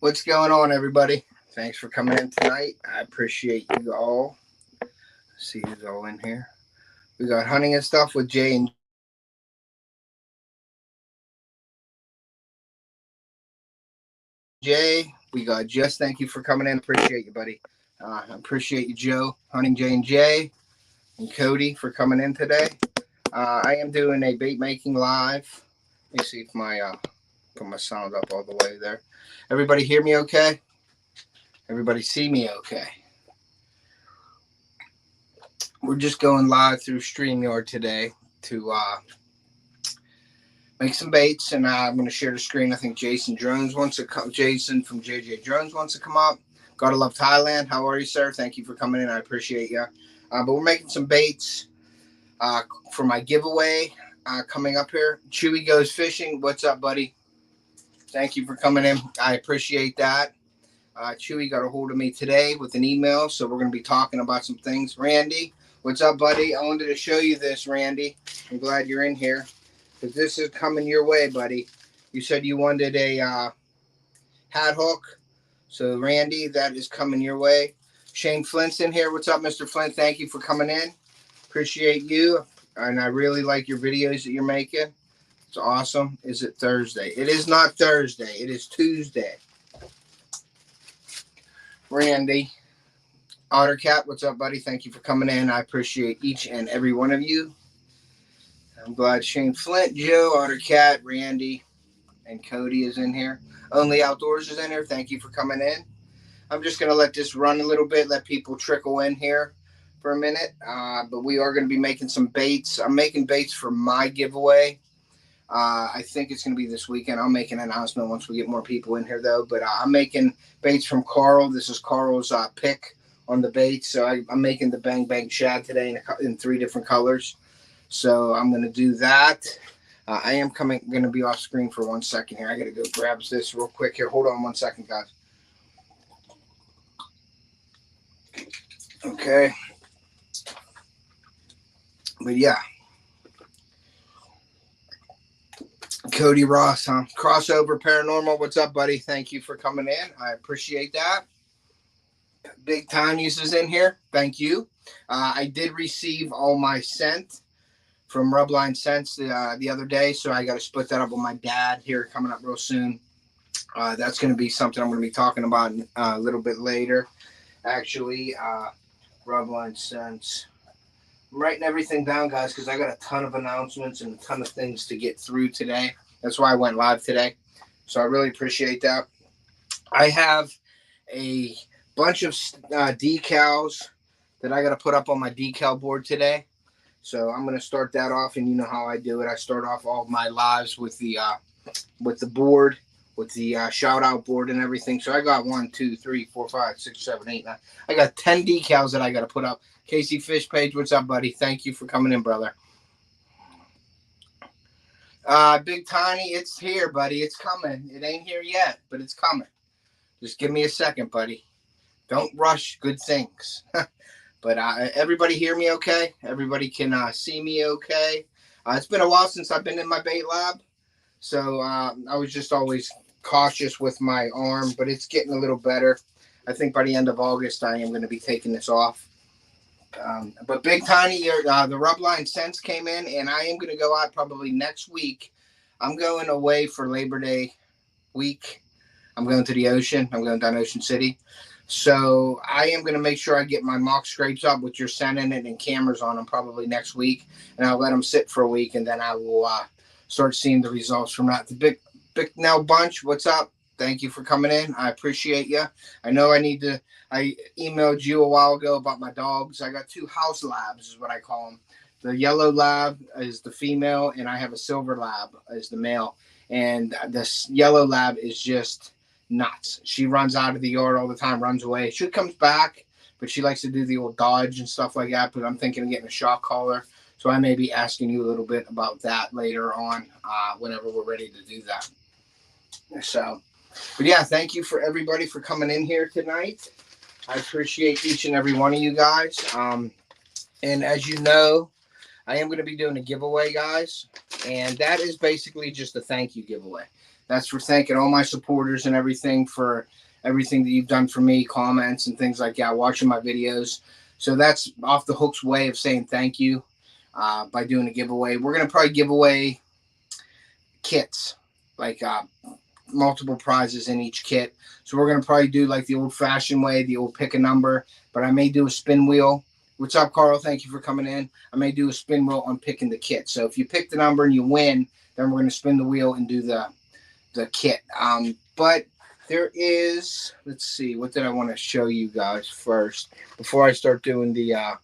What's going on, everybody? Thanks for coming in tonight. I appreciate you all. See who's all in here. We got hunting and stuff with Jay and Jay. We got Jess. Thank you for coming in. Appreciate you, buddy. I appreciate you, Joe, Hunting Jay and Jay, and Cody for coming in today. I am doing a bait making live. Let me see if my put my sound up all the way there. Everybody hear me okay? Everybody see me okay? We're just going live through StreamYard today to make some baits, and I'm going to share the screen. I think Jason Drones wants to come. Jason from JJ Drones wants to come up. Gotta love Thailand. How are you, sir? Thank you for coming in. I appreciate you. But we're making some baits for my giveaway coming up here. Chewy Goes Fishing. What's up, buddy? Thank you for coming in. I appreciate that. Chewy got a hold of me today with an email, so we're going to be talking about some things. Randy, what's up, buddy? I wanted to show you this, Randy. I'm glad you're in here because this is coming your way, buddy. You said you wanted a hat hook. So, Randy, that is coming your way. Shane Flint's in here. What's up, Mr. Flint? Thank you for coming in. Appreciate you. And I really like your videos that you're making. It's awesome. Is it Thursday? It is not Thursday. It is Tuesday. Randy. Ottercat, what's up, buddy? Thank you for coming in. I appreciate each and every one of you. I'm glad Shane Flint, Joe, Ottercat, Randy, and Cody is in here. Only Outdoors is in here. Thank you for coming in. I'm just going to let this run a little bit, let people trickle in here for a minute. But we are going to be making some baits. I'm making baits for my giveaway. I think it's going to be this weekend. I'll make an announcement once we get more people in here, though. But I'm making baits from Carl. This is Carl's pick on the baits. So I'm making the Bang Bang Shad today in 3 different colors. So I'm going to do that. I am going to be off screen for 1 second here. I got to go grab this real quick here. Hold on 1 second, guys. Okay. But yeah. Cody Ross, huh? Crossover Paranormal. What's up, buddy? Thank you for coming in. I appreciate that. Big Tinies is in here. Thank you. I did receive all my scent from Rubline Scents the other day, so I got to split that up with my dad here coming up real soon. That's going to be something I'm going to be talking about a little bit later. Actually, Rubline Scents. I'm writing everything down, guys, because I got a ton of announcements and a ton of things to get through today. That's why I went live today. So I really appreciate that. I have a bunch of decals that I got to put up on my decal board today. So I'm going to start that off, and you know how I do it. I start off all of my lives with the board, with the shout out board and everything. So I got 1, 2, 3, 4, 5, 6, 7, 8, 9. I got 10 decals that I got to put up. Casey Fish Page, what's up, buddy? Thank you for coming in, brother. Big Tiny, it's here, buddy. It's coming. It ain't here yet, but it's coming. Just give me a second, buddy. Don't rush good things. But everybody hear me okay? Everybody can see me okay? It's been a while since I've been in my bait lab. So I was just always cautious with my arm, but it's getting a little better. I think by the end of August, I am going to be taking this off. But Big Tiny, the Rubline Scents came in, and I am going to go out probably next week. I'm going away for Labor Day week. I'm going to the ocean. I'm going down Ocean City. So I am going to make sure I get my mock scrapes up with your scent in it and cameras on them probably next week. And I'll let them sit for a week, and then I will start seeing the results from that. The Big Nell Bunch, what's up? Thank you for coming in. I appreciate you. I know I emailed you a while ago about my dogs. I got 2 house labs is what I call them. The yellow lab is the female, and I have a silver lab as the male. And this yellow lab is just nuts. She runs out of the yard all the time, runs away. She comes back, but she likes to do the old dodge and stuff like that. But I'm thinking of getting a shock collar. So I may be asking you a little bit about that later on whenever we're ready to do that. So, but yeah, thank you for everybody for coming in here tonight. I appreciate each and every one of you guys. And as you know, I am going to be doing a giveaway, guys. And that is basically just a thank you giveaway. That's for thanking all my supporters and everything for everything that you've done for me, comments and things like that, watching my videos. So that's Off the Hook's way of saying thank you by doing a giveaway. We're going to probably give away kits, like multiple prizes in each kit. So we're going to probably do like the old-fashioned way, the old pick a number, but I may do a spin wheel. What's up, Carl? Thank you for coming in. I may do a spin wheel on picking the kit. So if you pick the number and you win, then we're going to spin the wheel and do the kit. But there is, let's see, what did I want to show you guys first before I start doing the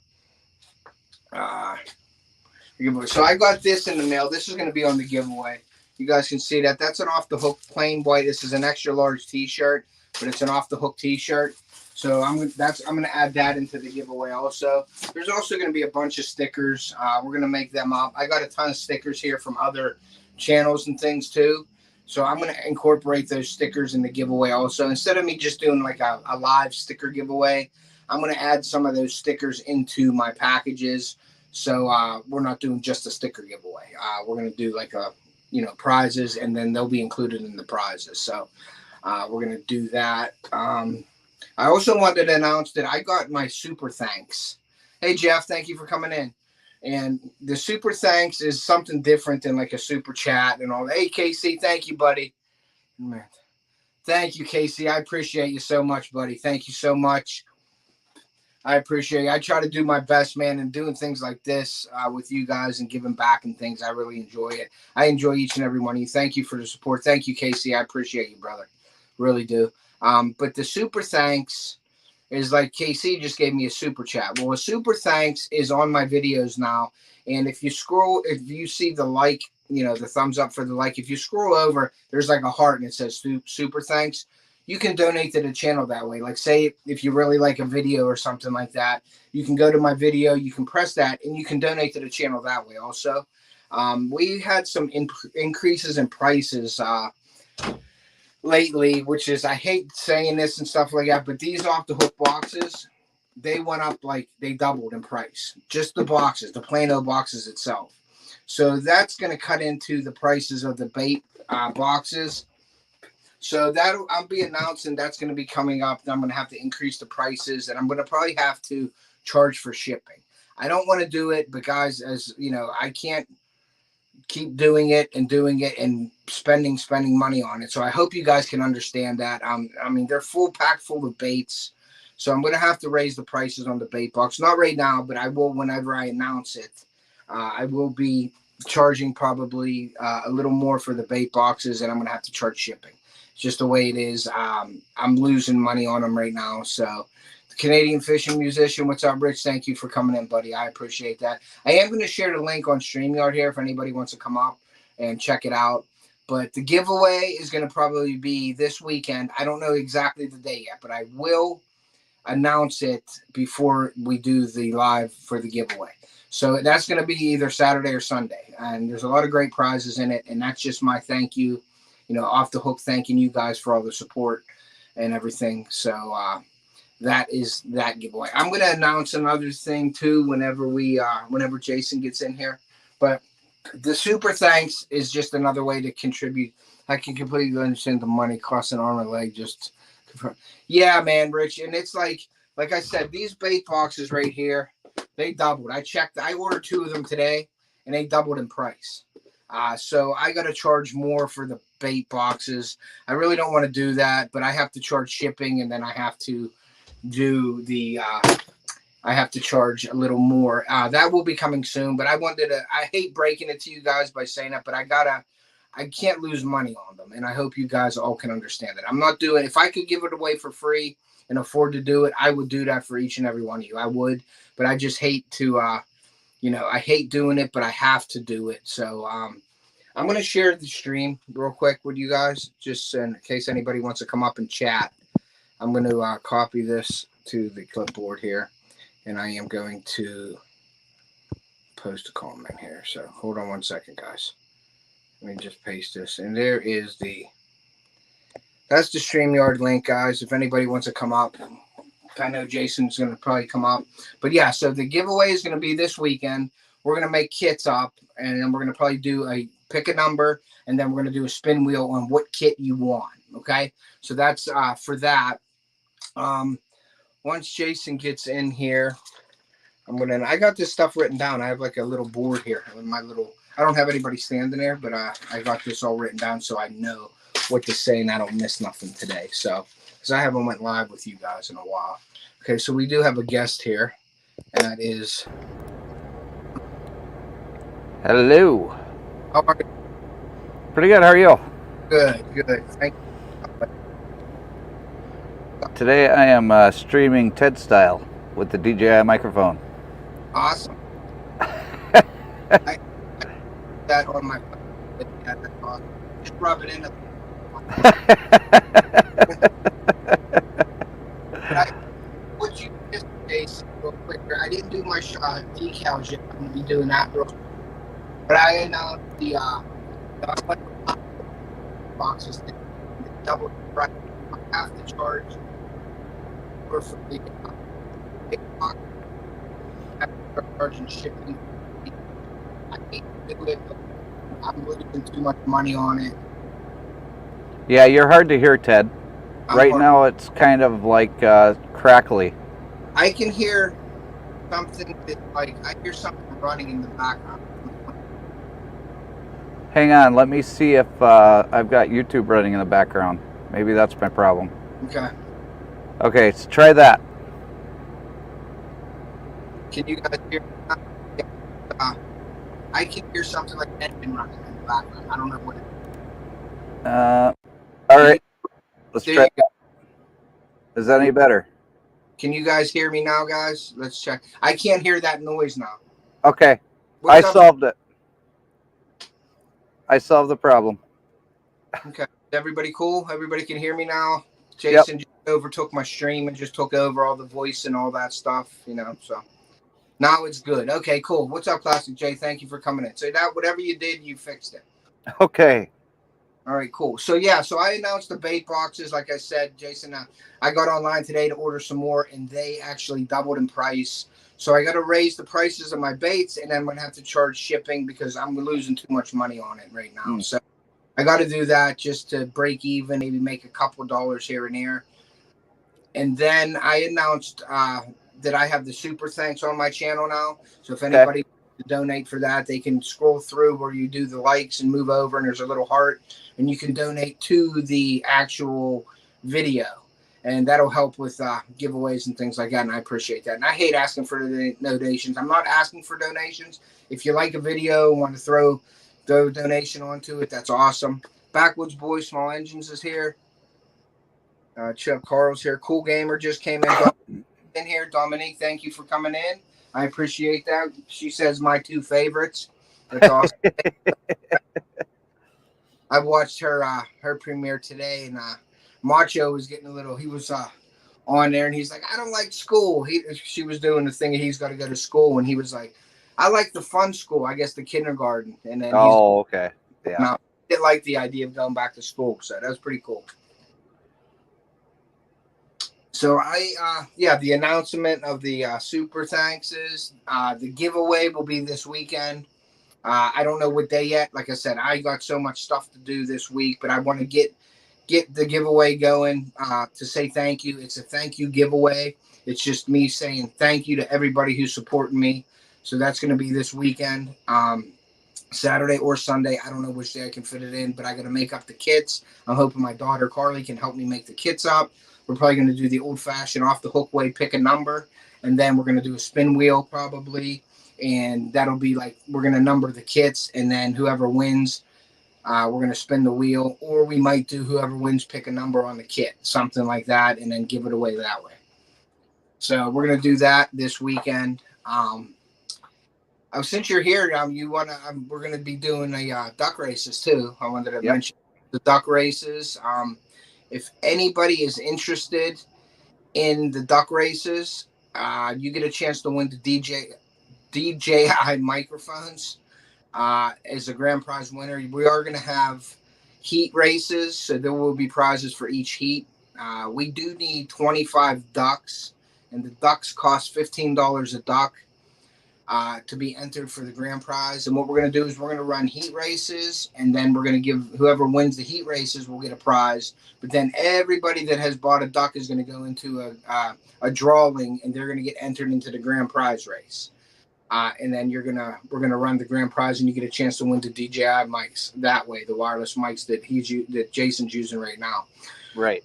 giveaway. So I got this in the mail. This is going to be on the giveaway. You guys can see that. That's an Off the Hook plain white. This is an extra large t-shirt, but it's an Off the Hook t-shirt. So I'm going to add that into the giveaway also. There's also going to be a bunch of stickers. We're going to make them up. I got a ton of stickers here from other channels and things too. So I'm going to incorporate those stickers in the giveaway also. Instead of me just doing like a live sticker giveaway, I'm going to add some of those stickers into my packages. So we're not doing just a sticker giveaway. We're going to do like prizes, and then they'll be included in the prizes. So we're going to do that. I also wanted to announce that I got my super thanks. Hey, Jeff, thank you for coming in. And the super thanks is something different than like a super chat and all that. Hey, Casey, thank you, buddy. Man. Thank you, Casey. I appreciate you so much, buddy. Thank you so much. I appreciate it. I try to do my best, man, and doing things like this with you guys and giving back and things. I really enjoy it. I enjoy each and every one of you. Thank you for the support. Thank you, Casey. I appreciate you, brother. Really do. But the super thanks is like KC just gave me a super chat. Well, a super thanks is on my videos now. And if you scroll, if you see the like, the thumbs up for the like, if you scroll over, there's like a heart and it says super thanks. You can donate to the channel that way. Like say if you really like a video or something like that, you can go to my video, you can press that and you can donate to the channel that way also. We had some increases in prices lately, which is, I hate saying this and stuff like that, but these Off the Hook boxes, they went up, like they doubled in price. Just the boxes, the plain old boxes itself. So that's going to cut into the prices of the bait boxes. So that I'll be announcing that's going to be coming up. I'm going to have to increase the prices, and I'm going to probably have to charge for shipping. I don't want to do it, but guys, as you know, I can't keep doing it and spending money on it. So I hope you guys can understand that. I mean, they're packed full of baits. So I'm going to have to raise the prices on the bait box. Not right now, but I will whenever I announce it. I will be charging probably a little more for the bait boxes, and I'm going to have to charge shipping. It's just the way it is. I'm losing money on them right now. So the Canadian Fishing Musician, what's up, Rich? Thank you for coming in, buddy. I appreciate that. I am going to share the link on StreamYard here if anybody wants to come up and check it out. But the giveaway is going to probably be this weekend. I don't know exactly the day yet, but I will announce it before we do the live for the giveaway. So that's going to be either Saturday or Sunday. And there's a lot of great prizes in it. And that's just my thank you, Off the Hook, thanking you guys for all the support and everything. So that is that giveaway. I'm going to announce another thing too whenever Jason gets in here. But the super thanks is just another way to contribute. I can completely understand the money costs an arm and a leg. Yeah, man, Rich. And it's like I said, these bait boxes right here, they doubled. I checked. I ordered 2 of them today, and they doubled in price. So I got to charge more for the bait boxes. I really don't want to do that, but I have to charge shipping, and then I have to do the I have to charge a little more. That will be coming soon, but I hate breaking it to you guys by saying that, but I can't lose money on them, and I hope you guys all can understand that. I'm not doing, if I could give it away for free and afford to do it, I would do that for each and every one of you. I would, but I just hate to, I hate doing it, but I have to do it. So I'm going to share the stream real quick with you guys, just in case anybody wants to come up and chat. I'm going to copy this to the clipboard here, and I am going to post a comment here. So hold on one second, guys. Let me just paste this. And there is that's the StreamYard link, guys. If anybody wants to come up, I know Jason's going to probably come up. But yeah, so the giveaway is going to be this weekend. We're going to make kits up, and then we're going to probably do pick a number, and then we're going to do a spin wheel on what kit you want. Okay, so that's for that. Once Jason gets in here, I got this stuff written down. I have like a little board here with my little, I don't have anybody standing there, but I got this all written down so I know what to say and I don't miss nothing today. So, because I haven't went live with you guys in a while. Okay, so we do have a guest here, and that is... Hello. How are you? Pretty good. How are you? Good. Thank you. Today I am streaming TED style with the DJI microphone. Awesome. I that on my just rub it in. What you just say real quick? I didn't do my decals yet. I'm gonna be doing that real quick. But I announced the boxes double price, half the charge for the big box. Charging shipping. I hate to do it, but I'm losing too much money on it. Yeah, you're hard to hear, Ted. Right now it's kind of like crackly. I can hear something I hear something running in the background. Hang on, let me see if I've got YouTube running in the background. Maybe that's my problem. Okay, so try that. Can you guys hear? I can hear something like engine running in the background. I don't know what it is. All right, let's try that. Is that any better? Can you guys hear me now, guys? Let's check. I can't hear that noise now. Okay, I solved it. I solved the problem. Okay, everybody cool? Everybody can hear me now? Jason just overtook my stream and just took over all the voice and all that stuff, so now it's good. Okay, cool. What's up, Classic J? Thank you for coming in. So that whatever you did, you fixed it. Okay. All right, cool. So so I announced the bait boxes. Like I said, Jason, I got online today to order some more, and they actually doubled in price. So I got to raise the prices of my baits, and then I'm going to have to charge shipping because I'm losing too much money on it right now. So I got to do that just to break even, maybe make a couple dollars here and there. And then I announced that I have the super thanks on my channel now. So if anybody wants to donate for that, they can scroll through where you do the likes and move over, and there's a little heart, and you can donate to the actual video. And that'll help with giveaways and things like that, and I appreciate that. And I hate asking for donations. I'm not asking for donations. If you like a video and want to throw a donation onto it, that's awesome. Backwoods Boy Small Engines is here. Chuck Carl's here. Cool Gamer just came in here. Dominique, thank you for coming in. I appreciate that. She says my two favorites. That's awesome. I watched her premiere today, and Macho was getting a little. He was on there, and he's like, "I don't like school." She was doing the thing, and he's got to go to school, and he was like, "I like the fun school. I guess the kindergarten." And then okay, yeah. Now, I didn't like the idea of going back to school, so that was pretty cool. So the announcement of the super thanks is the giveaway will be this weekend. I don't know what day yet. Like I said, I got so much stuff to do this week, but I want to get the giveaway going to say thank you. It's a thank you giveaway. It's just me saying thank you to everybody who's supporting me. So that's going to be this weekend, Saturday or Sunday. I don't know which day I can fit it in, but I got to make up the kits. I'm hoping my daughter Carly can help me make the kits up. We're probably going to do the old-fashioned off-the-hook way, pick a number, and then we're going to do a spin wheel probably, and that'll be like we're going to number the kits, and then whoever wins, we're going to spin the wheel, or we might do whoever wins pick a number on the kit, something like that, and then give it away that way. So we're going to do that this weekend. Since you're here, we're going to be doing a duck races too. I wanted to mention the duck races. If anybody is interested in the duck races, you get a chance to win the DJI microphones as a grand prize winner. We are going to have heat races, so there will be prizes for each heat. We do need 25 ducks, and the ducks cost $15 a duck. to be entered for the grand prize. And what we're going to do is we're going to run heat races, and then we're going to give whoever wins the heat races will get a prize. But then everybody that has bought a duck is going to go into a drawing, and they're going to get entered into the grand prize race. And then we're gonna run the grand prize, and you get a chance to win the DJI mics that way, the wireless mics that Jason's using right now. Right.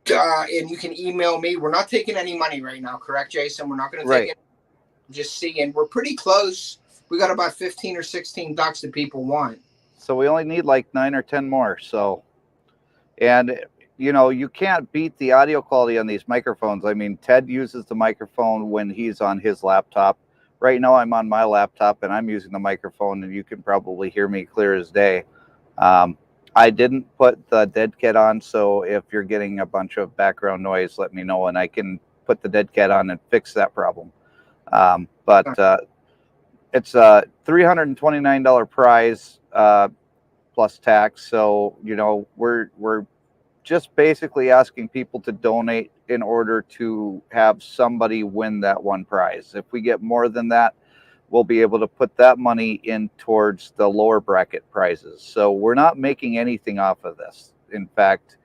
And you can email me. We're not taking any money right now, correct, Jason? We're not going to take it. Just seeing. We're pretty close. We got about 15 or 16 ducks that people want. So we only need like 9 or 10 more. So, and you know, you can't beat the audio quality on these microphones. I mean, Ted uses the microphone when he's on his laptop. Right now I'm on my laptop and I'm using the microphone, and you can probably hear me clear as day. I didn't put the dead cat on, so if you're getting a bunch of background noise, let me know and I can put the dead cat on and fix that problem. But it's a $329 prize plus tax. So, you know, we're just basically asking people to donate in order to have somebody win that one prize. If we get more than that, we'll be able to put that money in towards the lower bracket prizes. So we're not making anything off of this. In fact,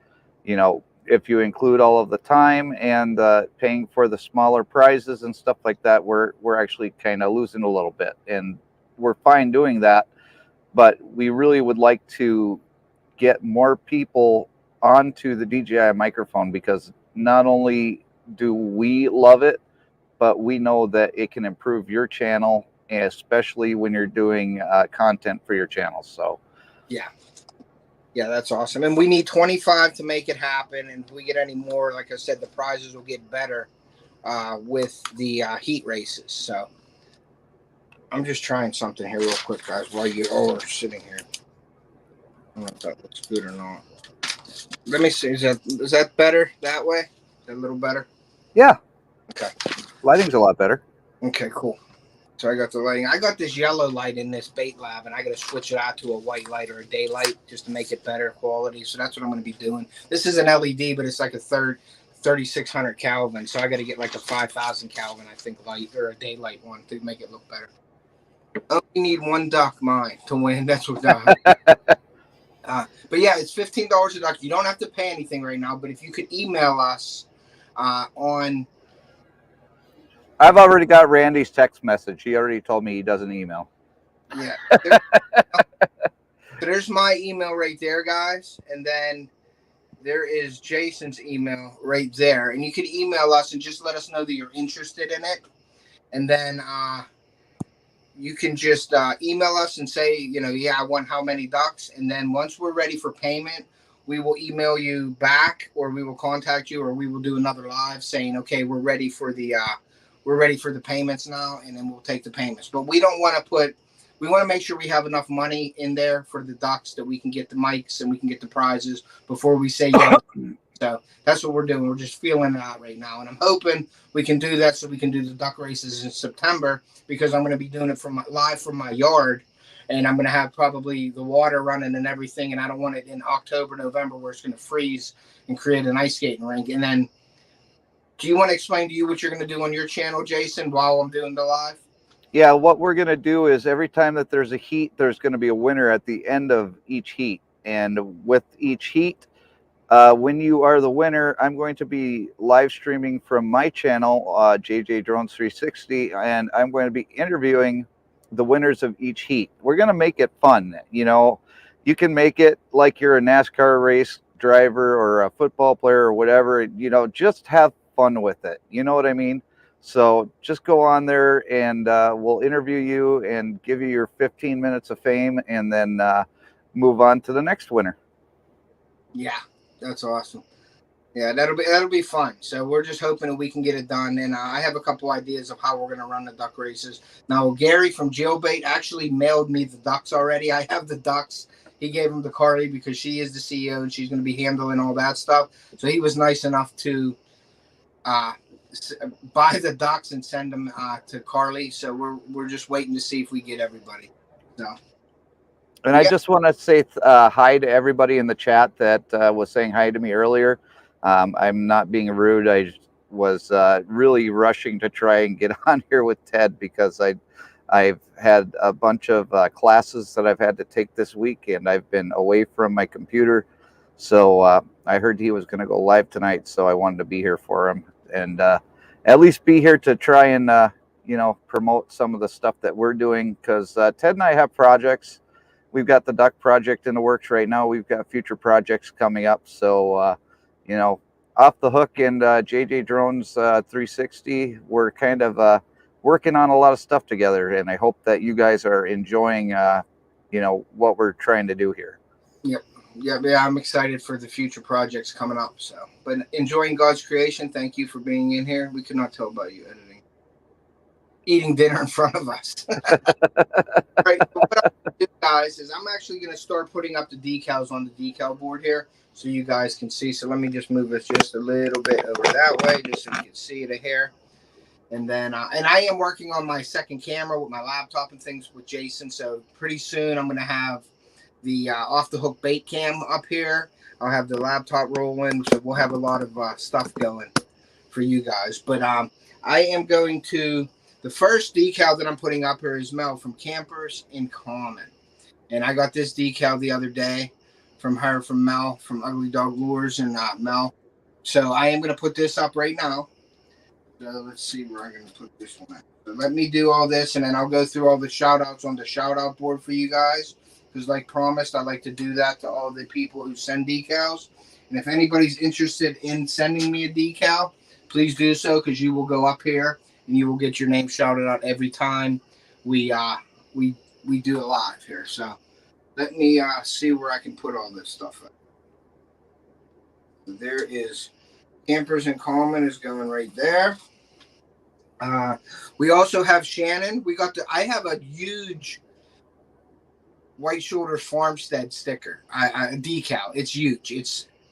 you know, if you include all of the time and paying for the smaller prizes and stuff like that, we're actually kind of losing a little bit, and we're fine doing that. But we really would like to get more people onto the DJI microphone, because not only do we love it, but we know that it can improve your channel, especially when you're doing content for your channel. So yeah, that's awesome. And we need 25 to make it happen. And if we get any more, like I said, the prizes will get better with the heat races. So I'm just trying something here real quick, guys, while you all are sitting here. I don't know if that looks good or not. Let me see. Is that better that way? Is that a little better? Yeah. Okay. Lighting's a lot better. Okay, cool. So I got the lighting. I got this yellow light in this bait lab, and I got to switch it out to a white light or a daylight just to make it better quality. So that's what I'm going to be doing. This is an LED, but it's like a 3600 Kelvin. So I got to get like a 5000 Kelvin, I think, light or a daylight one to make it look better. Only need one duck, mine, to win. That's what. But yeah, it's $15 a duck. You don't have to pay anything right now, but if you could email us on. I've already got Randy's text message. He already told me he doesn't email. Yeah. So there's my email right there, guys. And then there is Jason's email right there. And you could email us and just let us know that you're interested in it. And then you can just email us and say, you know, yeah, I want how many ducks. And then once we're ready for payment, we will email you back, or we will contact you, or we will do another live saying, okay, we're ready for the payments now, and then we'll take the payments. But we don't want to we want to make sure we have enough money in there for the ducks that we can get the mics and we can get the prizes before we say yes. So that's what we're doing. We're just feeling it out right now. And I'm hoping we can do that so we can do the duck races in September, because I'm going to be doing it live from my yard. And I'm going to have probably the water running and everything. And I don't want it in October, November, where it's going to freeze and create an ice skating rink. And then, do you want to explain to you what you're going to do on your channel, Jason, while I'm doing the live? Yeah, what we're going to do is every time that there's a heat, there's going to be a winner at the end of each heat. And with each heat, when you are the winner, I'm going to be live streaming from my channel, JJ Drones 360, and I'm going to be interviewing the winners of each heat. We're going to make it fun. You know, you can make it like you're a NASCAR race driver or a football player or whatever. You know, just have fun with it. You know what I mean? So just go on there and we'll interview you and give you your 15 minutes of fame, and then move on to the next winner. Yeah, that's awesome. Yeah, that'll be fun. So we're just hoping that we can get it done. And I have a couple ideas of how we're going to run the duck races. Now, Gary from Jailbait actually mailed me the ducks already. I have the ducks. He gave them to Carly because she is the CEO and she's going to be handling all that stuff. So he was nice enough to buy the ducks and send them to Carly. So we're just waiting to see if we get everybody. So. And yeah. I just want to say hi to everybody in the chat that was saying hi to me earlier. I'm not being rude. I was really rushing to try and get on here with Ted because I've had a bunch of classes that I've had to take this week, and I've been away from my computer. So I heard he was going to go live tonight, so I wanted to be here for him and at least be here to try and promote some of the stuff that we're doing, because Ted and I have projects. We've got the duck project in the works right now. We've got future projects coming up. So Off the Hook and JJ Drones 360, we're kind of working on a lot of stuff together, and I hope that you guys are enjoying what we're trying to do here. Yep. Yeah, I'm excited for the future projects coming up. So, but enjoying God's creation. Thank you for being in here. We could not tell about you eating dinner in front of us. Right. So what I'm do, guys, is I'm actually going to start putting up the decals on the decal board here, so you guys can see. So let me just move this just a little bit over that way, just so you can see the hair. And then, and I am working on my second camera with my laptop and things with Jason. So pretty soon I'm going to have the Off the Hook bait cam up here. I'll have the laptop rolling, so we'll have a lot of stuff going for you guys. But I am going to, the first decal that I'm putting up here is Mel from Campers in Common. And I got this decal the other day from Mel, from Ugly Dog Lures and Mel. So I am going to put this up right now. So let's see where I'm going to put this one at. So let me do all this, and then I'll go through all the shout outs on the shout out board for you guys. Because like promised, I like to do that to all the people who send decals. And if anybody's interested in sending me a decal, please do so, because you will go up here and you will get your name shouted out every time we do it live here. So let me see where I can put all this stuff at. So there is Campers in Common is going right there. We also have Shannon. I have a huge White Shoulders Farmstead sticker, a decal. It's huge.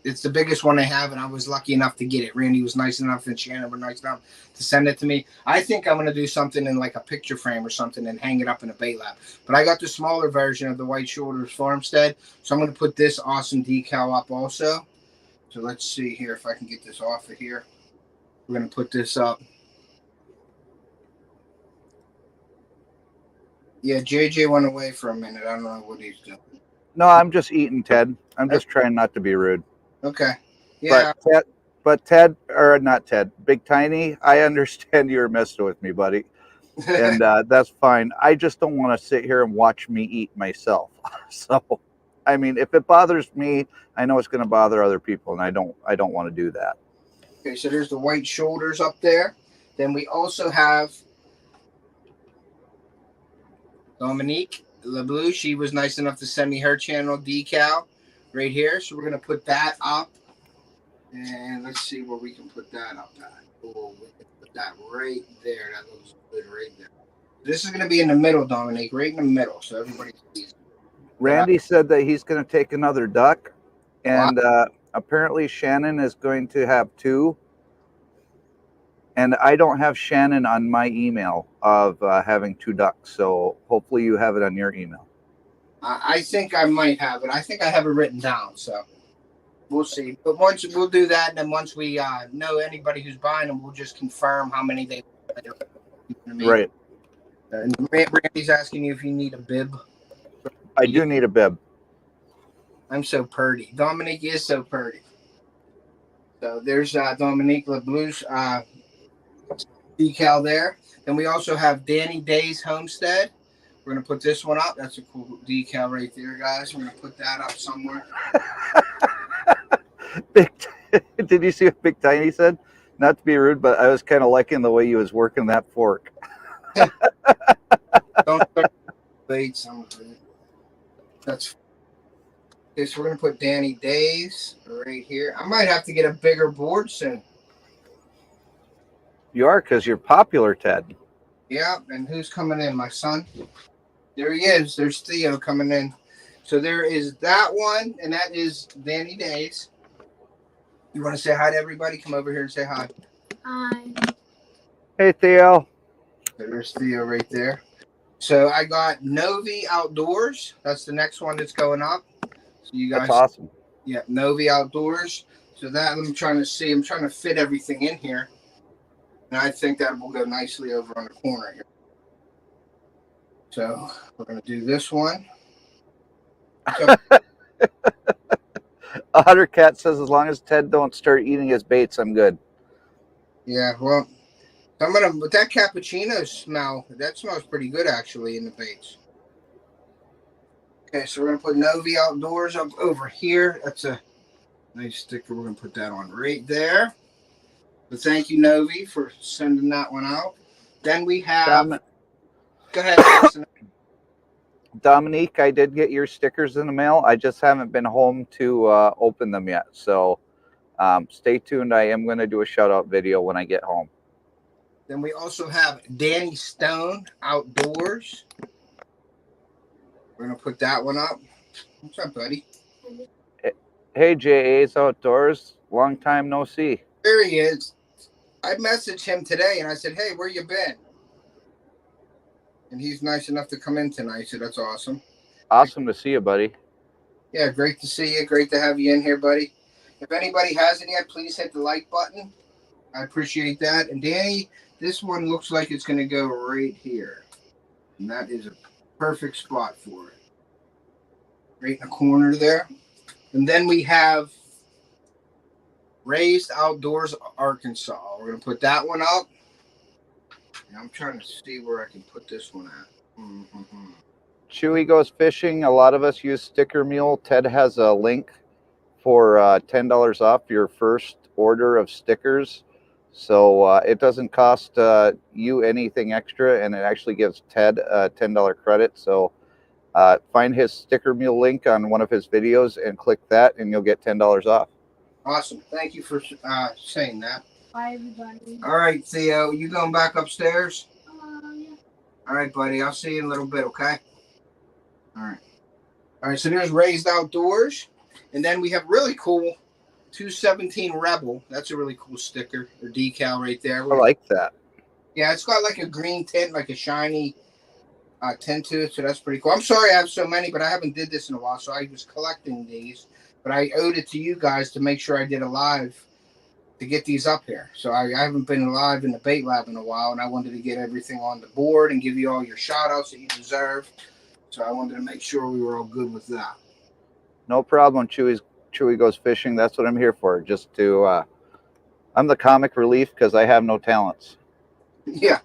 It's the biggest one I have, and I was lucky enough to get it. Randy was nice enough, and Shannon were nice enough to send it to me. I think I'm going to do something in like a picture frame or something and hang it up in a bait lab. But I got the smaller version of the White Shoulders Farmstead, so I'm going to put this awesome decal up also. So let's see here if I can get this off of here. We're going to put this up. Yeah, JJ went away for a minute. I don't know what he's doing. No, I'm just eating, Ted. I'm just trying not to be rude. Okay. Yeah. But Ted, or not Ted, Big Tiny, I understand you're messing with me, buddy. And that's fine. I just don't want to sit here and watch me eat myself. So, I mean, if it bothers me, I know it's going to bother other people, and I don't want to do that. Okay, so there's the White Shoulders up there. Then we also have Dominique LeBlue. She was nice enough to send me her channel decal right here. So we're going to put that up. And let's see where we can put that up at. Oh, we can put that right there. That looks good right there. This is going to be in the middle, Dominique, right in the middle, so everybody sees. Randy said that he's going to take another duck, and apparently Shannon is going to have 2. And I don't have Shannon on my email of having 2 ducks, so hopefully you have it on your email. I think I might have it. I think I have it written down, so we'll see. But once we'll do that, and then once we know anybody who's buying them, we'll just confirm how many they. You know what I mean? Right. And Randy's asking you if you need a bib. I do need a bib. I'm so purdy. Dominique is so purdy. So there's Dominique LeBlue's decal there. Then we also have Danny Day's Homestead. We're going to put this one up. That's a cool decal right there, guys. We're going to put that up somewhere. Did you see what Big Tiny said? Not to be rude, but I was kind of liking the way he was working that fork. Don't start baits. That's okay. So we're going to put Danny Day's right here. I might have to get a bigger board soon. You are, because you're popular, Ted. Yeah, and who's coming in? My son. There he is. There's Theo coming in. So there is that one, and that is Danny Days. You want to say hi to everybody? Come over here and say hi. Hi. Hey, Theo. So there's Theo right there. So I got Novi Outdoors. That's the next one that's going up. So you guys. That's awesome. Yeah, Novi Outdoors. So that I'm trying to see. I'm trying to fit everything in here. And I think that will go nicely over on the corner here. So we're going to do this one. So, Otter Cat says as long as Ted don't start eating his baits, I'm good. yeah, well, I'm gonna with that cappuccino smell. That smells pretty good actually in the baits. Okay, so we're gonna put Novi Outdoors up over here. That's a nice sticker. We're gonna put that on right there. So thank you, Novi, for sending that one out. Then we have. Go ahead, Allison. Dominique, I did get your stickers in the mail. I just haven't been home to open them yet. So stay tuned. I am going to do a shout out video when I get home. Then we also have Danny Stone Outdoors. We're going to put that one up. What's up, buddy? Hey, JA's Outdoors. Long time no see. There he is. I messaged him today and I said, hey, where you been? And he's nice enough to come in tonight, so that's awesome. Awesome to see you, buddy. Yeah, great to see you. Great to have you in here, buddy. If anybody hasn't yet, please hit the like button. I appreciate that. And Danny, this one looks like it's going to go right here. And that is a perfect spot for it. Right in the corner there. And then we have Raised Outdoors Arkansas. We're going to put that one up. And I'm trying to see where I can put this one at. Mm-hmm. Chewy Goes Fishing. A lot of us use Sticker Mule. Ted has a link for $10 off your first order of stickers. So it doesn't cost you anything extra, and it actually gives Ted a $10 credit. So find his Sticker Mule link on one of his videos and click that, and you'll get $10 off. Awesome. Thank you for saying that. Bye, everybody. All right, Theo, you going back upstairs? Yeah. All right, buddy. I'll see you in a little bit, okay? All right. All right, so there's Raised Outdoors. And then we have really cool 217 Rebel. That's a really cool sticker or decal right there. I like that. Yeah, it's got like a green tint, like a shiny tint to it, so that's pretty cool. I'm sorry I have so many, but I haven't did this in a while, so I was collecting these. But I owed it to you guys to make sure I did a live to get these up here. So I haven't been live in the bait lab in a while, and I wanted to get everything on the board and give you all your shout outs that you deserve. So I wanted to make sure we were all good with that. No problem, Chewy Goes Fishing. That's what I'm here for. Just to, I'm the comic relief because I have no talents. Yeah.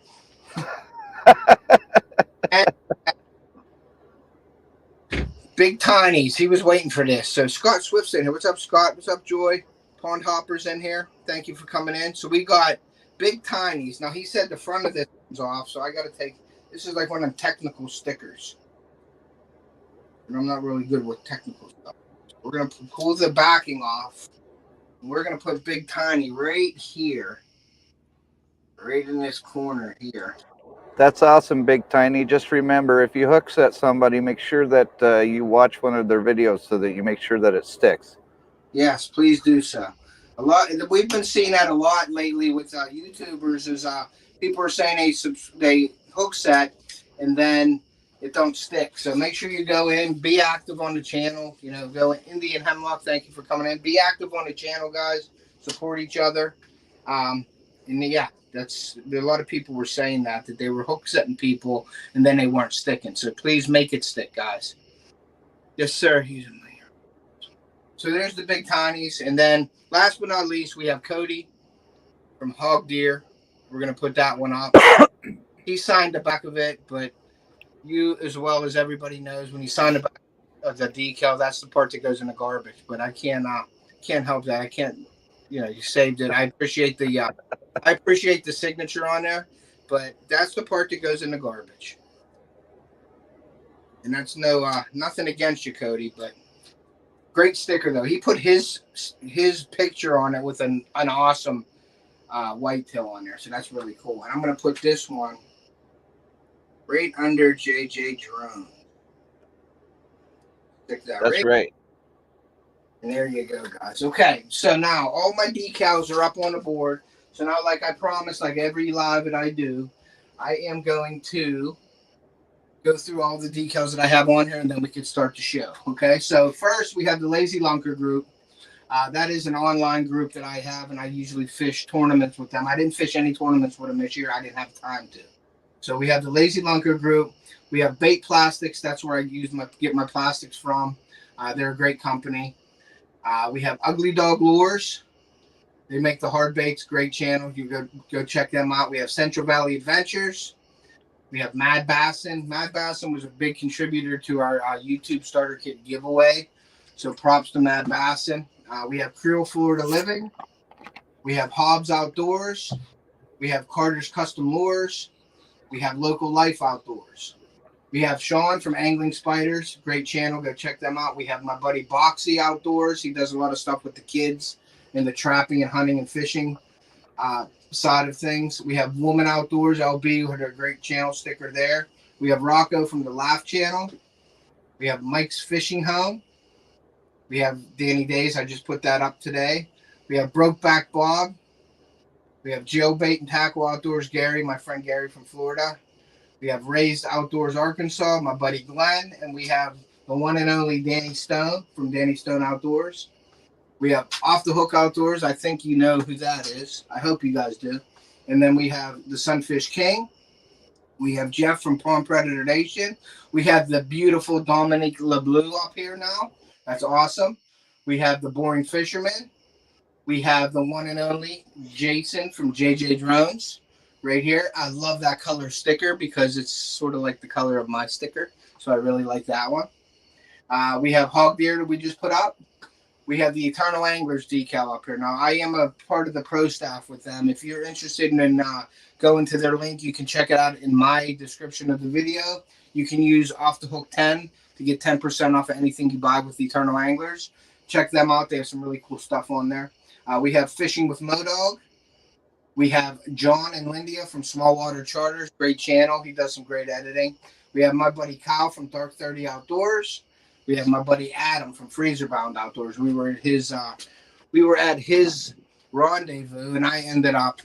Big Tinies. He was waiting for this. So Scott Swift's in here. What's up, Scott? What's up, Joy? Pond Hopper's in here. Thank you for coming in. So we got Big Tinies. Now he said the front of this is off, so I got to take. This is like one of them technical stickers, and I'm not really good with technical stuff. So we're gonna pull the backing off. And we're gonna put Big Tiny right here, right in this corner here. That's awesome, Big Tiny. Just remember, if you hook set somebody, make sure that you watch one of their videos so that you make sure that it sticks. Yes, please do so. A lot. We've been seeing that a lot lately with YouTubers. Is people are saying they hook set and then it don't stick. So make sure you go in, be active on the channel. You know, go in. Indian Hemlock. Thank you for coming in. Be active on the channel, guys. Support each other. And yeah. A lot of people were saying that they were hook setting people and then they weren't sticking. So please make it stick, guys. Yes, sir. He's in there. So there's the Big Tinies. And then last but not least, we have Cody from Hog Deer. We're going to put that one up. He signed the back of it, but you, as well as everybody knows, when you sign the back of the decal, that's the part that goes in the garbage. But I can't help that. I can't. You know, you saved it. I appreciate the signature on there, but that's the part that goes in the garbage. And that's nothing against you, Cody, but great sticker though. He put his picture on it with an awesome whitetail on there, so that's really cool. And I'm gonna put this one right under JJ Drone. Stick that. That's right. And there you go, guys. Okay, so now all my decals are up on the board. So now, like I promised, like every live that I do, I am going to go through all the decals that I have on here, and then we can start the show. Okay, so first we have the Lazy Lunker group. That is an online group that I have, and I usually fish tournaments with them. I didn't fish any tournaments with them this year. I didn't have time to. So we have the Lazy Lunker Group. We have Bait Plastics. That's where I get my plastics from. They're a great company. We have Ugly Dog Lures. They make the hard baits. Great channel. You go check them out. We have Central Valley Adventures. We have Mad Bassin. Mad Bassin was a big contributor to our YouTube starter kit giveaway. So props to Mad Bassin. We have Creole Florida Living. We have Hobbs Outdoors. We have Carter's Custom Lures. We have Local Life Outdoors. We have Sean from Angling Spiders. Great channel. Go check them out. We have my buddy Boxy Outdoors. He does a lot of stuff with the kids in the trapping and hunting and fishing side of things. We have Woman Outdoors, LB, who had a great channel sticker there. We have Rocco from the Laugh channel. We have Mike's Fishing Home. We have Danny Days. I just put that up today. We have Brokeback Bob. We have Joe Bait and Tackle Outdoors, Gary, my friend Gary from Florida. We have Raised Outdoors Arkansas, my buddy Glenn. And we have the one and only Danny Stone from Danny Stone Outdoors. We have Off the Hook Outdoors. I think you know who that is. I hope you guys do. And then we have the Sunfish King. We have Jeff from Palm Predator Nation. We have the beautiful Dominique LeBleu up here now. That's awesome. We have the Boring Fisherman. We have the one and only Jason from JJ Drones right here. I love that color sticker because it's sort of like the color of my sticker. So I really like that one. We have Hog Deer that we just put up. We have the Eternal Anglers decal up here. Now, I am a part of the pro staff with them. If you're interested in going to their link, you can check it out in my description of the video. You can use Off the Hook 10 to get 10% off of anything you buy with Eternal Anglers. Check them out. They have some really cool stuff on there. We have Fishing with Modog. We have John and Lindia from Small Water Charters. Great channel. He does some great editing. We have my buddy Kyle from Dark 30 Outdoors. We have my buddy Adam from Freezer Bound Outdoors. We were at his rendezvous, and I ended up.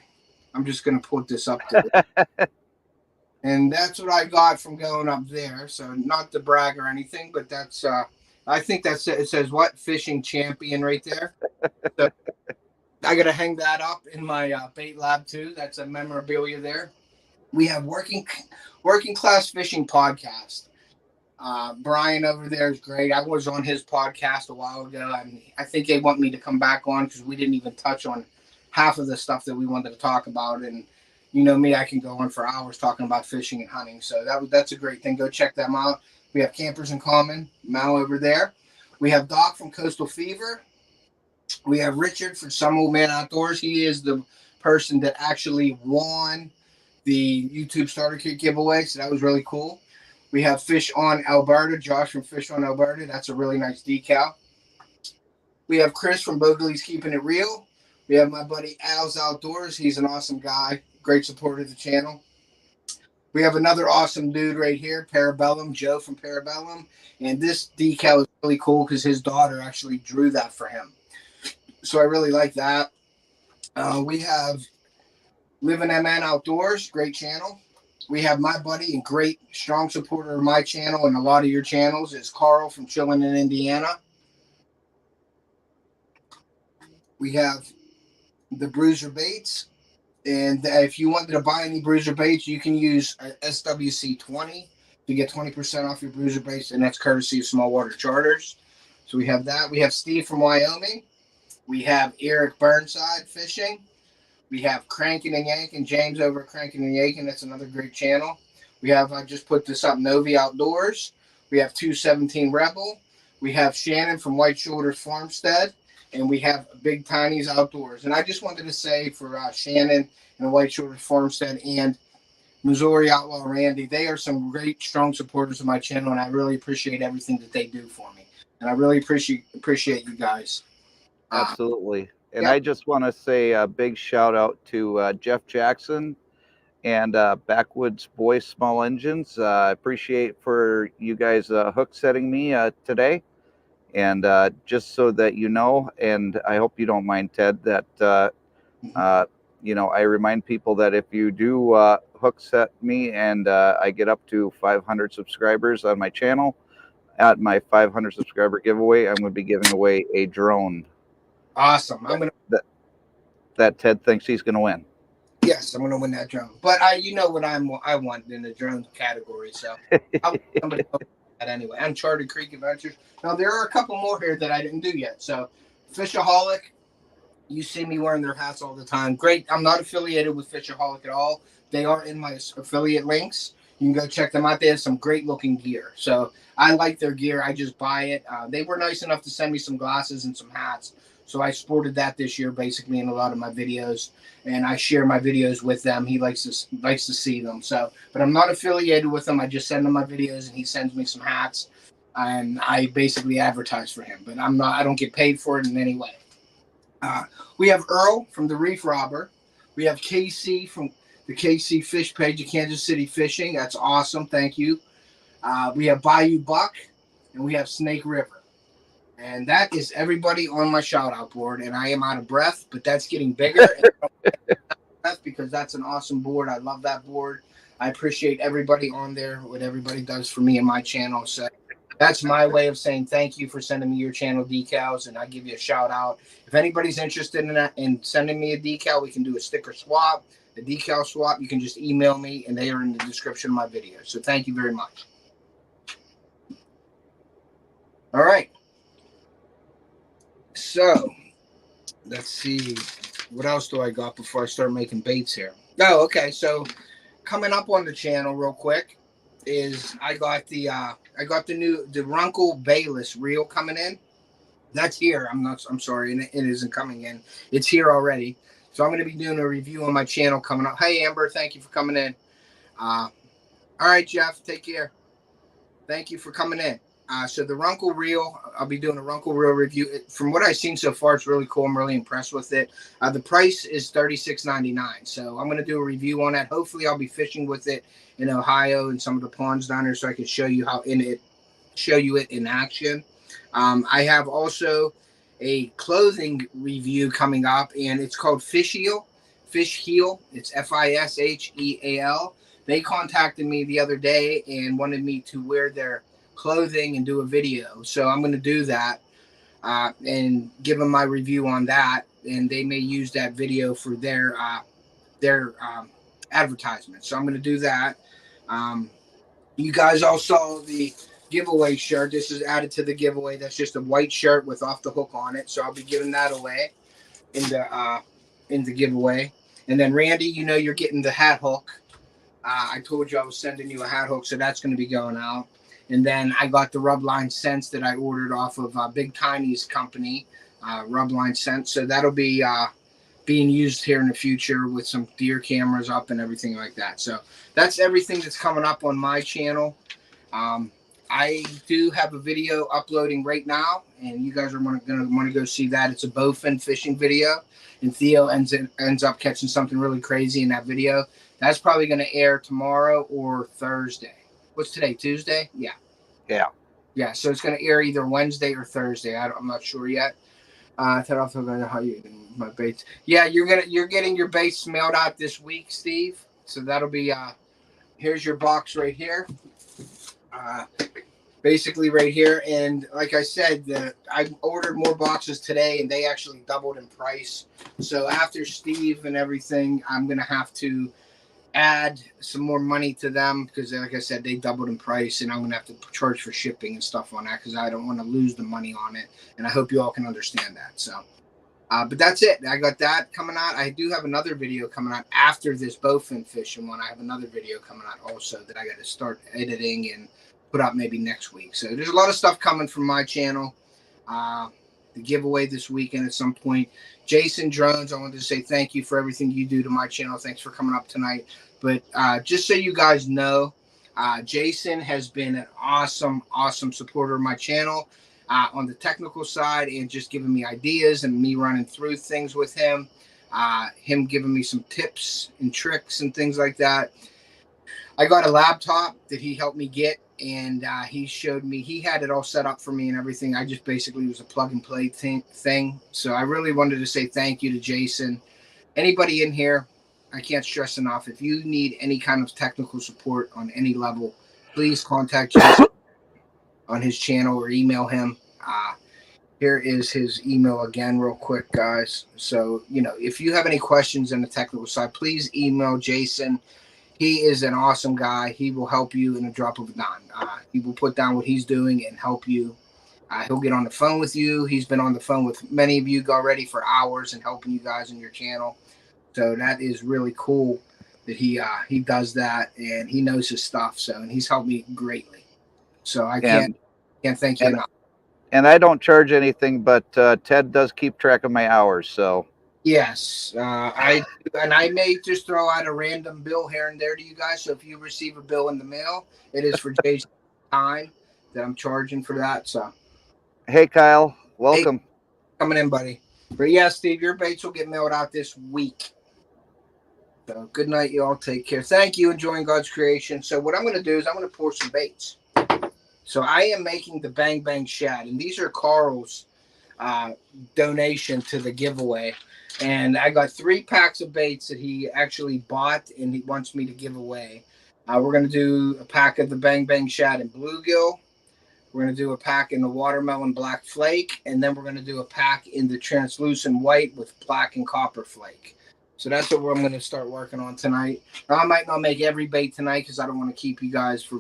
I'm just gonna put this up there, and that's what I got from going up there. So not to brag or anything, but that's. I think that's it. It says what fishing champion right there. So I gotta hang that up in my bait lab too. That's a memorabilia there. We have working class fishing podcast. Brian over there is great. I was on his podcast a while ago, and I think they want me to come back on because we didn't even touch on half of the stuff that we wanted to talk about. And you know me, I can go on for hours talking about fishing and hunting. So that's a great thing. Go check them out. We have Campers in Common, Mal over there. We have Doc from Coastal Fever. We have Richard from Some Old Man Outdoors. He is the person that actually won the YouTube Starter Kit giveaway, so that was really cool. We have Fish on Alberta, Josh from Fish on Alberta. That's a really nice decal. We have Chris from Bogley's Keeping It Real. We have my buddy Al's Outdoors. He's an awesome guy, great supporter of the channel. We have another awesome dude right here, Parabellum, Joe from Parabellum. And this decal is really cool because his daughter actually drew that for him. So I really like that. We have Living MN Outdoors, great channel. We have my buddy and great strong supporter of my channel and a lot of your channels is Carl from Chillin' in Indiana. We have the Bruiser Baits. And if you wanted to buy any Bruiser Baits, you can use SWC20 to get 20% off your Bruiser Baits, and that's courtesy of Small Water Charters. So we have that. We have Steve from Wyoming. We have Eric Burnside Fishing. We have Crankin' and Yankin', James over at Crankin' and Yankin'. That's another great channel. We have, I just put this up, Novi Outdoors. We have 217 Rebel. We have Shannon from White Shoulders Farmstead. And we have Big Tinies Outdoors. And I just wanted to say for Shannon and White Shoulders Farmstead and Missouri Outlaw Randy, they are some great, strong supporters of my channel, and I really appreciate everything that they do for me. And I really appreciate you guys. Absolutely. And I just want to say a big shout out to Jeff Jackson and Backwoods Boys Small Engines. I appreciate for you guys hook setting me today. And just so that you know, and I hope you don't mind, Ted, that, I remind people that if you do hook set me and I get up to 500 subscribers on my channel, at my 500 subscriber giveaway, I'm going to be giving away a drone. Awesome. That Ted thinks he's going to win. Yes, I'm going to win that drone. But you know what I want in the drone category, so I want somebody else that anyway. Uncharted Creek Adventures. Now there are a couple more here that I didn't do yet. So Fishaholic, you see me wearing their hats all the time. Great. I'm not affiliated with Fishaholic at all. They are in my affiliate links. You can go check them out. They have some great looking gear. So I like their gear. I just buy it. They were nice enough to send me some glasses and some hats. So I sported that this year basically in a lot of my videos. And I share my videos with them. He likes to see them. So, but I'm not affiliated with him. I just send him my videos and he sends me some hats. And I basically advertise for him. But I don't get paid for it in any way. We have Earl from the Reef Robber. We have KC from the KC Fish page of Kansas City Fishing. That's awesome. Thank you. We have Bayou Buck, and we have Snake River. And that is everybody on my shout out board. And I am out of breath, but that's getting bigger because that's an awesome board. I love that board. I appreciate everybody on there, what everybody does for me and my channel. So that's my way of saying thank you for sending me your channel decals, and I give you a shout out. If anybody's interested in that and sending me a decal, we can do a sticker swap, a decal swap. You can just email me, and they are in the description of my video. So thank you very much. All right. So let's see. What else do I got before I start making baits here? Oh, okay. So coming up on the channel real quick is I got the Runkle Bayless reel coming in. That's here. I'm sorry, it isn't coming in. It's here already. So I'm going to be doing a review on my channel coming up. Hey Amber, thank you for coming in. All right, Jeff, take care. Thank you for coming in. So the Runkle reel, I'll be doing a Runkle reel review. From what I've seen so far, it's really cool. I'm really impressed with it. The price is $36.99. So I'm going to do a review on that. Hopefully I'll be fishing with it in Ohio and some of the ponds down there so I can show you it in action. I have also a clothing review coming up, and it's called Fish Heel. It's FISHEAL. They contacted me the other day and wanted me to wear their clothing and do a video. So I'm going to do that and give them my review on that. And they may use that video for their advertisement. So I'm going to do that. You guys all saw the giveaway shirt. This is added to the giveaway. That's just a white shirt with off the hook on it. So I'll be giving that away in the giveaway. And then Randy, you're getting the hat hook. I told you I was sending you a hat hook, so that's going to be going out. And then I got the Rubline scents that I ordered off of Big Tinies company, Rubline scents. So that'll be being used here in the future with some deer cameras up and everything like that. So that's everything that's coming up on my channel. I do have a video uploading right now, and you guys are going to want to go see that. It's a bowfin fishing video, and Theo ends up catching something really crazy in that video. That's probably going to air tomorrow or Thursday. What's today? Tuesday? Yeah. So it's going to air either Wednesday or Thursday. I'm not sure yet. I thought also going to how you my baits. Yeah, you're getting your baits mailed out this week, Steve. So that'll be here's your box right here. Basically right here, and like I said, I ordered more boxes today, and they actually doubled in price. So after Steve and everything, I'm gonna have to add some more money to them because, like I said, they doubled in price, and I'm gonna have to charge for shipping and stuff on that because I don't want to lose the money on it, and I hope you all can understand that. So, but that's it. I got that coming out. I do have another video coming out after this bowfin fishing one. I have another video coming out also that I got to start editing and put out maybe next week. So there's a lot of stuff coming from my channel. The giveaway this weekend at some point. Jason Drones, I wanted to say thank you for everything you do to my channel. Thanks for coming up tonight. But just so you guys know, Jason has been an awesome supporter of my channel on the technical side and just giving me ideas and me running through things with him. Him giving me some tips and tricks and things like that. I got a laptop that he helped me get, and he showed me, he had it all set up for me and everything. I just basically was a plug and play thing. So I really wanted to say thank you to Jason. Anybody in here, I can't stress enough, if you need any kind of technical support on any level, please contact Jason on his channel or email him. Here is his email again, real quick, guys. So, if you have any questions on the technical side, please email Jason. He is an awesome guy. He will help you in a drop of a dime. He will put down what he's doing and help you. He'll get on the phone with you. He's been on the phone with many of you already for hours and helping you guys in your channel. So that is really cool that he does that, and he knows his stuff. So, and he's helped me greatly. So I can't thank you enough. And I don't charge anything, but Ted does keep track of my hours. So yes, I may just throw out a random bill here and there to you guys. So if you receive a bill in the mail, it is for Jason's time that I'm charging for that. So hey, Kyle, welcome. Hey, coming in, buddy. But yeah, Steve, your baits will get mailed out this week. So good night, you all. Take care. Thank you. Enjoying God's creation. So what I'm going to do is I'm going to pour some baits. So I am making the Bang Bang Shad, and these are Carl's donation to the giveaway. And I got 3 packs of baits that he actually bought and he wants me to give away. We're going to do a pack of the Bang Bang Shad and Bluegill. We're going to do a pack in the Watermelon Black Flake, and then we're going to do a pack in the Translucent White with Black and Copper Flake. So that's what I'm going to start working on tonight. Now, I might not make every bait tonight because I don't want to keep you guys for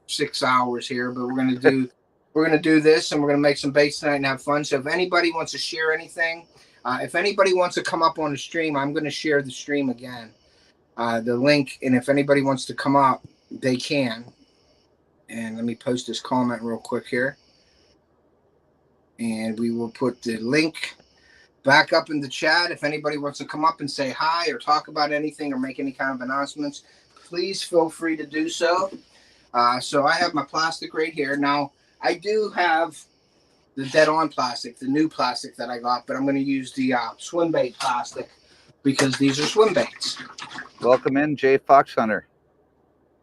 6 hours here, but we're going to do this, and we're going to make some baits tonight and have fun. So if anybody wants to share anything, if anybody wants to come up on the stream, I'm going to share the stream again, the link. And if anybody wants to come up, they can. And let me post this comment real quick here. And we will put the link back up in the chat. If anybody wants to come up and say hi or talk about anything or make any kind of announcements, please feel free to do so. So I have my plastic right here. Now, I do have the dead-on plastic, the new plastic that I got, but I'm going to use the swim bait plastic because these are swim baits. Welcome in, Jay Fox Hunter.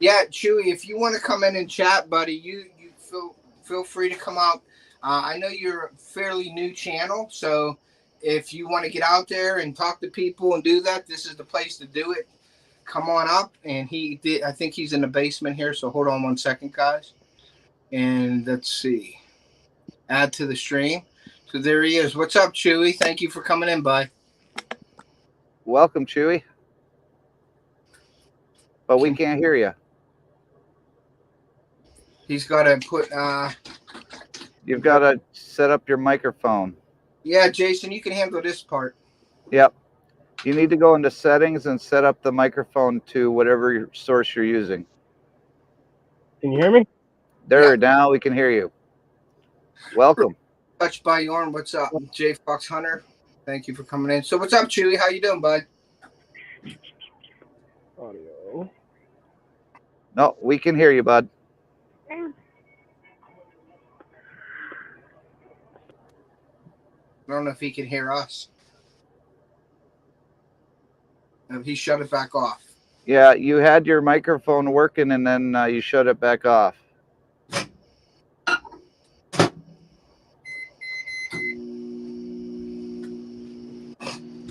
Yeah, Chewy, if you want to come in and chat, buddy, you feel free to come up. I know you're a fairly new channel, so if you want to get out there and talk to people and do that, this is the place to do it. Come on up. And I think he's in the basement here, so hold on one second, guys. And let's see. Add to the stream. So there he is. What's up, Chewy? Thank you for coming in, bud. Welcome, Chewy. But we can't hear you. He's got to put... You've got to set up your microphone. Yeah, Jason, you can handle this part. Yep. You need to go into settings and set up the microphone to whatever source you're using. Can you hear me? There, yeah. Now we can hear you. Welcome. Touched by Yorn. What's up? Jay Fox Hunter. Thank you for coming in. So what's up, Chewy? How you doing, bud? Audio. No, we can hear you, bud. I don't know if he can hear us. He shut it back off. Yeah, you had your microphone working and then you shut it back off.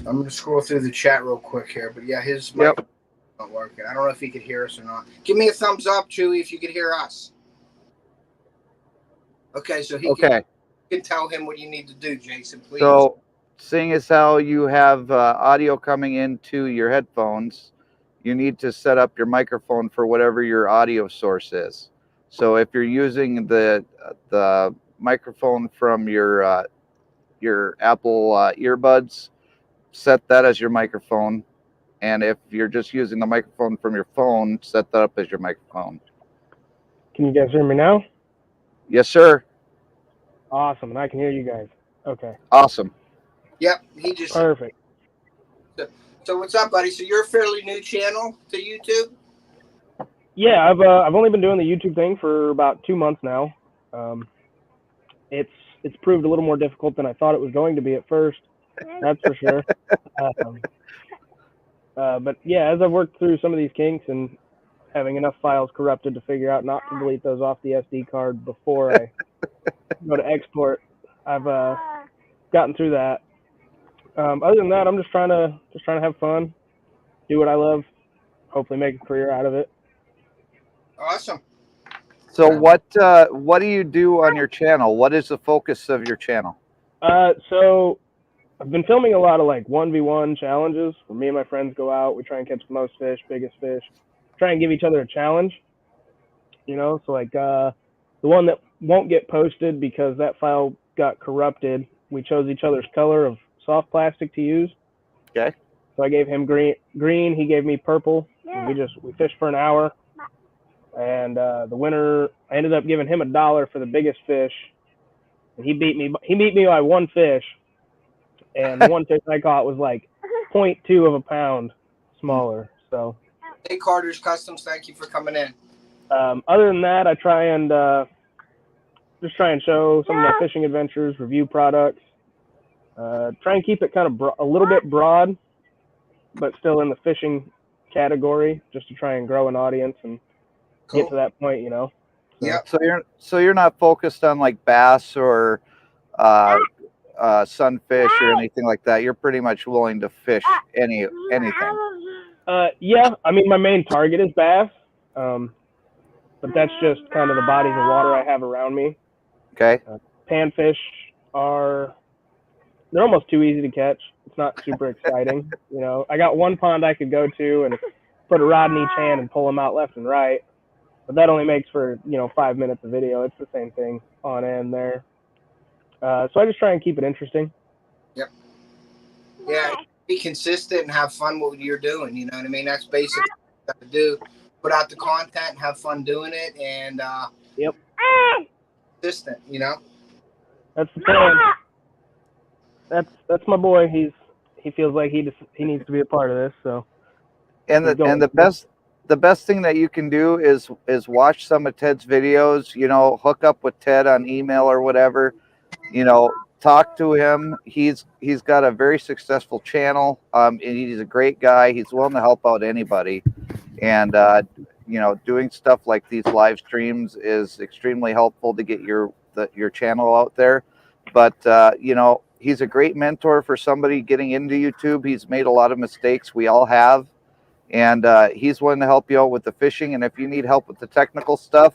I'm going to scroll through the chat real quick here. But yeah, his microphone's not working. I don't know if he could hear us or not. Give me a thumbs up, Chewy, if you could hear us. Okay, so he can tell him what you need to do, Jason, please. So, seeing as how you have audio coming into your headphones, you need to set up your microphone for whatever your audio source is. So if you're using the microphone from your Apple earbuds, set that as your microphone. And if you're just using the microphone from your phone, set that up as your microphone. Can you guys hear me now? Yes, sir. Awesome, and I can hear you guys. Okay. Awesome. Yep, he just... Perfect. So what's up, buddy? So you're a fairly new channel to YouTube? Yeah, I've only been doing the YouTube thing for about 2 months now. It's proved a little more difficult than I thought it was going to be at first. That's for sure. But yeah, as I've worked through some of these kinks and having enough files corrupted to figure out not to delete those off the SD card before I go to export, I've gotten through that. Other than that, I'm just trying to have fun, do what I love, hopefully make a career out of it. Awesome. So what do you do on your channel? What is the focus of your channel? So I've been filming a lot of like 1v1 challenges where me and my friends go out. We try and catch the most fish, biggest fish. Try and give each other a challenge. So like the one that won't get posted because that file got corrupted. We chose each other's color of soft plastic to use. Okay. So I gave him green. He gave me purple. And we fished for an hour. And the winner, I ended up giving him $1 for the biggest fish. And he beat me by one fish. And the one fish I caught was like 0.2 of a pound smaller. So. Hey, Carter's Customs, thank you for coming in. Other than that, I try and just try and show some of my fishing adventures, review products. Try and keep it kind of a little bit broad, but still in the fishing category, just to try and grow an audience and get to that point, So. Yeah. So you're not focused on like bass or sunfish or anything like that. You're pretty much willing to fish anything. Yeah. I mean, my main target is bass, but that's just kind of the bodies of water I have around me. Okay. Panfish they're almost too easy to catch. It's not super exciting. I got one pond I could go to and put a rod in each hand and pull them out left and right. But that only makes for, 5 minutes of video. It's the same thing on end there. So I just try and keep it interesting. Yep. Yeah, be consistent and have fun with what you're doing. You know what I mean? That's basically what you got to do. Put out the content and have fun doing it. And yep. Consistent, That's the plan. That's my boy. He feels like he needs to be a part of this. So. And the best thing that you can do is watch some of Ted's videos, hook up with Ted on email or whatever, talk to him. He's got a very successful channel. And he's a great guy. He's willing to help out anybody. And, doing stuff like these live streams is extremely helpful to get your channel out there. But, he's a great mentor for somebody getting into YouTube. He's made a lot of mistakes. We all have. And he's willing to help you out with the fishing. And if you need help with the technical stuff,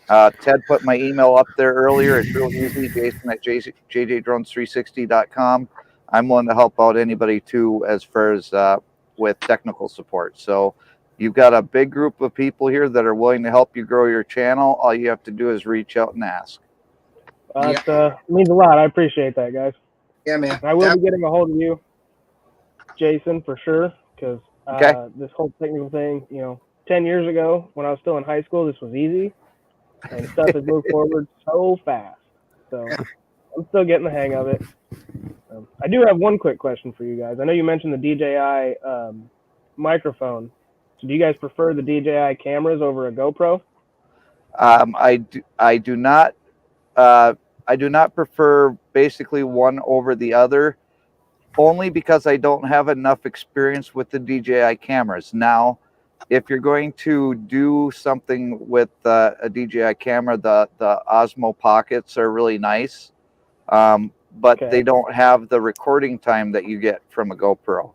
Ted put my email up there earlier. It's real easy, Jason at jjdrones360.com. I'm willing to help out anybody too as far as with technical support. So you've got a big group of people here that are willing to help you grow your channel. All you have to do is reach out and ask. It means a lot. I appreciate that, guys. Yeah, man. And I will be getting a hold of you, Jason, for sure, because this whole technical thing, 10 years ago when I was still in high school, this was easy, and stuff has moved forward so fast. So I'm still getting the hang of it. I do have one quick question for you guys. I know you mentioned the DJI microphone. So do you guys prefer the DJI cameras over a GoPro? I do not prefer basically one over the other, only because I don't have enough experience with the DJI cameras. Now, if you're going to do something with a DJI camera, the Osmo Pockets are really nice, but they don't have the recording time that you get from a GoPro.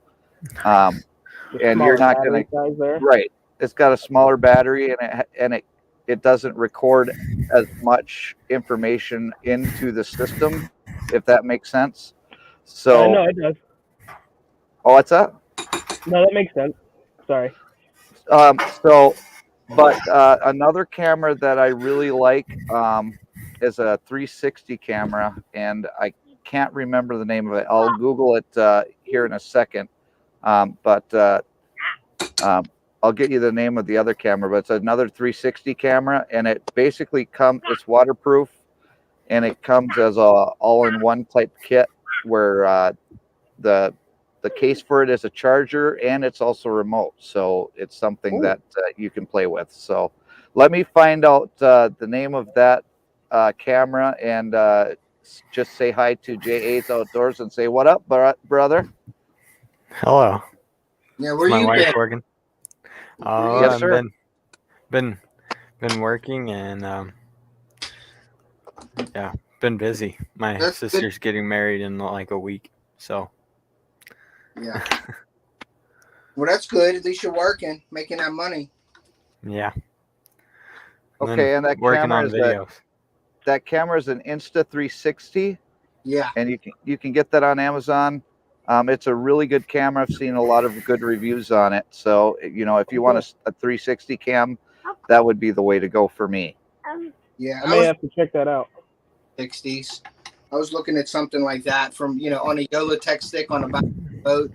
And you're not going to, right. It's got a smaller battery and it doesn't record as much information into the system, if that makes sense. So no, it does. Oh, what's that? No, that makes sense. Sorry. Another camera that I really like is a 360 camera, and I can't remember the name of it. I'll Google it here in a second. I'll get you the name of the other camera, but it's another 360 camera, and it basically it's waterproof, and it comes as a all-in-one type kit where the case for it is a charger, and it's also remote, so it's something that you can play with. So let me find out the name of that camera, and just say hi to J8's Outdoors and say, what up, brother? Hello. Yeah, where my you wife been? Working. Oh, yes, sir. Been working and been busy. My sister's getting married in like a week, so yeah. Well, that's good. At least you're working, making that money. Yeah. Okay, and that working camera on videos. That camera is an Insta 360, Yeah. and you can get that on Amazon. It's a really good camera. I've seen a lot of good reviews on it. So, you know, if you want a 360 cam, that would be the way to go for me. Yeah. I may have to check that out. 60s. I was looking at something like that from, on a Yolotech stick on a back boat.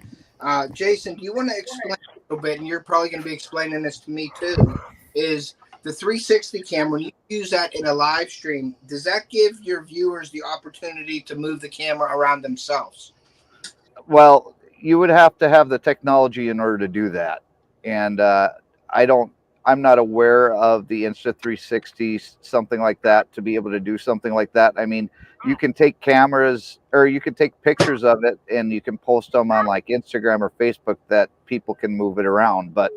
Jason, do you want to explain a little bit, and you're probably going to be explaining this to me too, is the 360 camera, when you use that in a live stream, does that give your viewers the opportunity to move the camera around themselves? Well, you would have to have the technology in order to do that. And I'm not aware of the Insta360, something like that, to be able to do something like that. I mean, you can take cameras or you can take pictures of it and you can post them on like Instagram or Facebook that people can move it around. But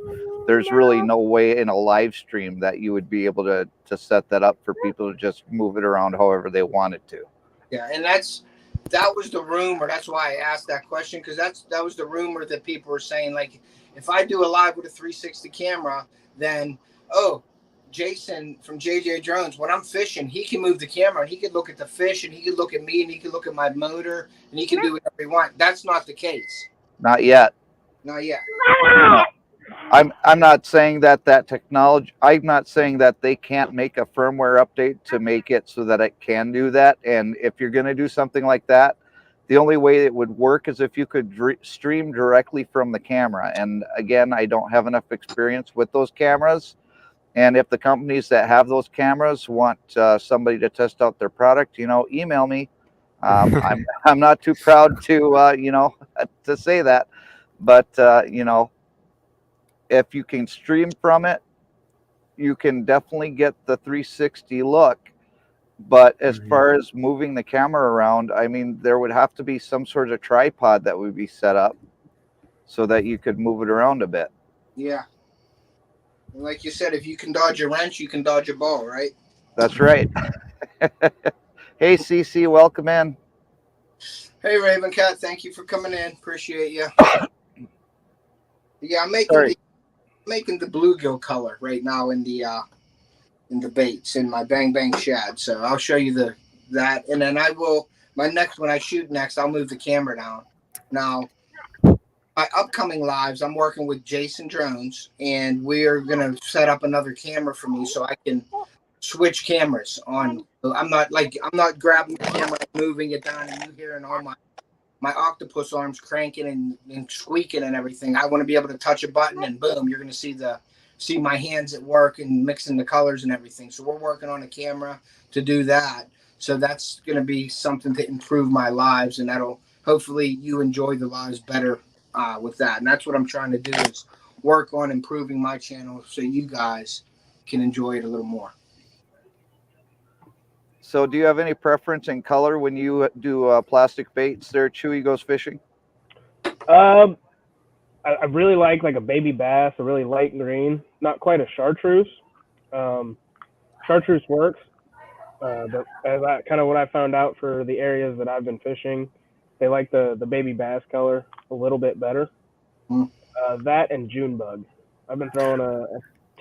there's really no way in a live stream that you would be able to set that up for people to just move it around however they wanted to. Yeah, and that was the rumor. That's why I asked that question, because that was the rumor that people were saying, like, if I do a live with a 360 camera, then Jason from JJ Drones, when I'm fishing, he can move the camera and he can look at the fish and he can look at me and he can look at my motor and he can do whatever he wants. That's not the case. Not yet. Not yet. No. I'm not saying that technology, I'm not saying that they can't make a firmware update to make it so that it can do that. And if you're going to do something like that, the only way it would work is if you could stream directly from the camera. And again, I don't have enough experience with those cameras. And if the companies that have those cameras want somebody to test out their product, email me. I'm not too proud to, to say that, but, if you can stream from it, you can definitely get the 360 look. But as far as moving the camera around, I mean, there would have to be some sort of tripod that would be set up so that you could move it around a bit. Yeah. And like you said, if you can dodge a wrench, you can dodge a ball, right? That's right. Hey, CC, welcome in. Hey, Raven Cat, thank you for coming in. Appreciate you. Yeah, I'm making the bluegill color right now in the baits in my Bang Bang shad. So I'll show you that, and then when I shoot next, I'll move the camera down. Now, my upcoming lives, I'm working with Jason Drones, and we are gonna set up another camera for me so I can switch cameras on. I'm not grabbing the camera and moving it down, and you hearing all my octopus arms cranking and squeaking and everything. I want to be able to touch a button and boom, you're going to see my hands at work and mixing the colors and everything. So we're working on a camera to do that. So that's going to be something to improve my lives, and that'll hopefully you enjoy the lives better with that. And that's what I'm trying to do, is work on improving my channel so you guys can enjoy it a little more. So do you have any preference in color when you do plastic baits there, Chewy Goes Fishing? I really like a baby bass, a really light green, not quite a chartreuse. Chartreuse works, but kind of what I found out for the areas that I've been fishing, they like the baby bass color a little bit better. That and June bug. I've been throwing a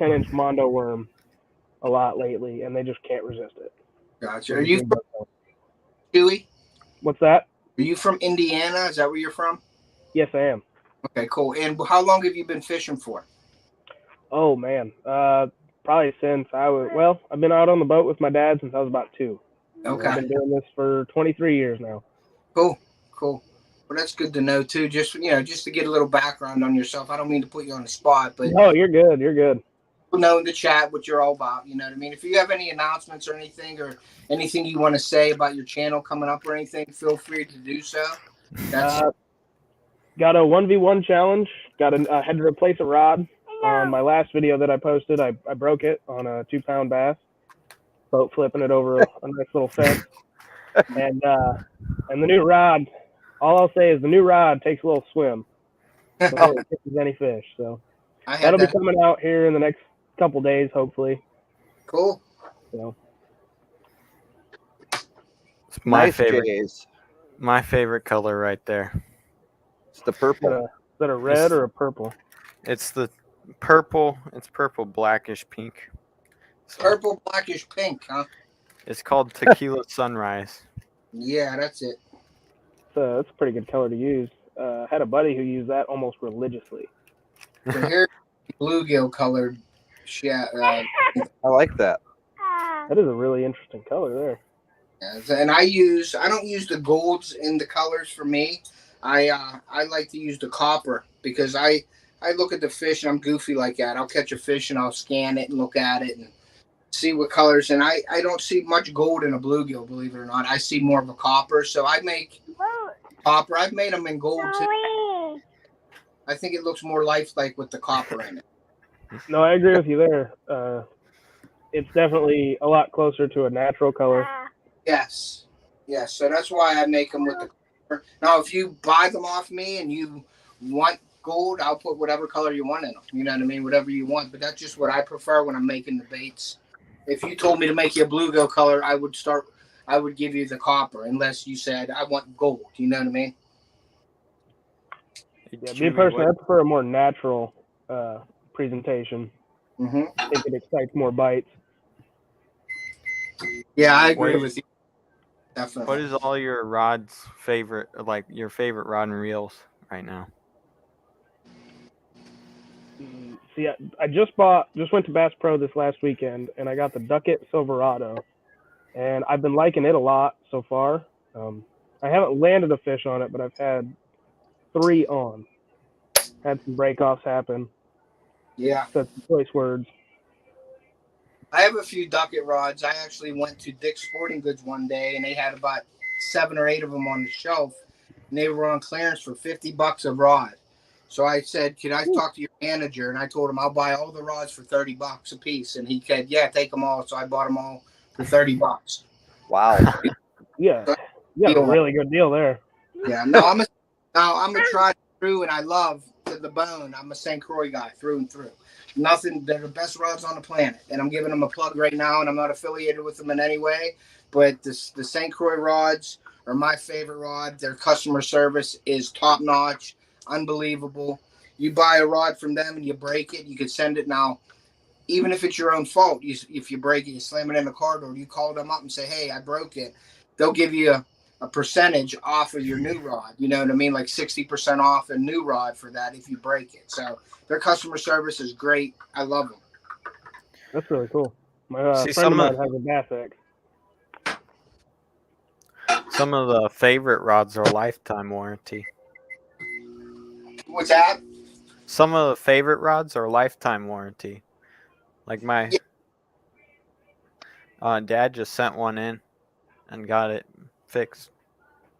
10-inch Mondo worm a lot lately, and they just can't resist it. Gotcha. Are you from Chewy? What's that? Are you from Indiana? Is that where you're from? Yes, I am. Okay, cool. And how long have you been fishing for? Oh man, probably since I've been out on the boat with my dad since I was about 2. Okay. I've been doing this for 23 years now. Cool. Well, that's good to know too. Just to get a little background on yourself. I don't mean to put you on the spot, but no, you're good. You're good. Know in the chat what you're all about. You know what I mean? If you have any announcements or anything you want to say about your channel coming up or anything, feel free to do so. Got a 1v1 challenge. Had to replace a rod. On my last video that I posted, I broke it on a 2-pound bass, boat flipping it over a nice little fence. And the new rod, all I'll say is the new rod takes a little swim before it catches any fish. So that'll be coming out here in the next couple days, hopefully. Cool. So it's my nice favorite. Jays. My favorite color right there. It's the purple. Is that a red or a purple? It's the purple. It's purple, blackish pink. So, purple, blackish pink, huh? It's called Tequila Sunrise. Yeah, that's it. So that's a pretty good color to use. I had a buddy who used that almost religiously. So here's bluegill colored. I like that. That is a really interesting color there. And I don't use the golds in the colors for me. I like to use the copper because I look at the fish and I'm goofy like that. I'll catch a fish and I'll scan it and look at it and see what colors. And I don't see much gold in a bluegill, believe it or not. I see more of a copper. So I make copper. I've made them in gold too. I think it looks more lifelike with the copper in it. No, I agree with you there. It's definitely a lot closer to a natural color. Yes. So that's why I make them with the color. Now, if you buy them off me and you want gold, I'll put whatever color you want in them. You know what I mean? Whatever you want. But that's just what I prefer when I'm making the baits. If you told me to make you a bluegill color, I would give you the copper unless you said I want gold. You know what I mean? Yeah, me personally, I prefer a more natural presentation. Mm-hmm. I think it excites more bites. Yeah, I agree with you. Definitely. What is all your rods favorite, like your favorite rod and reels right now? See, I just went to Bass Pro this last weekend, and I got the Ducket Silverado, and I've been liking it a lot so far. I haven't landed a fish on it, but I've had 3 on. Had some breakoffs happen. Yeah. Said some choice words. I have a few Ducket rods. I actually went to Dick's Sporting Goods one day, and they had about 7 or 8 of them on the shelf, and they were on clearance for $50 a rod. So I said, "Can I talk to your manager?" And I told him I'll buy all the rods for $30 a piece, and he said, "Yeah, take them all." So I bought them all for $30. Wow. Yeah, you got a really good deal there. Yeah, no, I'm a try through, and I love to the bone. I'm a St. Croix guy through and through. Nothing. They're the best rods on the planet, and I'm giving them a plug right now. And I'm not affiliated with them in any way, but the St. Croix rods are my favorite rod. Their customer service is top notch, unbelievable. You buy a rod from them and you break it, you could send it now. Even if it's your own fault, if you break it, you slam it in the car door. You call them up and say, "Hey, I broke it." They'll give you a percentage off of your new rod. You know what I mean? Like 60% off a new rod for that if you break it. So their customer service is great. I love them. That's really cool. My friend of mine has a Bass X. Some of the favorite rods are lifetime warranty. What's that? Some of the favorite rods are lifetime warranty. Like my dad just sent one in and got it fixed.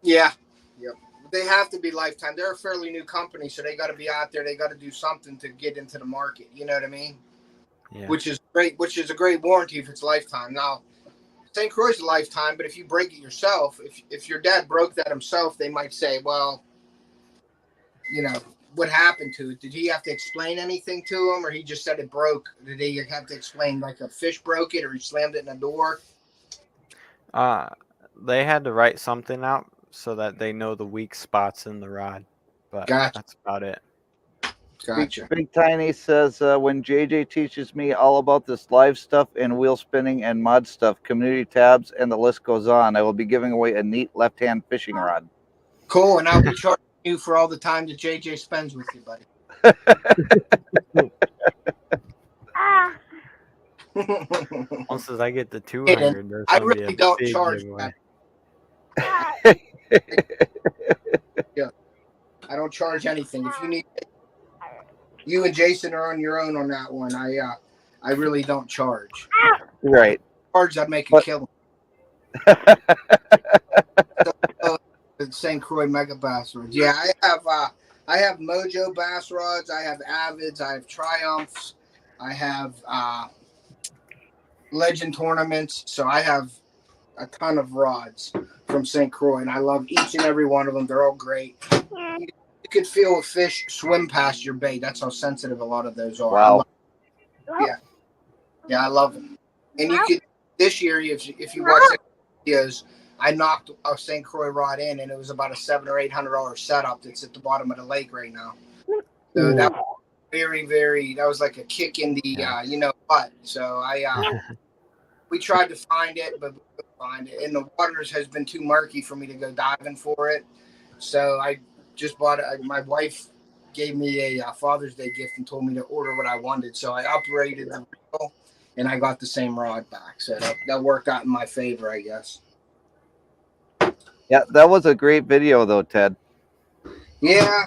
Yeah. Yep. They have to be lifetime. They're a fairly new company, so they got to be out there. They got to do something to get into the market. You know what I mean? Yeah. Which is great. Which is a great warranty if it's lifetime. Now, St. Croix is a lifetime, but if you break it yourself, if your dad broke that himself, they might say, "Well, you know, what happened to it? Did he have to explain anything to him, or he just said it broke? Did he have to explain like a fish broke it, or he slammed it in a door?" They had to write something out so that they know the weak spots in the rod, but that's about it. Gotcha. Big Tiny says, when JJ teaches me all about this live stuff and wheel spinning and mod stuff, community tabs, and the list goes on, I will be giving away a neat left-hand fishing rod. Cool, and I'll be charging you for all the time that JJ spends with you, buddy. Once I get the 200, there's I gonna be really a don't big charge giveaway. Yeah, I don't charge anything. If you need, you and Jason are on your own on that one. I really don't charge. Right. Charge, I'd make a killing. The St. Croix Mega Bass rods. Yeah, I have Mojo bass rods. I have Avids. I have Triumphs. I have Legend tournaments. So I have a ton of rods from St. Croix, and I love each and every one of them. They're all great. You could feel a fish swim past your bait. That's how sensitive a lot of those are. Wow. Yeah, I love them. And you could this year, if you watch the videos, I knocked a St. Croix rod in, and it was about a $700 or $800 setup that's at the bottom of the lake right now. So that was very, very. That was like a kick in the butt. So we tried to find it, but find it. And the waters has been too murky for me to go diving for it. So I just bought it. My wife gave me a Father's Day gift and told me to order what I wanted. So I upgraded the reel and I got the same rod back. So that worked out in my favor, I guess. Yeah, that was a great video though, Ted. Yeah,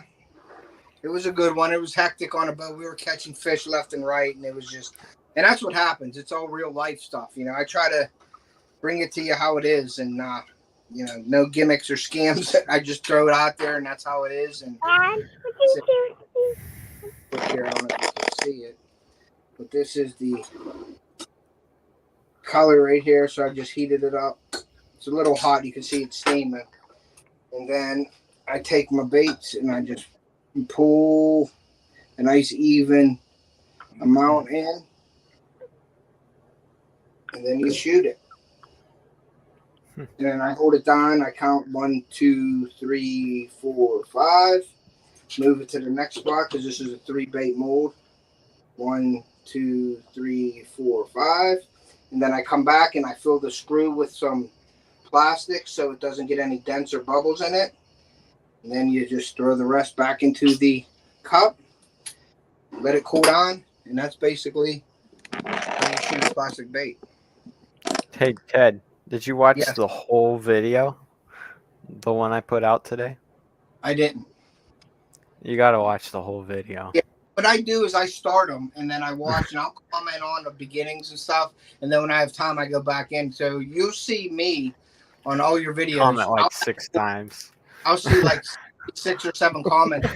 it was a good one. It was hectic on a boat. We were catching fish left and right, and it was just, and that's what happens. It's all real life stuff. You know, I try to bring it to you how it is, and you know, no gimmicks or scams. I just throw it out there, and that's how it is. And here, I don't know if you can see it, but this is the color right here. So I just heated it up. It's a little hot. You can see it steaming, and then I take my baits and I just pull a nice even amount in, and then you shoot it. And then I hold it down. I count 1, 2, 3, 4, 5. Move it to the next spot because this is a 3-bait mold. 1, 2, 3, 4, 5. And then I come back and I fill the screw with some plastic so it doesn't get any dents or bubbles in it. And then you just throw the rest back into the cup, let it cool down, and that's basically how you shoot a plastic bait. Hey, Ted, did you watch Yes. the whole video? The one I put out today? I didn't. You got to watch the whole video. Yeah. What I do is I start them, and then I watch, and I'll comment on the beginnings and stuff, and then when I have time, I go back in. So you'll see me on all your videos. Comment like 6 times. I'll see like 6 or 7 comments.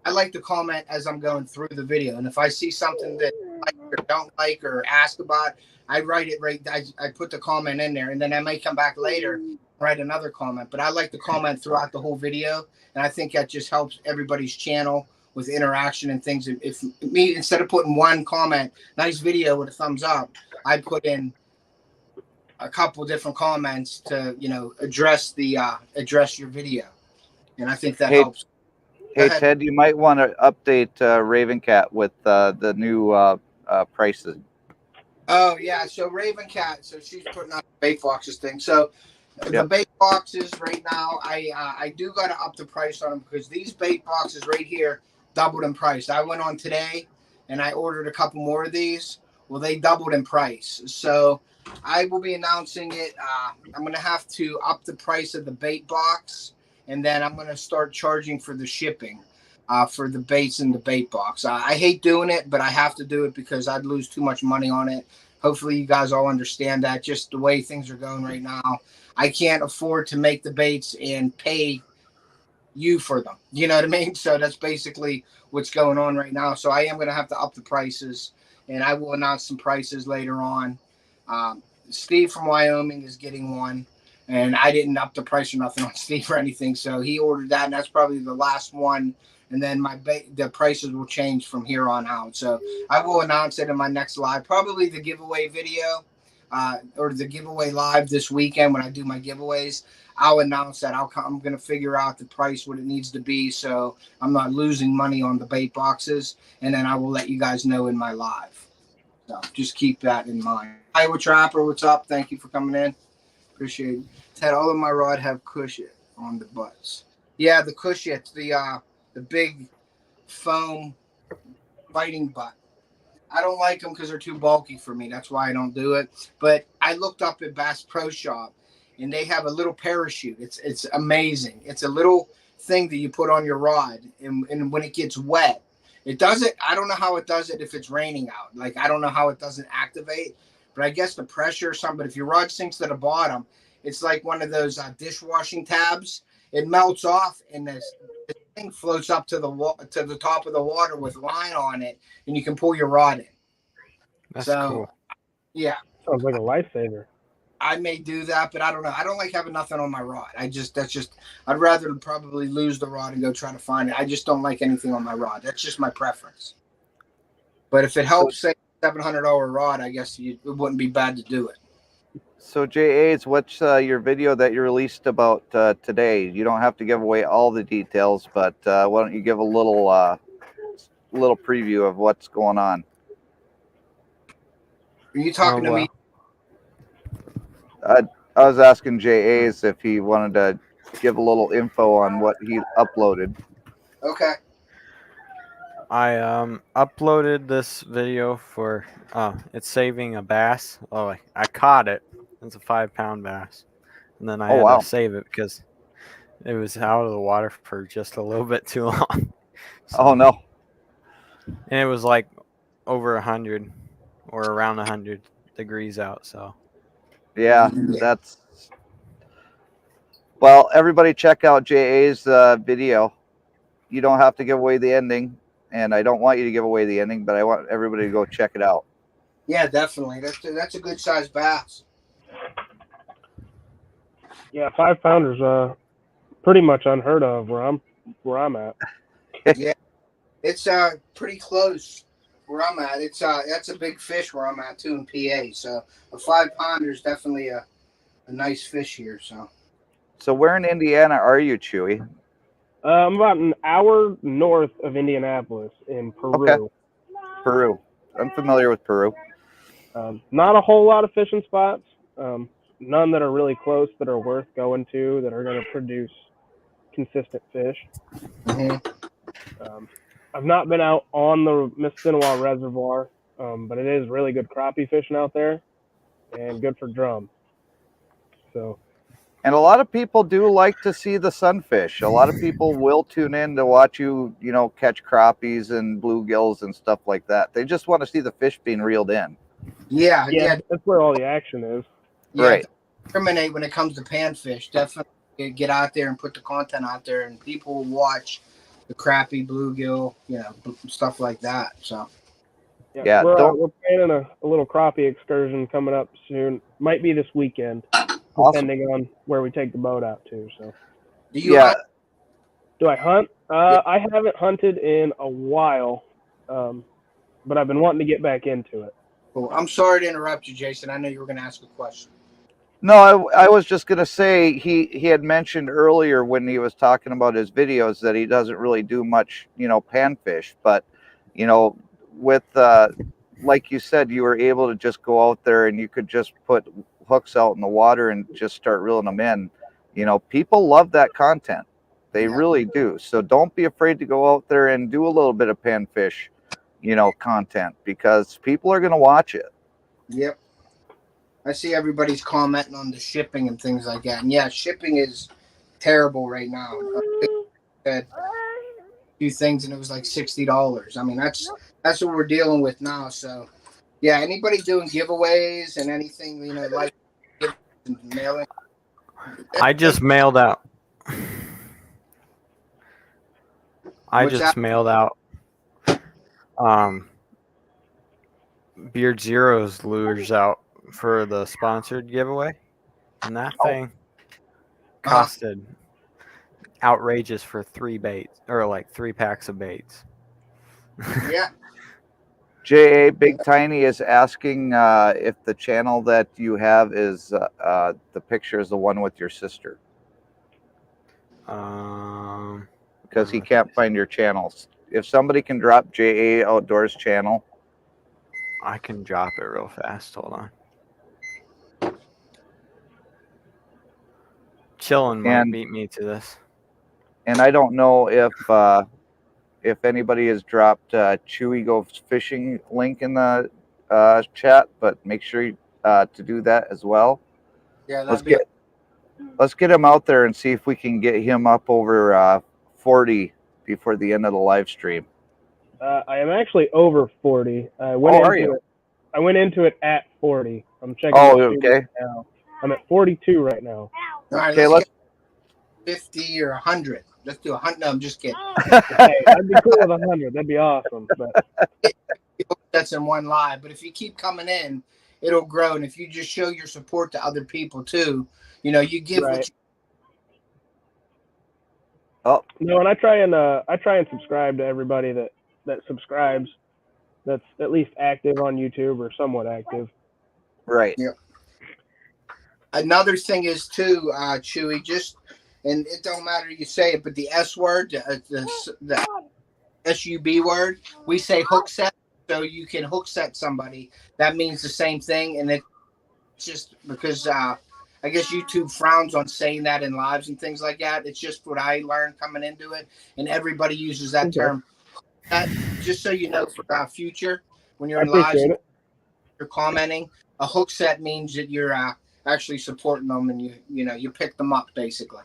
I like to comment as I'm going through the video, and if I see something that I like or don't like or ask about, I write it right. I put the comment in there, and then I may come back later, write another comment. But I like to comment throughout the whole video, and I think that just helps everybody's channel with interaction and things. If me, instead of putting one comment, nice video with a thumbs up, I put in a couple different comments to, you know, address your video, and I think that helps. Hey Ted, you might want to update Raven Cat with the new prices. Oh yeah, so Raven Cat, so she's putting out the bait boxes thing. So the bait boxes right now, I do got to up the price on them because these bait boxes right here doubled in price. I went on today and I ordered a couple more of these. Well, they doubled in price. So I will be announcing it. I'm going to have to up the price of the bait box, and then I'm going to start charging for the shipping for the baits in the bait box. I hate doing it, but I have to do it because I'd lose too much money on it. Hopefully you guys all understand that. Just the way things are going right now, I can't afford to make the baits and pay you for them. You know what I mean? So that's basically what's going on right now. So I am going to have to up the prices, and I will announce some prices later on. Steve from Wyoming is getting one, and I didn't up the price or nothing on Steve or anything. So he ordered that, and that's probably the last one. And then the prices will change from here on out. So I will announce it in my next live, probably the giveaway video or the giveaway live this weekend when I do my giveaways. I'll announce that. I'm going to figure out the price, what it needs to be, so I'm not losing money on the bait boxes. And then I will let you guys know in my live. So just keep that in mind. Iowa Trapper, what's up? Thank you for coming in. Appreciate it. Ted, all of my rod have cushion on the butts. Yeah, the cushion, the big foam biting butt. I don't like them because they're too bulky for me. That's why I don't do it. But I looked up at Bass Pro Shop, and they have a little parachute. It's amazing. It's a little thing that you put on your rod, and when it gets wet, it does it. I don't know how it does it if it's raining out. Like, I don't know how it doesn't activate, but I guess the pressure or something. But if your rod sinks to the bottom, it's like one of those dishwashing tabs. It melts off, and this thing floats up to the top of the water with line on it, and you can pull your rod in. That's cool. Yeah. Sounds like a lifesaver. I may do that, but I don't know. I don't like having nothing on my rod. I'd rather probably lose the rod and go try to find it. I just don't like anything on my rod. That's just my preference. But if it helps save a $700 rod, I guess it wouldn't be bad to do it. So JA's, what's your video that you released about today? You don't have to give away all the details, but why don't you give a little preview of what's going on? Are you talking to me? I was asking JA's if he wanted to give a little info on what he uploaded. Okay. I uploaded this video for it's saving a bass. Oh, I caught it. It's a 5-pound bass, and then I Oh, had wow. to save it because it was out of the water for just a little bit too long. So, Oh, no. and it was like over 100 or around 100 degrees out. So Yeah, that's... Well, everybody check out JA's video. You don't have to give away the ending, and I don't want you to give away the ending, but I want everybody to go check it out. Yeah, definitely. That's a good sized bass. Yeah, 5-pounders, pretty much unheard of where I'm at. Yeah, it's pretty close where I'm at. It's that's a big fish where I'm at too in PA. So a 5-pounder is definitely a nice fish here. So where in Indiana are you, Chewy? I'm about an hour north of Indianapolis in Peru. Okay. Peru. I'm familiar with Peru. Not a whole lot of fishing spots. None that are really close that are worth going to that are going to produce consistent fish. I've not been out on the Mississinawa Reservoir, but it is really good crappie fishing out there and good for drum. So. And a lot of people do like to see the sunfish. A lot of people will tune in to watch you, catch crappies and bluegills and stuff like that. They just want to see the fish being reeled in. Yeah. That's where all the action is. Yeah, right. Discriminate when it comes to panfish. Definitely get out there and put the content out there, and people will watch the crappie, bluegill, stuff like that. So. Yeah, we're planning a little crappie excursion coming up soon. Might be this weekend. Depending on where we take the boat out to. So, hunt? Do I hunt? I haven't hunted in a while, but I've been wanting to get back into it. Well, I'm sorry to interrupt you, Jason. I know you were going to ask a question. No, I was just going to say he had mentioned earlier when he was talking about his videos that he doesn't really do much, panfish. But, with, like you said, you were able to just go out there and you could just put hooks out in the water and just start reeling them in. People love that content. They really do. So don't be afraid to go out there and do a little bit of panfish, content, because people are going to watch it. Yep. I see everybody's commenting on the shipping and things like that. And yeah, shipping is terrible right now. I said a few things and it was like $60. I mean, that's what we're dealing with now. So yeah, anybody doing giveaways and anything, like mailing. I just mailed out. Mailed out Beard Zero's lures out for the sponsored giveaway, and that thing costed outrageous for 3 baits, or like 3 packs of baits. Yeah. J.A. Big Tiny is asking if the channel that you have is the picture is the one with your sister. Because he can't find your channels. If somebody can drop J.A. Outdoors channel. I can drop it real fast. Hold on. Chillin' might beat me to this. And I don't know if anybody has dropped Chewy Goes Fishing link in the chat, but make sure to do that as well. Yeah, let's get him out there and see if we can get him up over 40 before the end of the live stream. I am actually over 40. I went into it at 40. I'm checking. Oh, okay. Now. I'm at 42 right now. All right, okay, let's 50 or 100. Let's do 100. No, I'm just kidding. Hey, I'd be cool with 100. That'd be awesome. But that's in one live. But if you keep coming in, it'll grow. And if you just show your support to other people too, you give what you. Oh no, and I try and subscribe to everybody that subscribes, that's at least active on YouTube or somewhat active. Right. Yeah. Another thing is too, Chewy, and it don't matter you say it, but the S word, the SUB word, we say hook set, so you can hook set somebody. That means the same thing, and it's just because I guess YouTube frowns on saying that in lives and things like that. It's just what I learned coming into it, and everybody uses that Okay. term. That just so you know for future, when you're I in lives appreciate and it. you're commenting, a hook set means that you're actually supporting them and you pick them up basically.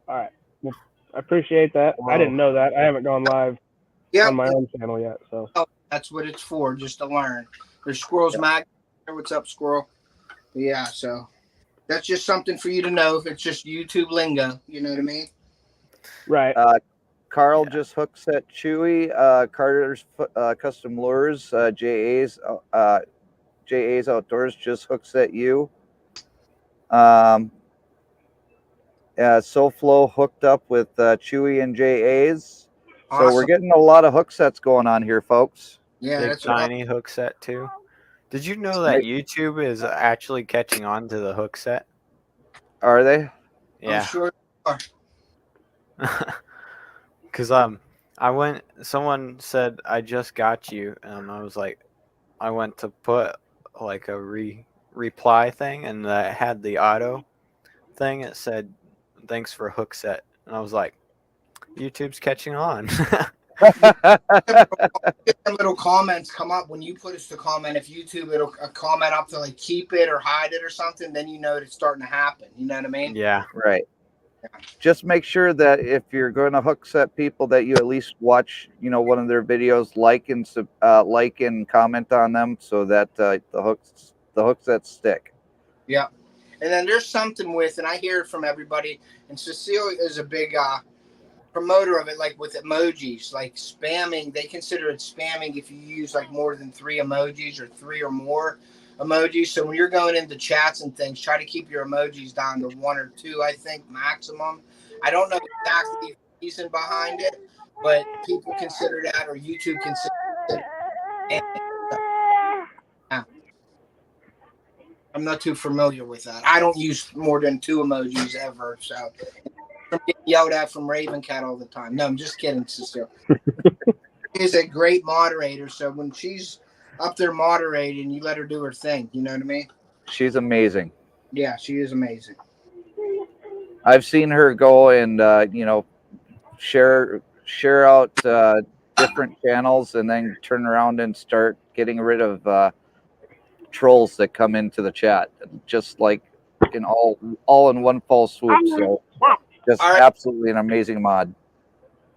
All right. Well, I appreciate that. I didn't know that. I haven't gone live on my own channel yet, so. That's what it's for, just to learn. There's Squirrel's Mag. What's up, Squirrel? But yeah, so that's just something for you to know. If it's just YouTube lingo, you know what I mean? Right. Carl just hook set Chewy. Carter's Custom Lures. JA's Outdoors just hook set you. SoFlo hooked up with Chewy and JA's. So Awesome. we're getting a lot of hook sets going on here, folks. Yeah, Big that's Tiny hook set too. Did you know that YouTube is actually catching on to the hook set? Are they? I'm Yeah. sure. Because someone said I just got you, and I was like, I went to put like a reply thing, and I had the auto thing. It said thanks for hook set, and I was like, YouTube's catching on. Little comments come up when you put us to comment. If YouTube, it'll a comment up to like keep it or hide it or something, then you know it's starting to happen. You know what I mean? Yeah. Right. Just make sure that if you're going to hook set people, that you at least watch, one of their videos, like and comment on them, so that the hook sets stick. Yeah. And then there's something with, and I hear it from everybody, and Cecile is a big promoter of it, like with emojis, like spamming. They consider it spamming if you use like more than 3 emojis or 3 or more emojis. So when you're going into chats and things, try to keep your emojis down to 1 or 2, I think, maximum. I don't know exactly the reason behind it, but people consider that, or YouTube considers it. I'm not too familiar with that. I don't use more than 2 emojis ever, so I'm getting yelled at from Raven Cat all the time. No, I'm just kidding, sister. She's a great moderator, so when she's up there moderating, you let her do her thing. You know what I mean? She's amazing. Yeah, she is amazing. I've seen her go and share out different channels, and then turn around and start getting rid of trolls that come into the chat, just like in all in one fell swoop. So just absolutely an amazing mod.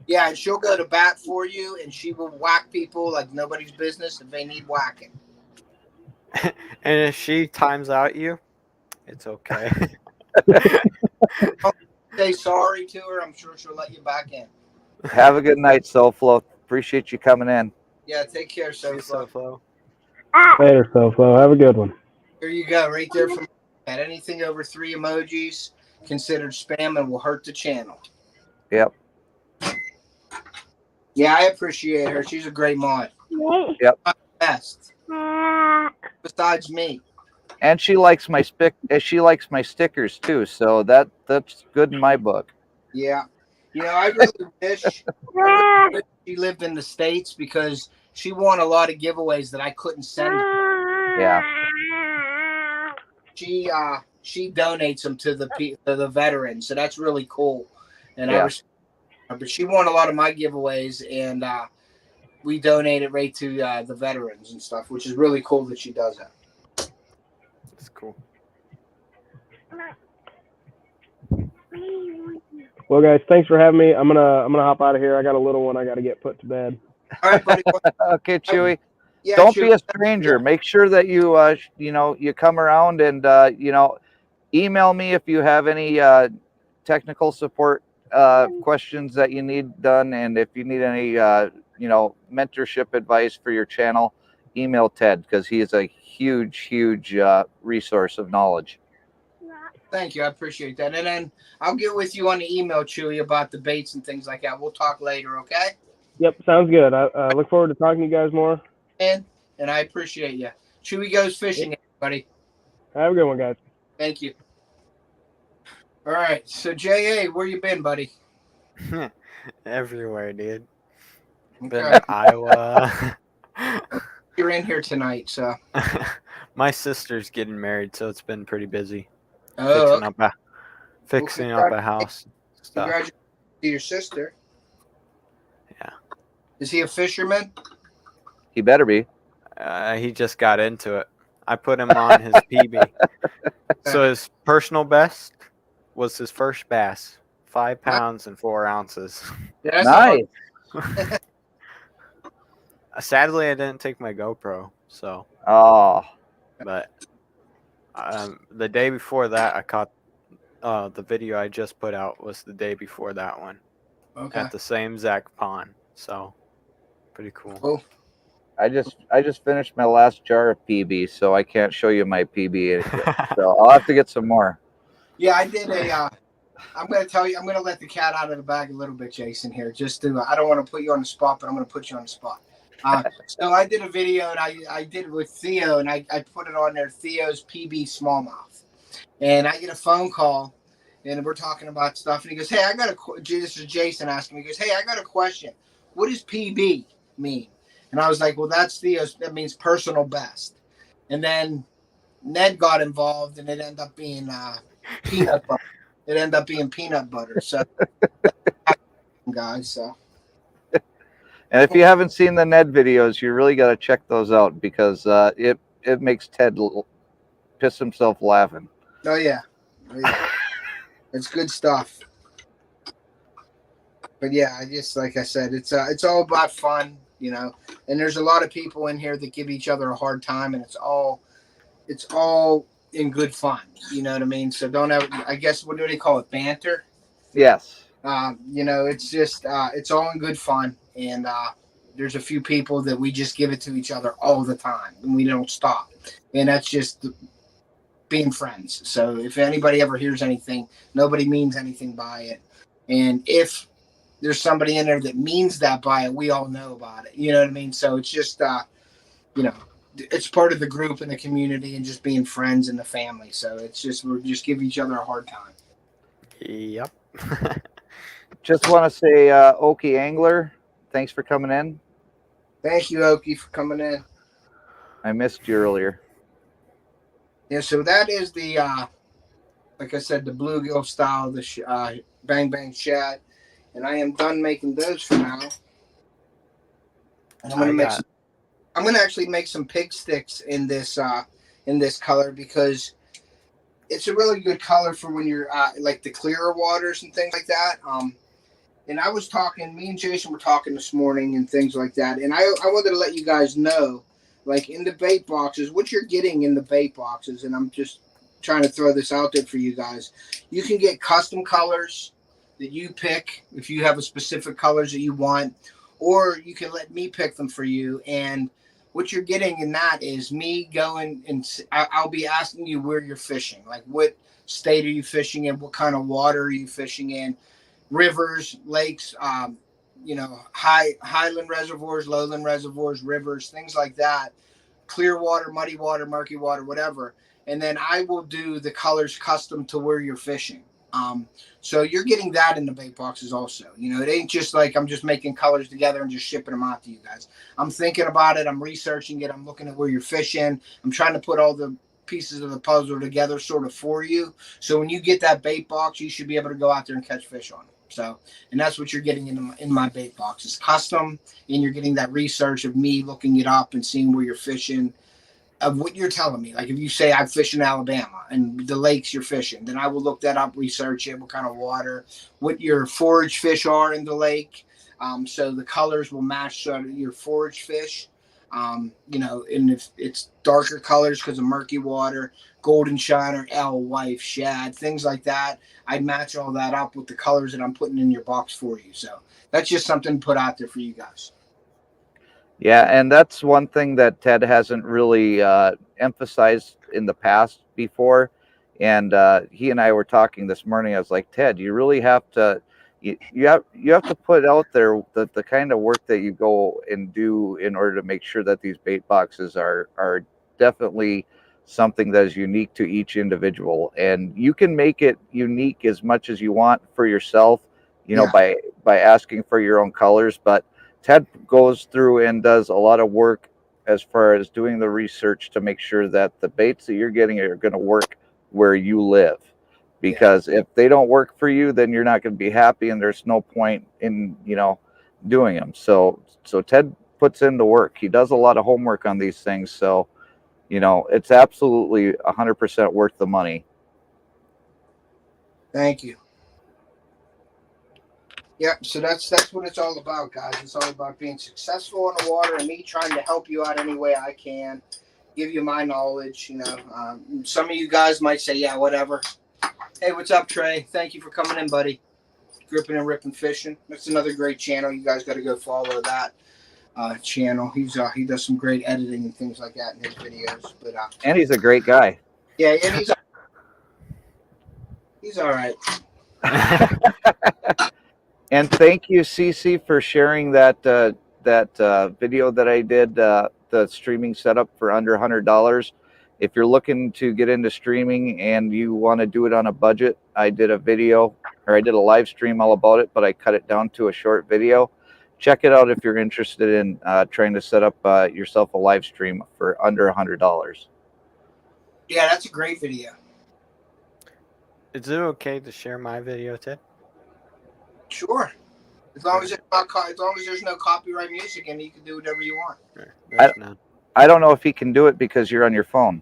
Yeah, and she'll go to bat for you, and she will whack people like nobody's business if they need whacking. And if she times out you, it's okay. Say sorry to her. I'm sure she'll let you back in. Have a good night, SoFlo. Appreciate you coming in. Yeah, take care, SoFlo. Later, SoFlo. Have a good one. Here you go, right there. From at anything over 3 emojis considered spam and will hurt the channel. Yep. Yeah, I appreciate her. She's a great mod. Yep. Best. Besides me. And she likes my stickers too, so that's good in my book. Yeah. I really wish she lived in the States, because she won a lot of giveaways that I couldn't send her. Yeah. She donates them to the veterans, so that's really cool. And yeah. But she won a lot of my giveaways, and we donated right to the veterans and stuff, which is really cool that she does that. That's cool. Well, guys, thanks for having me. I'm gonna hop out of here. I got a little one I got to get put to bed. All right, buddy. Okay, Chewy. Yeah, Don't Chewy. be a stranger. Make sure that you you come around and email me if you have any technical support questions that you need done, and if you need any mentorship advice for your channel, email Ted, because he is a huge resource of knowledge. Thank you. I appreciate that. And then I'll get with you on the email, Chewy, about the baits and things like that. We'll talk later, okay? Yep, sounds good. I look forward to talking to you guys more. And I appreciate you. Chewy goes fishing, everybody. Have a good one, guys. Thank you. All right. So, J.A., where you been, buddy? Everywhere, dude. Okay. Been to Iowa. You're in here tonight, so. My sister's getting married, so it's been pretty busy. Oh, fixing up a house stuff. Congratulations to your sister. Yeah. Is he a fisherman? He better be. He just got into it. I put him on his PB. So his personal best was his first bass, 5 pounds and 4 ounces. Yeah, that's Nice. Sadly, I didn't take my GoPro. So, Oh, but the day before that, I caught the video I just put out was the day before that one at the same exact pond. So, pretty cool. Cool. I just finished my last jar of PB, so I can't show you my PB. So I'll have to get some more. Yeah, I did a. I'm going to tell you. I'm going to let the cat out of the bag a little bit, Jason. Here, just to. I don't want to put you on the spot, but I'm going to put you on the spot. So I did a video, and I did it with Theo, and I put it on there. Theo's PB smallmouth, and I get a phone call, and we're talking about stuff, and he goes, "Hey, I got a." This is Jason asking me. He goes, "Hey, I got a question. What does PB mean?" And I was like, "Well, that's Theo's. That means personal best." And then Ned got involved, and it ended up being peanut butter. It ended up being peanut butter. So, guys, so. And if you haven't seen the Ned videos, you really got to check those out because it makes Ted piss himself laughing. Oh yeah. It's good stuff. But yeah, I just like I said, it's all about fun, you know. And there's a lot of people in here that give each other a hard time, and it's all in good fun. You know what I mean? So don't ever. I guess what do they call it? Banter. Yes. You know, it's just it's all in good fun, and there's a few people that we just give it to each other all the time, and we don't stop, and that's just being friends. So if anybody ever hears anything, nobody means anything by it, and if there's somebody in there that means that by it, we all know about it. You know what I mean? So it's just you know, it's part of the group and the community, and just being friends and the family. So it's just we just give each other a hard time. Yep. Just want to say, Okie Angler, thanks for coming in. Thank you, Okie, for coming in. I missed you earlier. Yeah, so that is the, like I said, the bluegill style, the bang bang shad, and I am done making those for now. And I'm gonna actually make some pig sticks in this color because it's a really good color for when you're like the clearer waters and things like that. And I was talking, me and Jason were talking this morning and things like that. And I wanted to let you guys know, like in the bait boxes, what you're getting in the bait boxes. And I'm just trying to throw this out there for you guys. You can get custom colors that you pick if you have a specific colors that you want, or you can let me pick them for you. And what you're getting in that is me going and I'll be asking you where you're fishing, like what state are you fishing in, what kind of water are you fishing in, rivers, lakes, you know, highland reservoirs, lowland reservoirs, rivers, things like that, clear water, muddy water, murky water, whatever. And then I will do the colors custom to where you're fishing. So you're getting that in the bait boxes also. You know, it ain't just like I'm just making colors together and just shipping them out to you guys. I'm thinking about it. I'm researching it. I'm looking at where you're fishing. I'm trying to put all the pieces of the puzzle together sort of for you. So when you get that bait box, you should be able to go out there and catch fish on it. So, and that's what you're getting in my bait box. It's custom, and you're getting that research of me looking it up and seeing where you're fishing, of what you're telling me. Like if you say I'm fishing Alabama and the lakes you're fishing, then I will look that up, research it, what kind of water, what your forage fish are in the lake. So the colors will match your forage fish. You know, and if it's darker colors because of murky water, golden shiner, alewife, shad, things like that, I'd match all that up with the colors that I'm putting in your box for you. So that's just something to put out there for you guys. Yeah, and that's one thing that Ted hasn't really emphasized in the past before. And he and I were talking this morning. I was like, Ted, you really have to, you have to put out there the kind of work that you go and do in order to make sure that these bait boxes are definitely something that is unique to each individual. And you can make it unique as much as you want for yourself, you know, by asking for your own colors. But Ted goes through and does a lot of work as far as doing the research to make sure that the baits that you're getting are going to work where you live, because if they don't work for you, then you're not going to be happy, and there's no point in doing them. So Ted puts in the work. He does a lot of homework on these things, so it's absolutely 100% worth the money. Thank you. Yeah, so that's what it's all about, guys. It's all about being successful in the water and me trying to help you out any way I can, give you my knowledge. Some of you guys might say, yeah, whatever. Hey, what's up, Trey? Thank you for coming in, buddy. Gripping and Ripping Fishing. That's another great channel. You guys got to go follow that channel. He does some great editing and things like that in his videos. But and he's a great guy. Yeah, and he's all right. And thank you, Cece, for sharing that video that I did, the streaming setup for under $100. If you're looking to get into streaming and you want to do it on a budget, I did a video, or I did a live stream all about it, but I cut it down to a short video. Check it out if you're interested in trying to set up yourself a live stream for under $100. Yeah, that's a great video. Is it okay to share my video, Ted? Sure. As long as there's no copyright music in it, you can do whatever you want. I don't know if he can do it because you're on your phone.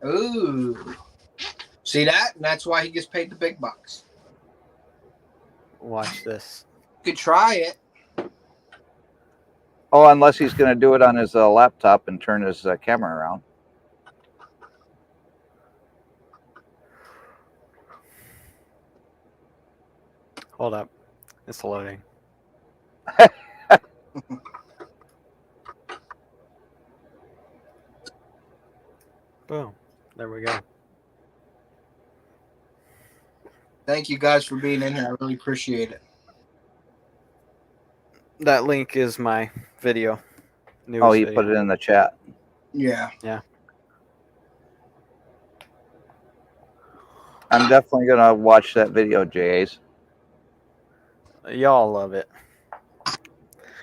Ooh. See that? And that's why he gets paid the big bucks. Watch this. You could try it. Oh, unless he's going to do it on his laptop and turn his camera around. Hold up. It's loading. Boom. There we go. Thank you guys for being in here. I really appreciate it. That link is my video. Oh, you put it in the chat. Yeah. Yeah. I'm definitely going to watch that video, JAs. Y'all love it. Yeah,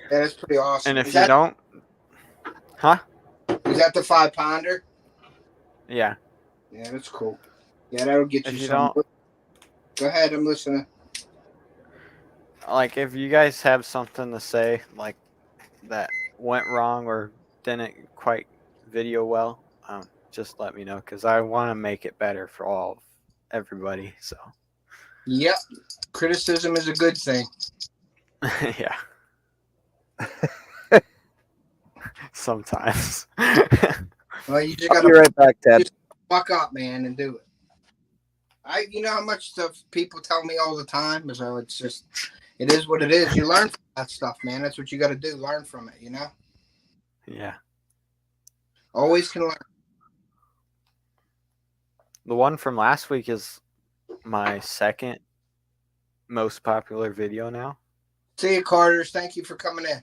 that's pretty awesome. And if you don't... Huh? Is that the 5-pounder? Yeah. Yeah, that's cool. Yeah, that'll get you some. Go ahead, I'm listening. Like, if you guys have something to say, like, that went wrong or didn't quite video well, just let me know, because I want to make it better for everybody, so. Yep. Criticism is a good thing. Yeah. Sometimes. Well, you just gotta be right back, Ted. Just fuck up, man, and do it. You know how much stuff people tell me all the time? So it is what it is. You learn from that stuff, man. That's what you got to do. Learn from it, Yeah. Always can learn. The one from last week is my second most popular video now. See you, Carters. Thank you for coming in.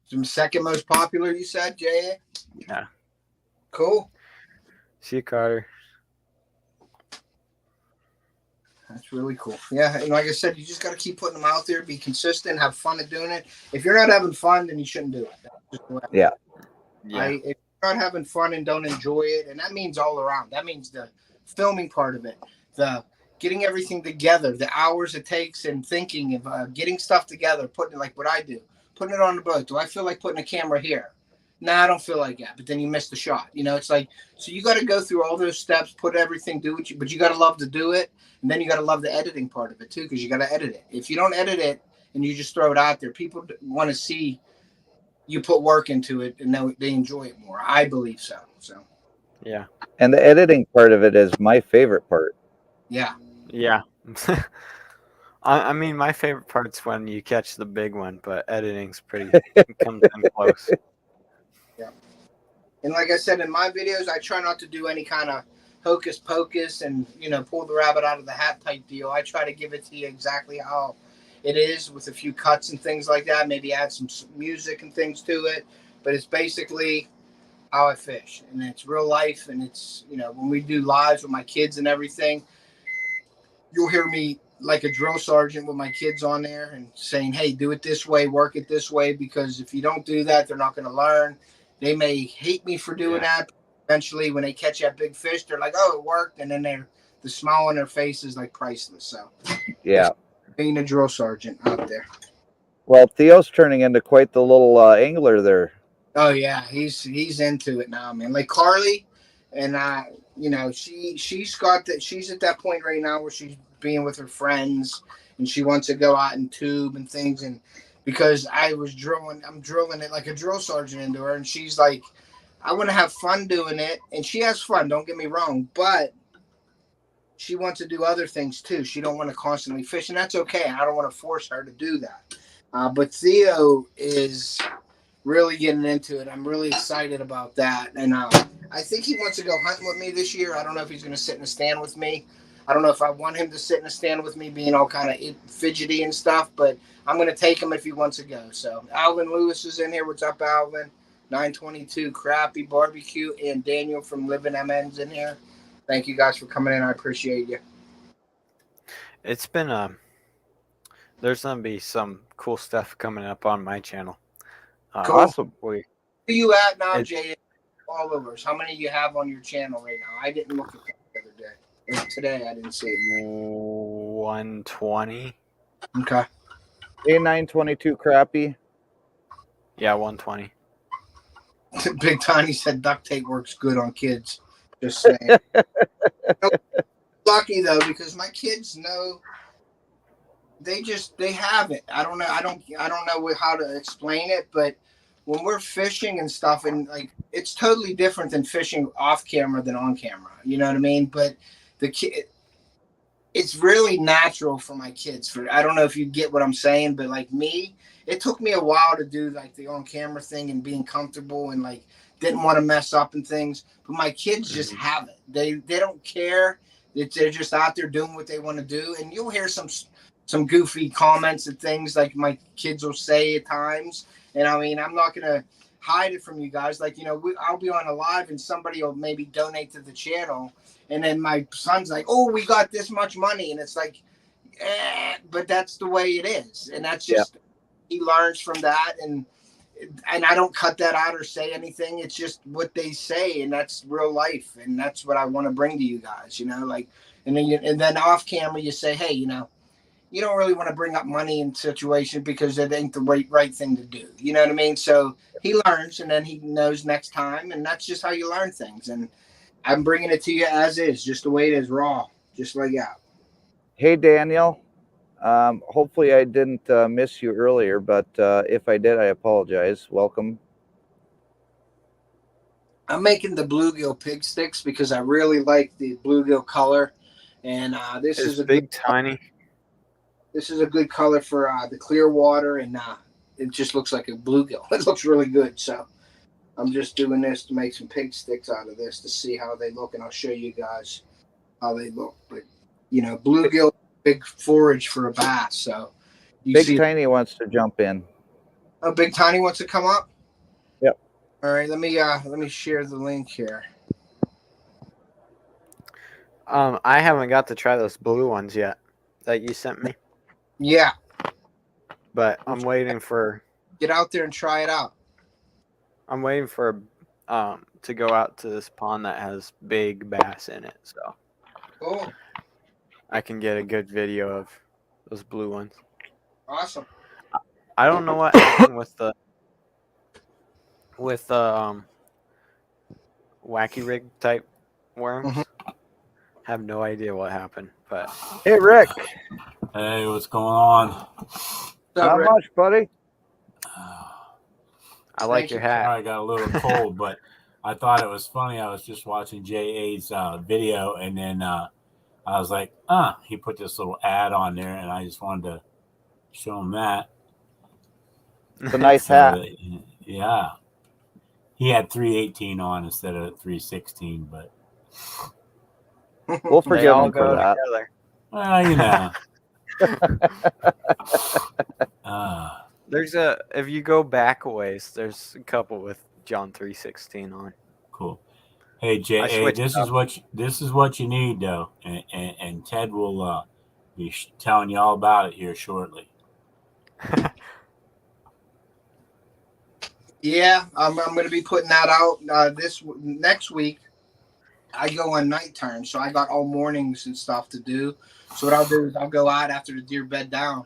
Some second most popular, you said, Jay? Yeah. Cool. See you, Carter. That's really cool. Yeah, and like I said, you just got to keep putting them out there, be consistent, have fun at doing it. If you're not having fun, then you shouldn't do it. That's just the way Yeah. If you're not having fun and don't enjoy it, and that means all around. That means the filming part of it, the getting everything together, the hours it takes, and thinking of getting stuff together, putting it like what I do, putting it on the boat. Do I feel like putting a camera here? Nah, I don't feel like that. But then you miss the shot. It's like, so you got to go through all those steps, put everything, but you got to love to do it. And then you got to love the editing part of it too, because you got to edit it. If you don't edit it and you just throw it out there, people want to see you put work into it and they enjoy it more. I believe so. So. Yeah. And the editing part of it is my favorite part. Yeah. Yeah. I mean, my favorite part's when you catch the big one, but editing's comes in close. Yeah. And like I said, in my videos, I try not to do any kind of hocus pocus and, pull the rabbit out of the hat type deal. I try to give it to you exactly how it is with a few cuts and things like that. Maybe add some music and things to it. But it's basically how I fish. And it's real life. And it's, when we do lives with my kids and everything, you'll hear me like a drill sergeant with my kids on there and saying, hey, do it this way, work it this way. Because if you don't do that, they're not going to learn. They may hate me for doing that. eventually when they catch that big fish, they're like, "Oh, it worked," and then the smile on their face is like priceless. So Yeah. being a drill sergeant out there. Well, Theo's turning into quite the little angler there. Oh yeah, he's into it now, man. Like Carly, and you know, she's got that. She's at that point right now where she's being with her friends, and she wants to go out and tube and things. And because I'm drilling it like a drill sergeant into her, and she's like, I want to have fun doing it, and she has fun. Don't get me wrong, but she wants to do other things too. She don't want to constantly fish, and that's okay. I don't want to force her to do that. But Theo is really getting into it. I'm really excited about that. And I think he wants to go hunting with me this year. I don't know if he's going to sit in a stand with me. I don't know if I want him to sit in a stand with me being all kind of fidgety and stuff, but I'm going to take him if he wants to go. So Alvin Lewis is in here. What's up, Alvin? 922 Crappy Barbecue and Daniel from Living MN's in here. Thank you guys for coming in. I appreciate you. It's been there's gonna be some cool stuff coming up on my channel. Cool. Awesome. Where are you at now, Jay? Followers. How many you have on your channel right now? I didn't look at that the other day. Today I didn't see it. 120. Okay. A922 Crappy. Yeah, 120. Big Tiny said duct tape works good on kids. Just saying. Lucky though, because my kids know. They have it. I don't know. I don't know how to explain it, but when we're fishing and stuff, and like it's totally different than fishing off camera than on camera. You know what I mean? But it's really natural for my kids. I don't know if you get what I'm saying, but like me, it took me a while to do like the on camera thing and being comfortable and like didn't want to mess up and things. But my kids just have it. They don't care. They're just out there doing what they want to do, and you'll hear some goofy comments and things like my kids will say at times. And I mean, I'm not going to hide it from you guys. Like, you know, I'll be on a live and somebody will maybe donate to the channel. And then my son's like, oh, we got this much money. And it's like, but that's the way it is. And that's just, he learns from that. And I don't cut that out or say anything. It's just what they say. And that's real life. And that's what I want to bring to you guys, you know, like, and then off camera, you say, hey, you know, you don't really want to bring up money in situations because it ain't the right thing to do. You know what I mean? So he learns and then he knows next time. And that's just how you learn things. And I'm bringing it to you as is, just the way it is, raw, just like that. Hey, Daniel. Hopefully I didn't miss you earlier, but if I did, I apologize. Welcome. I'm making the bluegill pig sticks because I really like the bluegill color. And this is a big tiny. This is a good color for the clear water, and it just looks like a bluegill. It looks really good. So I'm just doing this to make some pig sticks out of this to see how they look, and I'll show you guys how they look. But, you know, bluegill, big forage for a bass. So Big Tiny wants to jump in. Oh, Big Tiny wants to come up? Yep. All right, let me share the link here. I haven't got to try those blue ones yet that you sent me. Yeah. But I'm waiting for. Get out there and try it out. I'm waiting for to go out to this pond that has big bass in it, so Cool. I can get a good video of those blue ones. Awesome. I don't know what happened with the wacky rig type worms. Mm-hmm. Have no idea what happened, but Hey, Rick. Hey, what's going on? Not much, buddy. I like your hat. I got a little cold, but I thought it was funny. I was just watching JA's video, and then I was like, he put this little ad on there, and I just wanted to show him that. It's a nice hat. Yeah. He had 318 on instead of 316, but we'll forgive him for that. Together. Well, you know. If you go back a ways, there's a couple with John 3:16 on. Cool. Hey, JA, this is what you need though, and Ted will be telling you all about it here shortly. Yeah, I'm going to be putting that out next week. I go on night turn, so I got all mornings and stuff to do. So what I'll do is I'll go out after the deer bed down.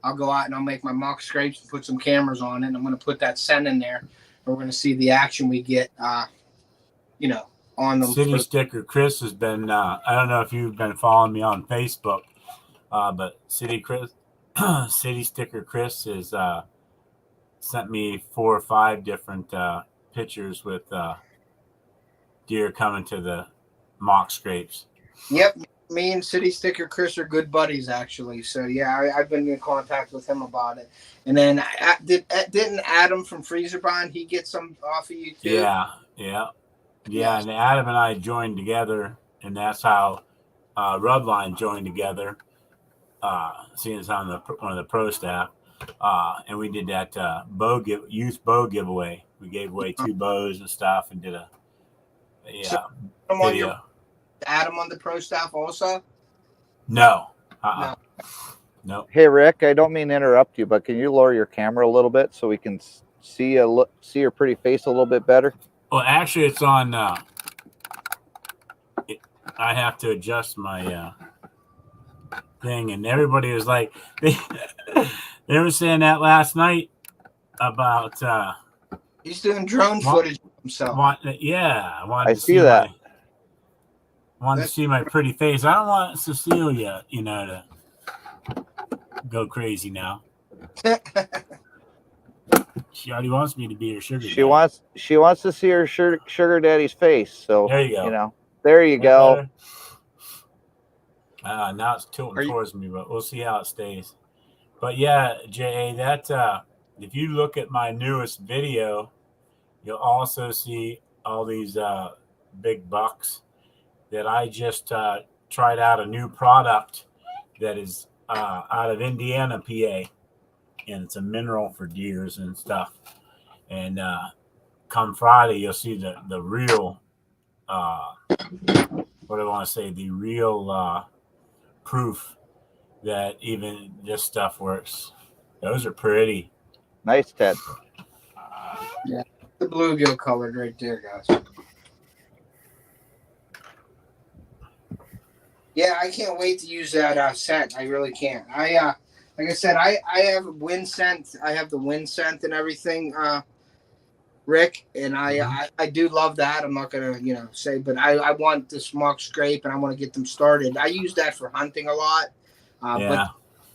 I'll go out and I'll make my mock scrapes and put some cameras on it. And I'm going to put that scent in there. We're going to see the action we get, on them. City Sticker Chris has been, I don't know if you've been following me on Facebook, but City Sticker Chris has sent me 4 or 5 different pictures with deer coming to the mock scrapes. Yep. Me and City Sticker Chris are good buddies, actually. So, yeah, I've been in contact with him about it. And then didn't Adam from Freezer Bond, he get some off of you, too? Yeah. And Adam and I joined together, and that's how Rubline joined together, seeing as I'm one of the pro staff. And we did that youth bow giveaway. We gave away 2 bows and stuff and did a video. Adam on the pro staff also? No. No. Hey, Rick, I don't mean to interrupt you, but can you lower your camera a little bit so we can see your pretty face a little bit better? Well, actually, it's on. I have to adjust my thing, and everybody was like, they were saying that last night about. He's doing drone footage of himself. I see that. Wanted to see my pretty face. I don't want Cecilia, to go crazy now. She already wants me to be her sugar daddy. She wants to see her sugar daddy's face. So there you go. There you go. Now it's tilting towards me, but we'll see how it stays. But yeah, J.A., that if you look at my newest video, you'll also see all these big bucks that I just tried out a new product that is out of Indiana, PA. And it's a mineral for deers and stuff. And come Friday, you'll see the real, what do I want to say, the real proof that even this stuff works. Those are pretty. Nice, Ted. Yeah, the bluegill colored right there, guys. Yeah, I can't wait to use that scent. I really can't. Like I said, I have wind scent. I have the wind scent and everything, Rick, and I do love that. I'm not gonna say, but I want this mock scrape and I want to get them started. I use that for hunting a lot, but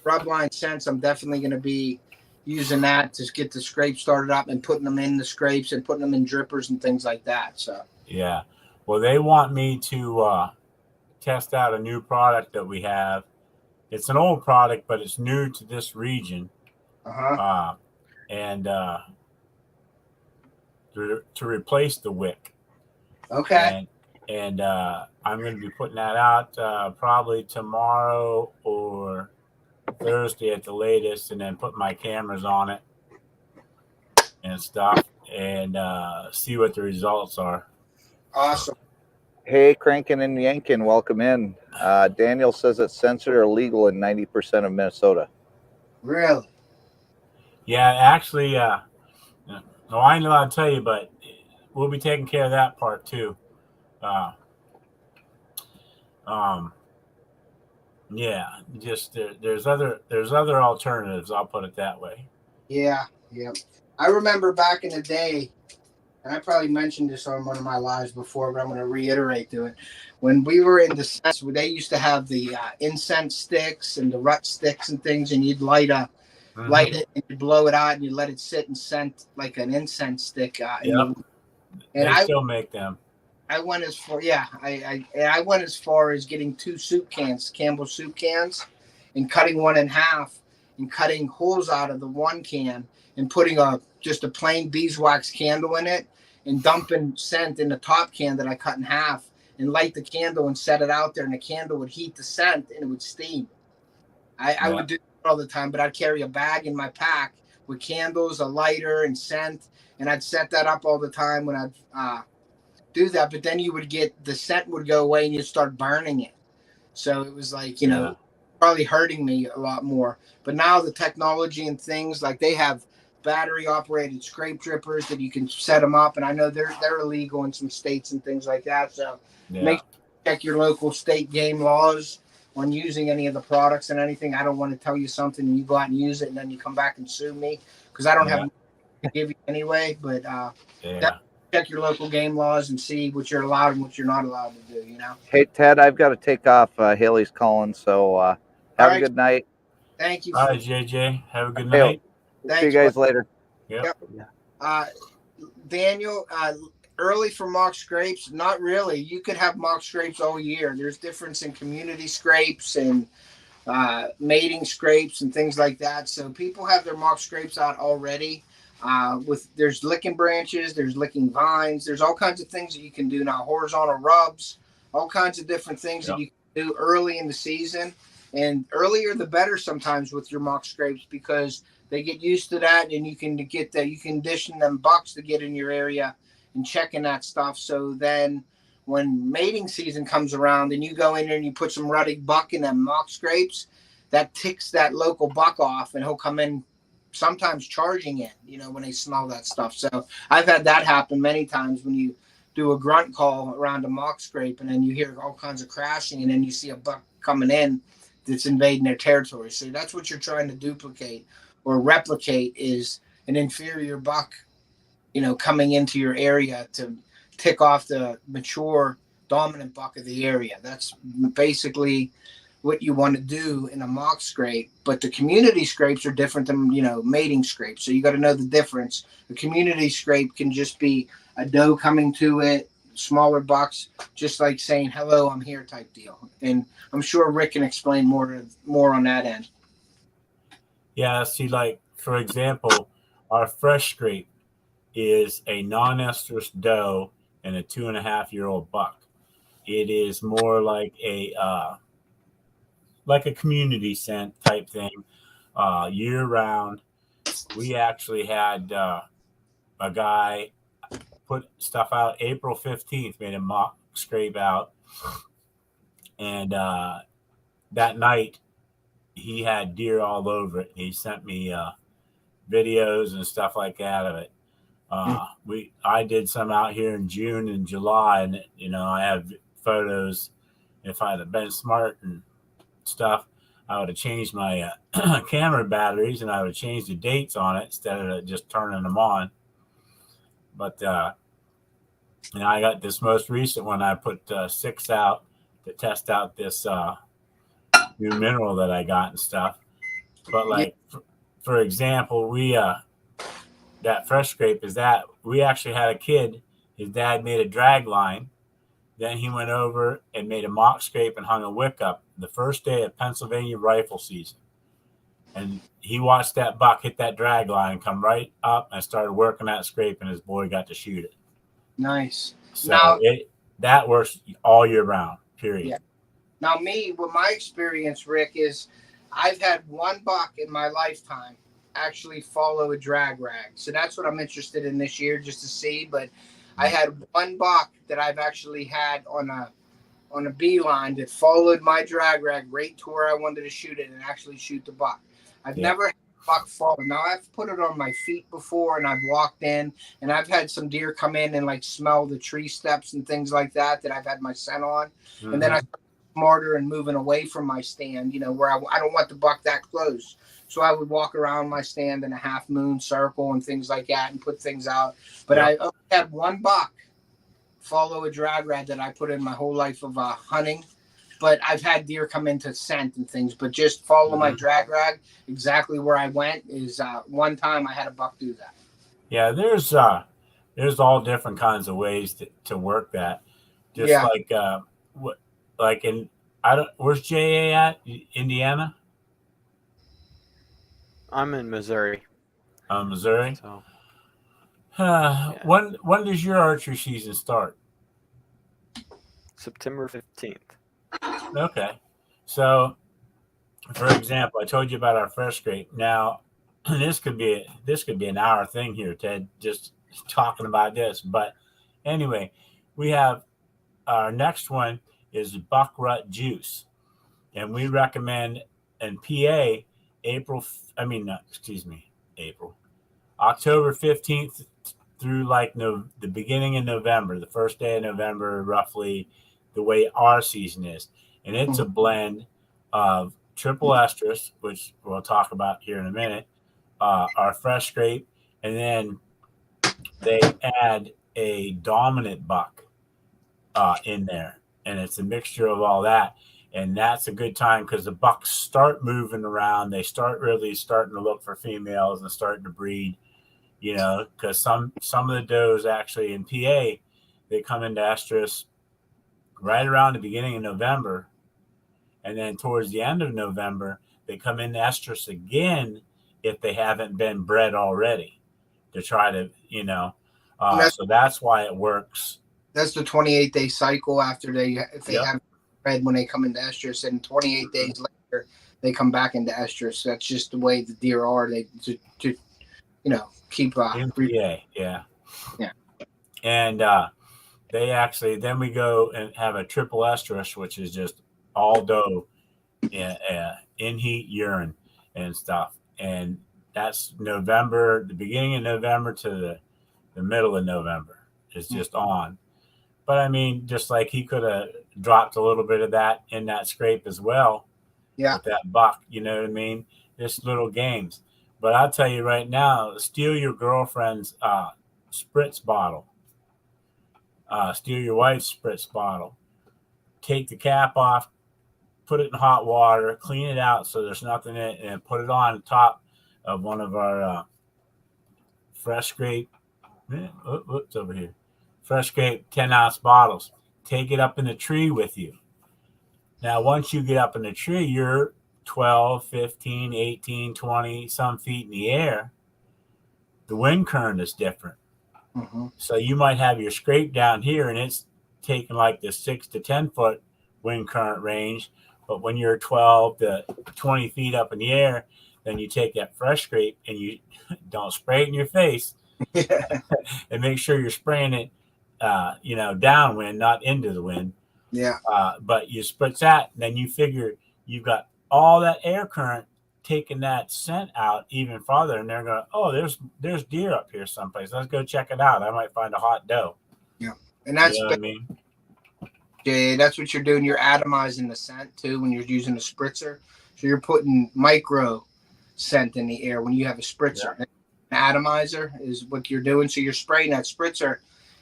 rubline scents, I'm definitely gonna be using that to get the scrape started up and putting them in the scrapes and putting them in drippers and things like that. So yeah, well, they want me to test out a new product that we have. It's an old product, but it's new to this region. And to replace the wick. Okay. And I'm going to be putting that out probably tomorrow or Thursday at the latest, and then put my cameras on it and stuff and see what the results are. Awesome. Hey, Crankin' and Yankin, welcome in. Daniel says that censored are legal in 90% of Minnesota. Really? Yeah, actually, no, I ain't allowed to tell you, but we'll be taking care of that part too. Yeah, just there's other alternatives. I'll put it that way. Yeah. I remember back in the day, and I probably mentioned this on one of my lives before, but I'm going to reiterate to it. When we were in the scents, they used to have the incense sticks and the rut sticks and things, and you'd light it and you blow it out and you let it sit and scent like an incense stick. And I still make them. I went as far, I went as far as getting 2 soup cans, Campbell soup cans, and cutting one in half and cutting holes out of the one can and putting just a plain beeswax candle in it and dumping scent in the top can that I cut in half and light the candle and set it out there, and the candle would heat the scent and it would steam. I would do that all the time, but I'd carry a bag in my pack with candles, a lighter, and scent, and I'd set that up all the time when I'd do that. But then you would get the scent would go away and you'd start burning it. So it was like, probably hurting me a lot more. But now the technology and things, like they have battery operated scrape drippers that you can set them up, and I know they're illegal in some states and things like that. So make sure you check your local state game laws on using any of the products and anything. I don't want to tell you something and you go out and use it and then you come back and sue me because I don't have to give you anyway. But check your local game laws and see what you're allowed and what you're not allowed to do. Hey Ted, I've got to take off. Haley's calling, so have a good night. Thank you. All right, JJ. Have a good night. See you guys later. Yep. Daniel, early for mock scrapes? Not really. You could have mock scrapes all year. There's difference in community scrapes and mating scrapes and things like that. So people have their mock scrapes out already. There's licking branches, there's licking vines, there's all kinds of things that you can do now. Horizontal rubs, all kinds of different things that you can do early in the season. And earlier the better sometimes with your mock scrapes because they get used to that, and you can get that. You condition them bucks to get in your area and checking that stuff. So then when mating season comes around and you go in there and you put some ruddy buck in them mock scrapes, that ticks that local buck off, and he'll come in sometimes charging it, when they smell that stuff. So I've had that happen many times when you do a grunt call around a mock scrape and then you hear all kinds of crashing and then you see a buck coming in that's invading their territory. So that's what you're trying to duplicate or replicate, is an inferior buck, coming into your area to tick off the mature dominant buck of the area. That's basically what you want to do in a mock scrape. But the community scrapes are different than, mating scrapes. So you got to know the difference. The community scrape can just be a doe coming to it, smaller bucks, just like saying, hello, I'm here type deal. And I'm sure Rick can explain more on that end. Yeah, see, like, for example, our fresh scrape is a non-estrus doe and a 2.5-year-old buck. It is more like a community scent type thing, year round. We actually had a guy put stuff out April 15th, made a mock scrape out, and that night he had deer all over it. He sent me videos and stuff like that of it. I did some out here in June and July, and I have photos. If I'd have been smart and stuff, I would have changed my camera batteries and I would have changed the dates on it instead of just turning them on. But I got this most recent one. I put 6 out to test out this new mineral that I got and stuff. But like, for example, we that fresh scrape is that we actually had a kid. His dad made a drag line. Then he went over and made a mock scrape and hung a wick up the first day of Pennsylvania rifle season. And he watched that buck hit that drag line, come right up, and started working that scrape, and his boy got to shoot it. Nice. So that works all year round, period. Yeah. Now, with my experience, Rick, is I've had one buck in my lifetime actually follow a drag rag. So that's what I'm interested in this year, just to see. But I had one buck that I've actually had on a beeline that followed my drag rag right to where I wanted to shoot it and actually shoot the buck. I've never had a buck fall. Now, I've put it on my feet before and I've walked in, and I've had some deer come in and like smell the tree steps and things like that I've had my scent on. Mm-hmm. And then I started smarter and moving away from my stand, where I don't want the buck that close. So I would walk around my stand in a half moon circle and things like that and put things out. But I only had one buck follow a drag rag that I put in my whole life of hunting. But I've had deer come into scent and things, but just follow my drag rag exactly where I went is one time I had a buck do that. Yeah, there's all different kinds of ways to work that. Just where's JA at? Indiana? I'm in Missouri. Missouri. So, when does your archery season start? September 15th. Okay. So, for example, I told you about our fresh scrape. Now, this could be an hour thing here, Ted, just talking about this. But anyway, we have our next one is buckrut juice, and we recommend in PA April. October 15th through like the beginning of November, the first day of November, roughly the way our season is. And it's a blend of triple estrus, which we'll talk about here in a minute, our fresh scrape, and then they add a dominant buck in there. And it's a mixture of all that. And that's a good time because the bucks start moving around. They start really starting to look for females and starting to breed, you know, because some of the does actually in PA, they come into estrus right around the beginning of November. And then towards the end of November, they come into estrus again if they haven't been bred already to try to, you know. So that's why it works. That's the 28-day cycle after if they have bred when they come into estrus, and 28 days later they come back into estrus. That's just the way the deer are. They to you know, keep yeah. And they actually then we go and have a triple estrus, which is just all doe in heat urine and stuff. And that's November, the beginning of November to the middle of November is just on. But I mean, just like he could have dropped a little bit of that in that scrape as well. Yeah. With that buck, you know what I mean? Just little games. But I'll tell you right now, steal your girlfriend's spritz bottle. Steal your wife's spritz bottle. Take the cap off, put it in hot water, clean it out so there's nothing in it, and put it on top of one of our fresh scrape. What's over here? Fresh scrape 10-ounce bottles. Take it up in the tree with you. Now, once you get up in the tree, you're 12, 15, 18, 20, some feet in the air. The wind current is different. Mm-hmm. So you might have your scrape down here, and it's taking like the 6 to 10 foot wind current range. But when you're 12 to 20 feet up in the air, then you take that fresh scrape and you don't spray it in your face and make sure you're spraying it, downwind, not into the wind. Yeah. But you spritz that, and then you figure you've got all that air current taking that scent out even farther, and they're going, oh, there's deer up here someplace. Let's go check it out. I might find a hot doe. Yeah, and that's what I mean. Yeah, that's what you're doing. You're atomizing the scent too when you're using a spritzer. So you're putting micro scent in the air when you have a spritzer. Yeah. An atomizer is what you're doing. So you're spraying that spritzer,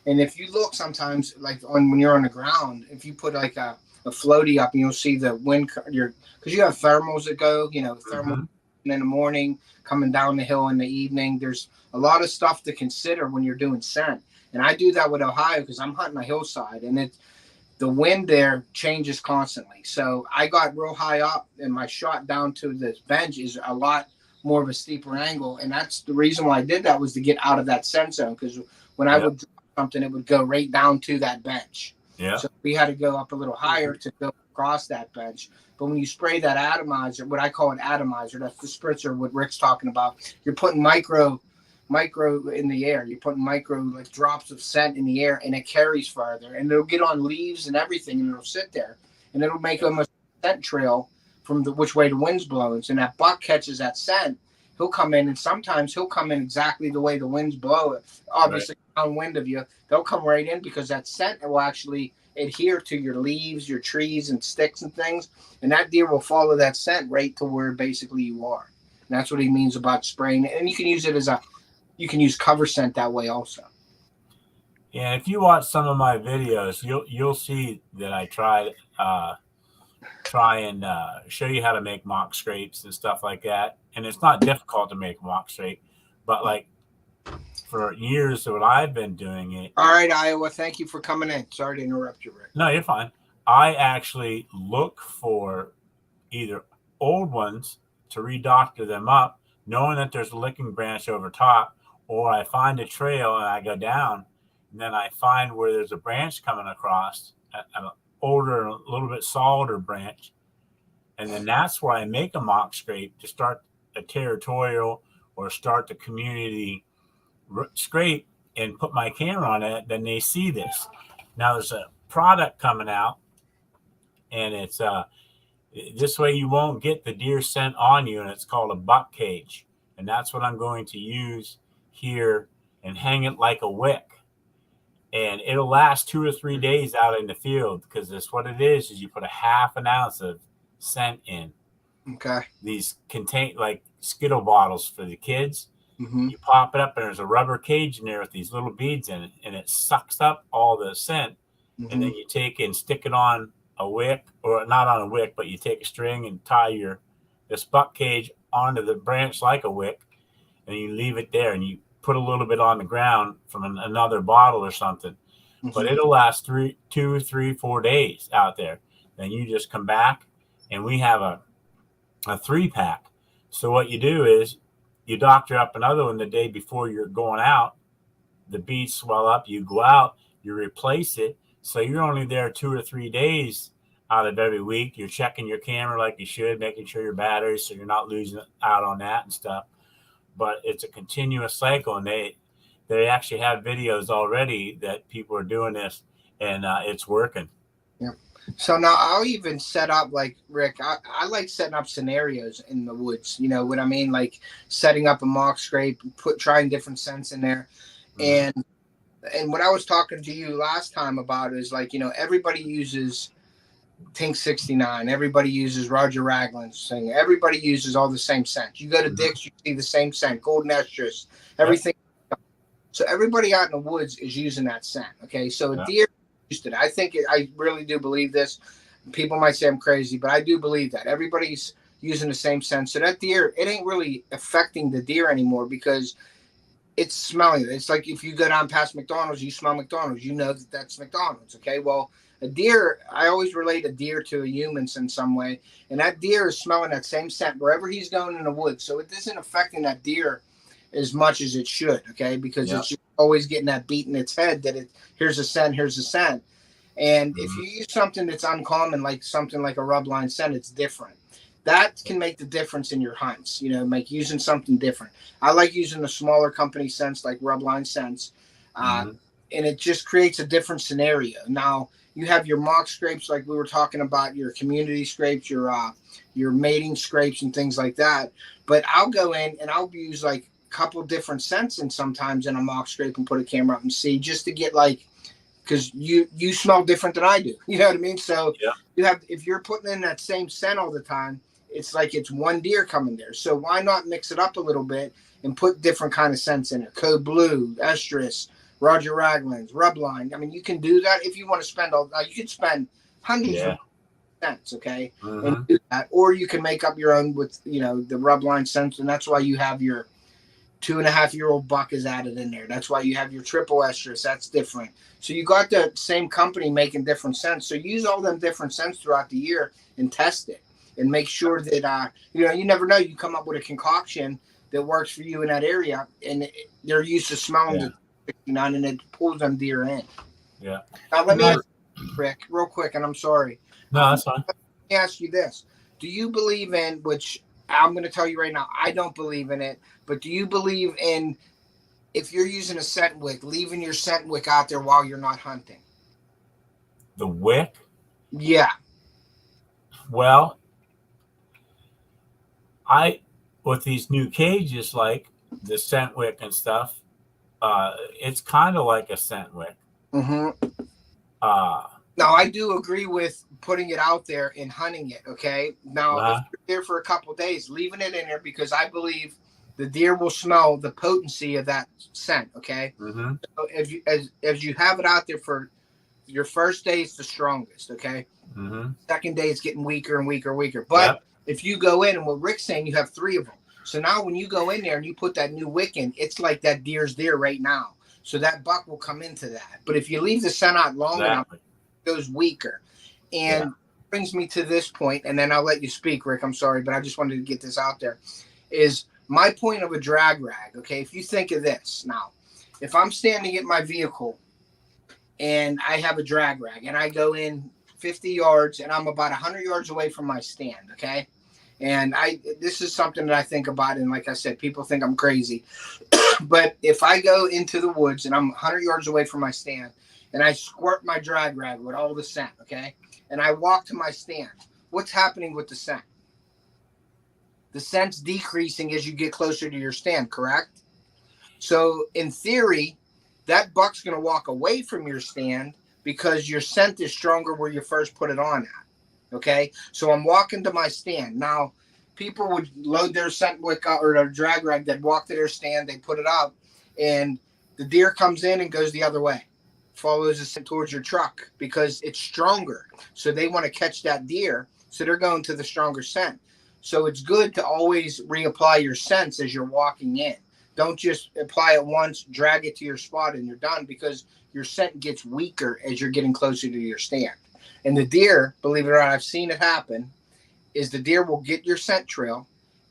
and if you look sometimes, like when you're on the ground, if you put like a floaty up, and you'll see the wind, because you have thermals that go, thermal in the morning, coming down the hill in the evening. There's a lot of stuff to consider when you're doing scent, and I do that with Ohio because I'm hunting a hillside, and the wind there changes constantly. So I got real high up, and my shot down to this bench is a lot more of a steeper angle, and that's the reason why I did that, was to get out of that scent zone, because when I would drop something, it would go right down to that bench. Yeah. So we had to go up a little higher to go across that bench. But when you spray that atomizer, what I call an atomizer, that's the spritzer, what Rick's talking about, you're putting micro in the air. You're putting micro, like, drops of scent in the air, and it carries farther. And it'll get on leaves and everything, and it'll sit there. And it'll make almost a scent trail from which way the wind's blowing. So that buck catches that scent, he'll come in, and sometimes he'll come in exactly the way the wind's blowing. Obviously, downwind of you, they'll come right in because that scent will actually adhere to your leaves, your trees, and sticks and things. And that deer will follow that scent right to where basically you are. And that's what he means about spraying. And you can use it you can use cover scent that way also. Yeah, if you watch some of my videos, you'll see that I try and show you how to make mock scrapes and stuff like that. And it's not difficult to make mock scrape, but like for years that I've been doing it. All right, Iowa, thank you for coming in. Sorry to interrupt you, Rick. No, you're fine. I actually look for either old ones to redoctor them up, knowing that there's a licking branch over top, or I find a trail and I go down, and then I find where there's a branch coming across, an older, a little bit solider branch, and then that's where I make a mock scrape to start a territorial or start the community scrape and put my camera on it. Then they see this. Now there's a product coming out, and it's this way you won't get the deer scent on you, and it's called a buck cage, and that's what I'm going to use here and hang it like a wick. And it'll last 2 or 3 days out in the field, because that's what it is you put a half an ounce of scent in. Okay. These contain like Skittle bottles for the kids. Mm-hmm. You pop it up and there's a rubber cage in there with these little beads in it, and it sucks up all the scent. Mm-hmm. And then you take it and stick it on a wick, or not on a wick, but you take a string and tie this buck cage onto the branch like a wick, and you leave it there, and you put a little bit on the ground from another bottle or something. Mm-hmm. But it'll last 2, 3, 4 days out there. Then you just come back, and we have a 3-pack. So what you do is you doctor up another one the day before you're going out. The beads swell up, you go out, you replace it. So you're only there 2 or 3 days out of every week. You're checking your camera like you should, making sure your batteries, so you're not losing out on that and stuff. But it's a continuous cycle, and they actually have videos already that people are doing this, and it's working. Yeah. So now I'll even set up, like Rick, I like setting up scenarios in the woods. You know what I mean? Like setting up a mock scrape, trying different scents in there. Mm-hmm. And what I was talking to you last time about is, like, you know, everybody uses Tink 69. Everybody uses Roger Ragland's thing. Everybody uses all the same scents. You go to Dick's, you see the same scent, Golden Estrus, everything. Yep. So everybody out in the woods is using that scent. Okay, so a deer used it. I really do believe this. People might say I'm crazy, but I do believe that everybody's using the same scent. So that deer, it ain't really affecting the deer anymore, because it's smelling. It's like if you go down past McDonald's, you smell McDonald's, you know that that's McDonald's. Okay, well, a deer, I always relate a deer to a human in some way, and that deer is smelling that same scent wherever he's going in the woods. So it isn't affecting that deer as much as it should, okay, because it's just always getting that beat in its head that here's a scent. And if you use something that's uncommon, like something like a rub line scent, it's different. That can make the difference in your hunts, you know, like using something different. I like using the smaller company scents like rub line scents, and it just creates a different scenario. Now, you have your mock scrapes, like we were talking about, your community scrapes, your mating scrapes and things like that. But I'll go in and I'll use like a couple different scents and sometimes in a mock scrape and put a camera up and see, just to get like, because you smell different than I do. You know what I mean? So you have, if you're putting in that same scent all the time, it's like it's one deer coming there. So why not mix it up a little bit and put different kind of scents in it? Code Blue, Estrus, Roger Ragland's, Rubline. I mean, you can do that if you want to spend you could spend hundreds of cents, okay, and do that. Or you can make up your own with, you know, the Rubline scents, and that's why you have your 2.5-year-old buck is added in there. That's why you have your triple estrus. That's different. So you got the same company making different scents. So use all them different scents throughout the year and test it and make sure that, you know, you never know. You come up with a concoction that works for you in that area, and they're used to smelling the 69, and it pulls them deer in. Yeah. Now let me ask you, Rick, real quick, and I'm sorry. No, that's fine. Let me ask you this: do you believe in, which I'm going to tell you right now, I don't believe in it, but do you believe in, if you're using a scent wick, leaving your scent wick out there while you're not hunting? The wick? Yeah. Well, with these new cages, like the scent wick and stuff, it's kind of like a scent wick. Now, I do agree with putting it out there and hunting it, okay? Now, if you're there for a couple of days, leaving it in there, because I believe the deer will smell the potency of that scent, okay? So as you have it out there for your first day, it's the strongest, okay? Second day, it's getting weaker and weaker and weaker. But if you go in, and what Rick's saying, you have 3 of them. So now when you go in there and you put that new wick in, it's like that deer's there right now. So that buck will come into that. But if you leave the scent out long enough, it goes weaker. And brings me to this point, and then I'll let you speak, Rick. I'm sorry, but I just wanted to get this out there. Is my point of a drag rag, okay? If you think of this now, if I'm standing at my vehicle and I have a drag rag and I go in 50 yards and I'm about 100 yards away from my stand, okay? And this is something that I think about, and like I said, people think I'm crazy. But if I go into the woods and I'm 100 yards away from my stand and I squirt my drag rag with all the scent, okay? And I walk to my stand, what's happening with the scent? The scent's decreasing as you get closer to your stand, correct? So in theory, that buck's going to walk away from your stand because your scent is stronger where you first put it on at. Okay, so I'm walking to my stand now. People would load their scent wick or their drag rag. They'd walk to their stand, they put it up, and the deer comes in and goes the other way, follows the scent towards your truck because it's stronger. So they want to catch that deer, so they're going to the stronger scent. So it's good to always reapply your scents as you're walking in. Don't just apply it once, drag it to your spot, and you're done, because your scent gets weaker as you're getting closer to your stand. And the deer, believe it or not, I've seen it happen, is the deer will get your scent trail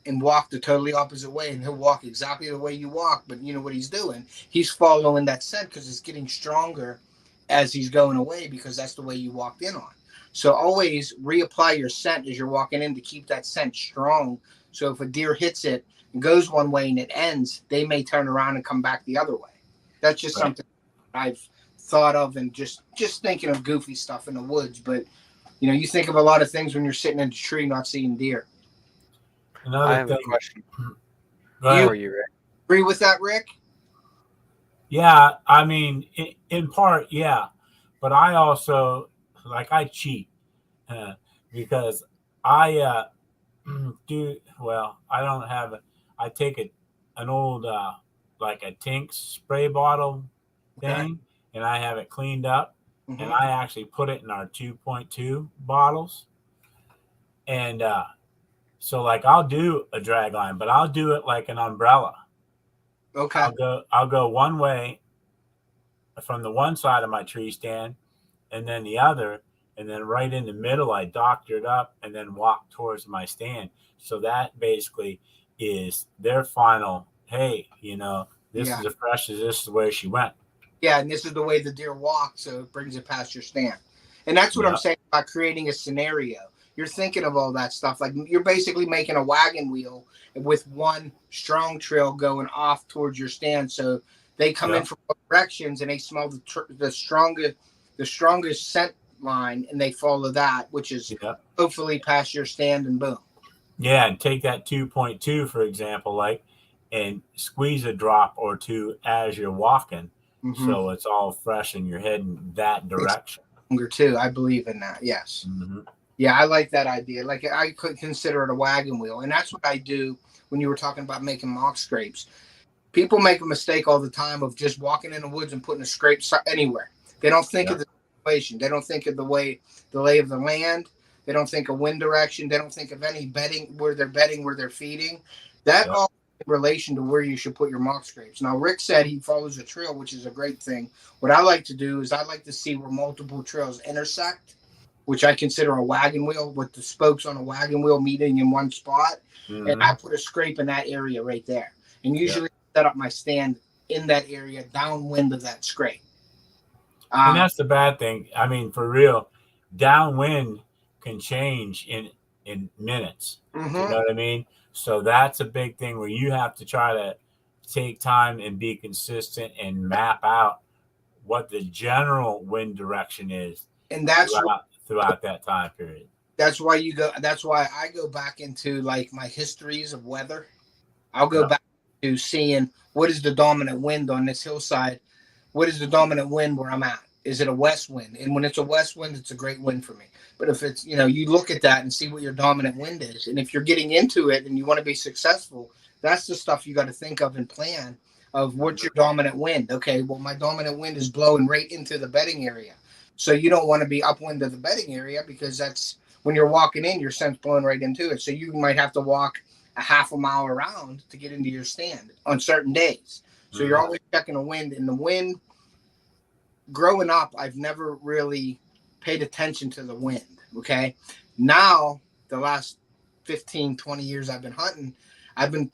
and walk the totally opposite way, and he'll walk exactly the way you walk, but you know what he's doing? He's following that scent because it's getting stronger as he's going away, because that's the way you walked in on. So always reapply your scent as you're walking in to keep that scent strong. So if a deer hits it and goes one way and it ends, they may turn around and come back the other way. That's just something I've thought of, and just thinking of goofy stuff in the woods. But you think of a lot of things when you're sitting in a tree not seeing deer. I have a question for you, Rick. Agree with that, Rick? Yeah, I mean, in part, yeah, but I also I cheat because I do well. I don't have it. I take an old like a Tinks spray bottle thing, and I have it cleaned up, and I actually put it in our 2.2 bottles, and so I'll do a drag line, but I'll do it like an umbrella. Okay. I'll go one way from the one side of my tree stand, and then the other, and then right in the middle I doctored up and then walk towards my stand. So that basically is their final, hey, this is as fresh as this is where she went. Yeah, and this is the way the deer walked, so it brings it past your stand. And that's what I'm saying about creating a scenario. You're thinking of all that stuff. Like, you're basically making a wagon wheel with one strong trail going off towards your stand. So they come in from both directions and they smell the strongest scent line, and they follow that, which is hopefully past your stand, and boom. Yeah, and take that 2.2, for example, and squeeze a drop or two as you're walking. So it's all fresh and you're heading that direction. It's too. I believe in that. Yes. Yeah, I like that idea. Like, I could consider it a wagon wheel. And that's what I do when you were talking about making mock scrapes. People make a mistake all the time of just walking in the woods and putting a scrape anywhere. They don't think of the situation. They don't think of the lay of the land. They don't think of wind direction. They don't think of any bedding, where they're feeding. That all in relation to where you should put your mock scrapes. Now, Rick said he follows a trail, which is a great thing. What I like to do is I like to see where multiple trails intersect, which I consider a wagon wheel, with the spokes on a wagon wheel meeting in one spot. And I put a scrape in that area right there. And usually set up my stand in that area downwind of that scrape. And that's the bad thing. I mean, for real, downwind can change in minutes. You know what I mean? So that's a big thing where you have to try to take time and be consistent and map out what the general wind direction is. And that's throughout that time period. That's why I go back into my histories of weather. I'll go back to seeing what is the dominant wind on this hillside. What is the dominant wind where I'm at? Is it a west wind? And when it's a west wind, it's a great wind for me. But if it's, you look at that and see what your dominant wind is. And if you're getting into it and you want to be successful, that's the stuff you got to think of and plan of what's your dominant wind. Okay, well, my dominant wind is blowing right into the bedding area. So you don't want to be upwind of the bedding area, because that's when you're walking in, your scent's blowing right into it. So you might have to walk a half a mile around to get into your stand on certain days. So you're always checking the wind. And the wind, growing up, I've never really paid attention to the wind. Okay. Now, the last 15, 20 years I've been hunting, I've been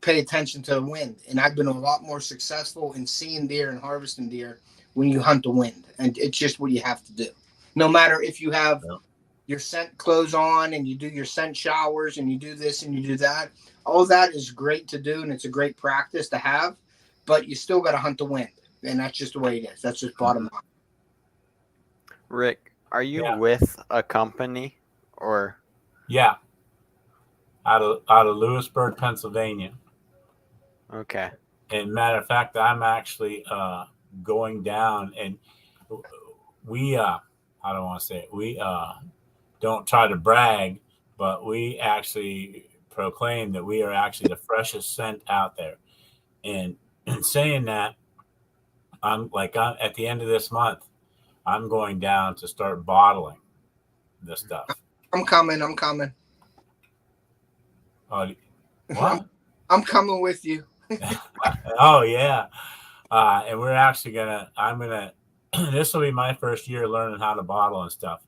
paying attention to the wind. And I've been a lot more successful in seeing deer and harvesting deer when you hunt the wind. And it's just what you have to do. No matter if you have your scent clothes on and you do your scent showers and you do this and you do that, all that is great to do, and it's a great practice to have, but you still got to hunt the wind. And that's just the way it is. That's just bottom line. Rick, are you with a company or? Yeah. Out of Lewisburg, Pennsylvania. Okay. And matter of fact, I'm actually going down, and we I don't want to say it. We don't try to brag, but we actually proclaim that we are actually the freshest scent out there. And in saying that, I'm at the end of this month, I'm going down to start bottling the stuff. I'm coming. I'm coming. What? I'm coming with you. Oh yeah. And we're actually this will be my first year learning how to bottle and stuff.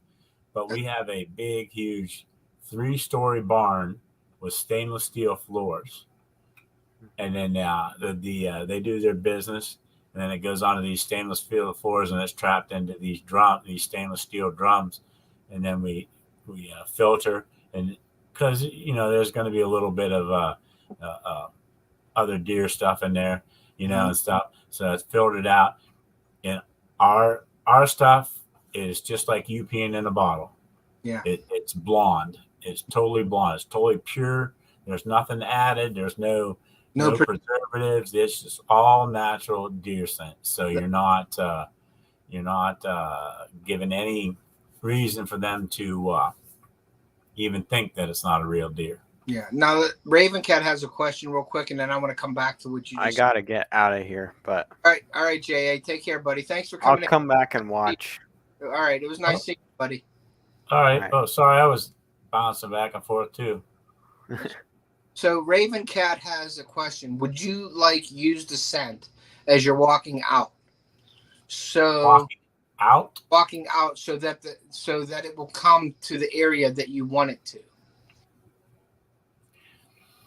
But we have a big, huge 3-story barn with stainless steel floors. And then they do their business, and then it goes onto these stainless steel floors, and it's trapped into these stainless steel drums. And then we filter, and because there's going to be a little bit of other deer stuff in there, and stuff. So it's filtered out. And our stuff is just like you peeing in a bottle. Yeah. It's blonde. It's totally blonde. It's totally pure. There's nothing added. There's no preservatives. It's just all natural deer scent. So you're not given any reason for them to even think that it's not a real deer. Yeah. Now, Raven Cat has a question real quick, and then I want to come back to what you just I got to get out of here, but. All right, J.A. Take care, buddy. Thanks for coming. I'll come back and watch. All right. It was nice seeing you, buddy. All right. Oh, sorry. I was bouncing back and forth, too. So, Raven Cat has a question. Would you use the scent as you're walking out? So walking out so that it will come to the area that you want it to.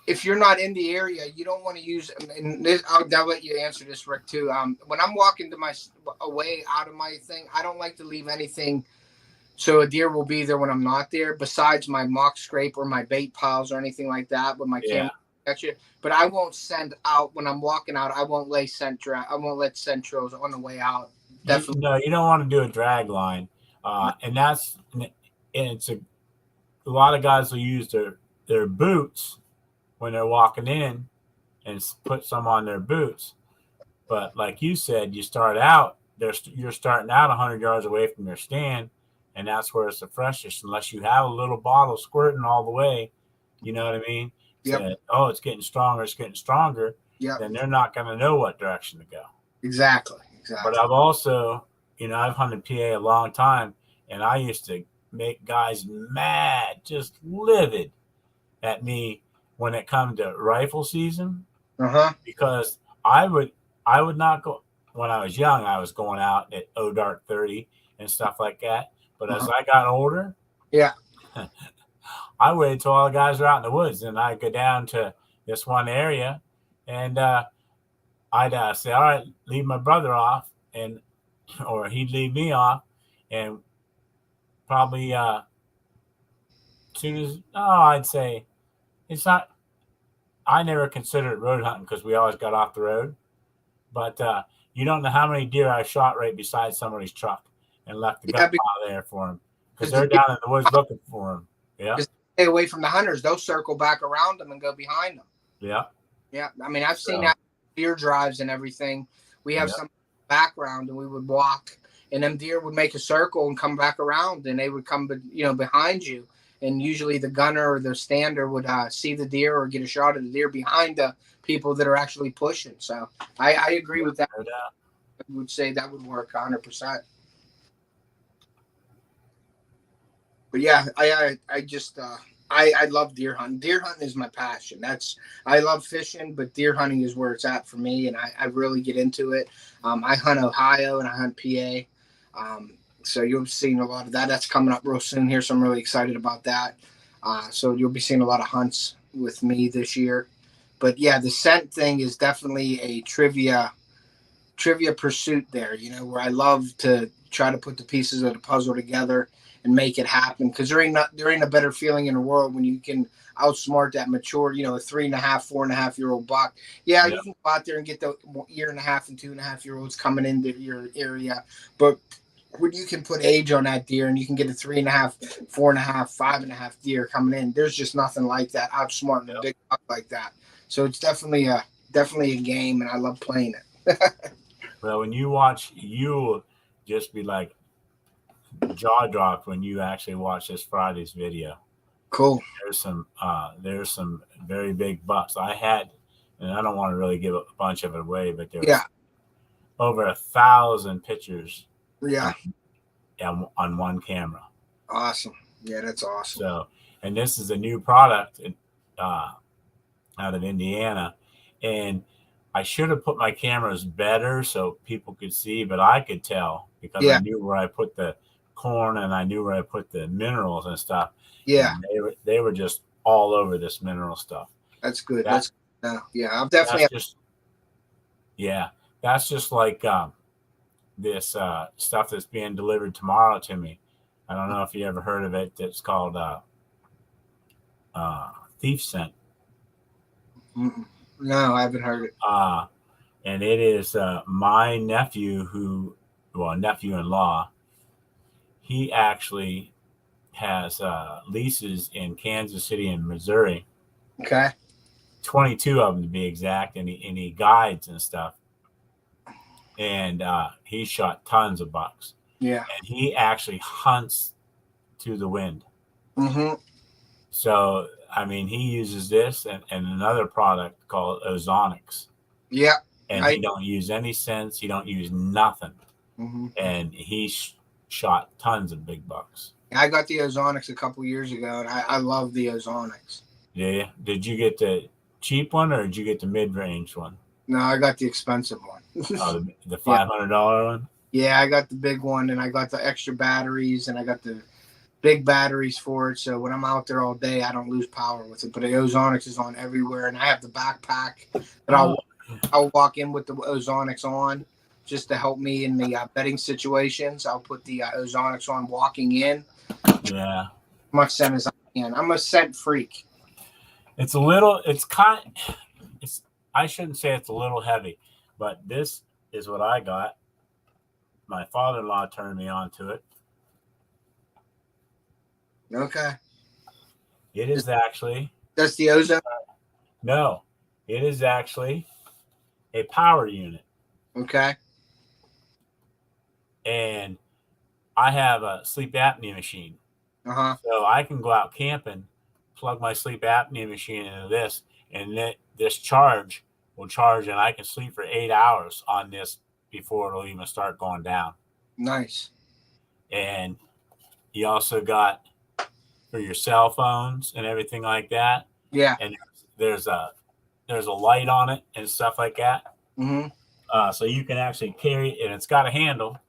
If you're not in the area, you don't want to use. And I'll let you answer this, Rick, too. When I'm walking away out of my thing, I don't like to leave anything so a deer will be there when I'm not there. Besides my mock scrape or my bait piles or anything like that with my camera. But I won't send out when I'm walking out. I won't lay scent. I won't let scent trails on the way out. Definitely. No, you don't want to do a drag line, and it's a lot of guys will use their boots when they're walking in and put some on their boots. But like you said, you're starting out 100 yards away from your stand, and that's where it's the freshest. Unless you have a little bottle squirting all the way, you know what I mean? Yep. So, it's getting stronger. It's getting stronger. Yep. Then they're not going to know what direction to go. Exactly. But I've also, I've hunted PA a long time, and I used to make guys mad, just livid at me when it come to rifle season, because I would not go. When I was young, I was going out at Dart 30 and stuff like that. But as I got older, I waited till all the guys were out in the woods, and I'd go down to this one area, and I'd say, all right, leave my brother off, or he'd leave me off, and probably soon as I'd say it's not. I never considered it road hunting because we always got off the road, but you don't know how many deer I shot right beside somebody's truck and left the gun pile there for them because they're down in the woods looking for them. Yeah. Stay away from the hunters. They'll circle back around them and go behind them. Yeah. Yeah. I mean, I've seen that deer drives and everything. We have some background, and we would walk, and them deer would make a circle and come back around, and they would come, behind you. And usually the gunner or the stander would see the deer or get a shot of the deer behind the people that are actually pushing. So I agree with that. I would say that would work 100%. But yeah, I just I love deer hunting. Deer hunting is my passion. I love fishing, but deer hunting is where it's at for me, and I really get into it. I hunt Ohio and I hunt PA. So you'll be seeing a lot of that. That's coming up real soon here, so I'm really excited about that. So you'll be seeing a lot of hunts with me this year. But yeah, the scent thing is definitely a trivia pursuit there, where I love to try to put the pieces of the puzzle together and make it happen. Because there ain't a better feeling in the world when you can outsmart that mature, a 3.5, 4.5-year-old buck. Yeah, you can go out there and get the 1.5 and 2.5-year-olds coming into your area, but when you can put age on that deer and you can get a 3.5, 4.5, 5.5 deer coming in, there's just nothing like that outsmarting a big buck like that. So it's definitely a definitely a game, and I love playing it. Well, when you watch, you'll just be like jaw dropped when you actually watch this Friday's video. Cool. There's some very big bucks. I had, and I don't want to really give a bunch of it away, but there was over 1,000 pictures. Yeah. On one camera. Awesome. Yeah, that's awesome. So, and this is a new product out of Indiana, and I should have put my cameras better so people could see, but I could tell because I knew where I put the corn and I knew where I put the minerals and stuff. Yeah, and they were just all over this mineral stuff. That's good. That's I'm definitely. That's just like this stuff that's being delivered tomorrow to me. I don't know if you ever heard of it. It's called Thief Scent. No, I haven't heard it. And it is my nephew-in-law. He actually has leases in Kansas City and Missouri. Okay. 22 of them to be exact, and he guides and stuff. And he shot tons of bucks. Yeah. And he actually hunts to the wind. Mm-hmm. So, I mean, he uses this and another product called Ozonics. Yeah. And he don't use any scents. He don't use nothing. Mm-hmm. And he shot tons of big bucks. I got the Ozonics a couple years ago, and I love the Ozonics. Yeah. Did you get the cheap one or did you get the mid-range one? No, I got the expensive one. Oh, the $500 one? Yeah, I got the big one, and I got the extra batteries, and I got the big batteries for it. So when I'm out there all day, I don't lose power with it. But the Ozonics is on everywhere, and I have the backpack that I'll walk in with the Ozonics on just to help me in the bedding situations. I'll put the Ozonics on walking in. Yeah. Much scent as I can. I'm a scent freak. I shouldn't say it's a little heavy, but this is what I got. My father-in-law turned me on to it. Okay. It is actually. That's the ozone? No, it is actually a power unit. Okay. And I have a sleep apnea machine. Uh-huh. So I can go out camping, plug my sleep apnea machine into this, and this charge will charge, and I can sleep for 8 hours on this before it'll even start going down. Nice. And you also got for your cell phones and everything like that. Yeah. And there's a light on it and stuff like that. Mm-hmm. So you can actually carry it, and it's got a handle.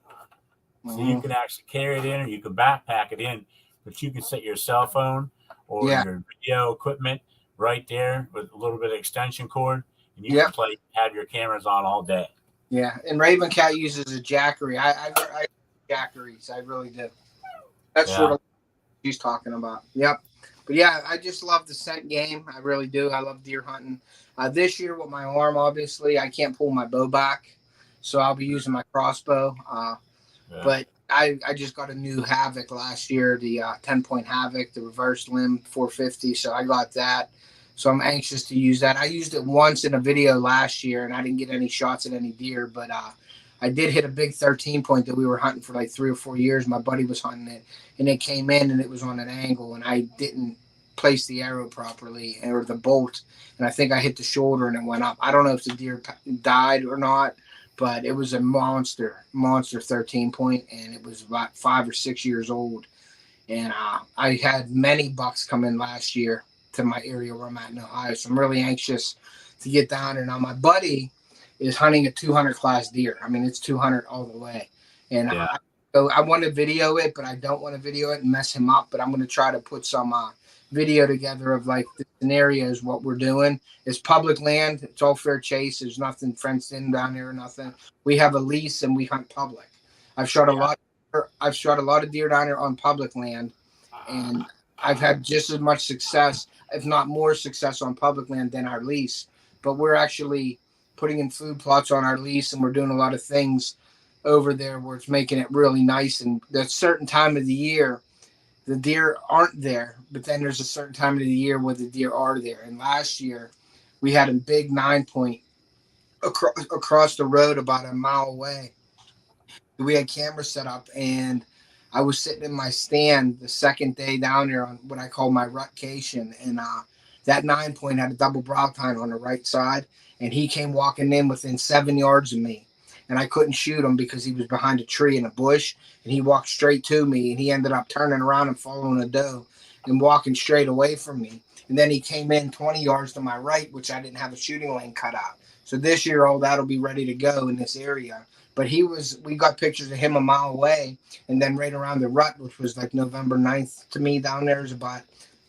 So you can actually carry it in, or you can backpack it in, but you can set your cell phone or your video equipment right there with a little bit of extension cord, and you can have your cameras on all day. Yeah, and Raven Cat uses a Jackery. I Jackeries. I really do. That's sort of what she's talking about. Yep. But yeah, I just love the scent game. I really do. I love deer hunting. This year with my arm, obviously, I can't pull my bow back, so I'll be using my crossbow. But I just got a new Havoc last year, the 10-point Havoc, the reverse limb 450. So I got that. So I'm anxious to use that. I used it once in a video last year, and I didn't get any shots at any deer, but I did hit a big 13-point that we were hunting for like 3 or 4 years. My buddy was hunting it, and it came in, and it was on an angle, and I didn't place the arrow properly or the bolt, and I think I hit the shoulder, and it went up. I don't know if the deer died or not, but it was a monster 13-point, and it was about 5 or 6 years old. And I had many bucks come in last year to my area where I'm at in Ohio, so I'm really anxious to get down there. Now my buddy is hunting a 200 class deer. I mean, it's 200 all the way, and I want to video it, but I don't want to video it and mess him up. But I'm going to try to put some video together of like the scenarios. What we're doing is public land. It's all fair chase. There's nothing fenced in down there or nothing. We have a lease and we hunt public. I've shot a lot of deer down there on public land, and I've had just as much success, if not more success, on public land than our lease. But we're actually putting in food plots on our lease, and we're doing a lot of things over there where it's making it really nice. And there's a certain time of the year the deer aren't there, but then there's a certain time of the year where the deer are there. And last year we had a big 9-point across the road about a mile away. We had cameras set up, and I was sitting in my stand the second day down there on what I call my rutcation, and that 9-point had a double brow tine on the right side, and he came walking in within 7 yards of me, and I couldn't shoot him because he was behind a tree in a bush, and he walked straight to me, and he ended up turning around and following a doe and walking straight away from me. And then he came in 20 yards to my right, which I didn't have a shooting lane cut out. So this year, that'll be ready to go in this area. But we got pictures of him a mile away, and then right around the rut, which was like November 9th to me down there, is about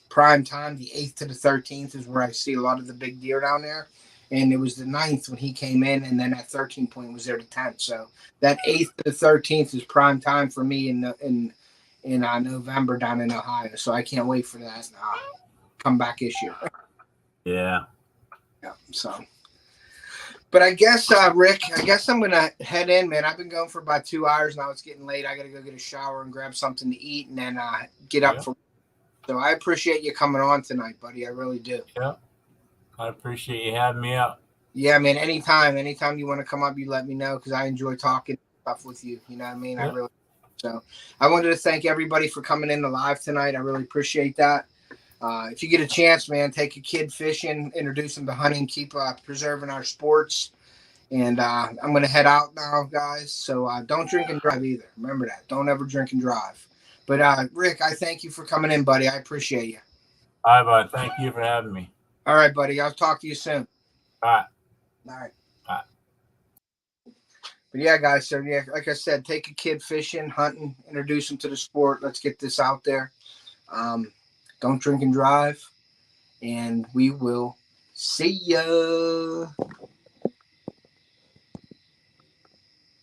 prime time. The 8th to the 13th is where I see a lot of the big deer down there. And it was the 9th when he came in, and then that 13-point was there the 10th. So that 8th to the 13th is prime time for me in November down in Ohio. So I can't wait for that comeback issue. Yeah. Yeah. So. But I guess, Rick, I'm going to head in, man. I've been going for about 2 hours now. It's getting late. I got to go get a shower and grab something to eat and then get up for. So I appreciate you coming on tonight, buddy. I really do. Yeah. I appreciate you having me up. Yeah, man. Anytime you want to come up, you let me know because I enjoy talking stuff with you. You know what I mean? Yeah. So I wanted to thank everybody for coming in live tonight. I really appreciate that. If you get a chance, man, take a kid fishing, introduce them to hunting, keep preserving our sports. And I'm going to head out now, guys. So don't drink and drive either. Remember that. Don't ever drink and drive. But, Rick, I thank you for coming in, buddy. I appreciate you. All right, bud. Thank you for having me. All right, buddy. I'll talk to you soon. All right. All right. All right. But, yeah, guys. So, yeah, like I said, take a kid fishing, hunting, introduce them to the sport. Let's get this out there. Don't drink and drive. And we will see ya.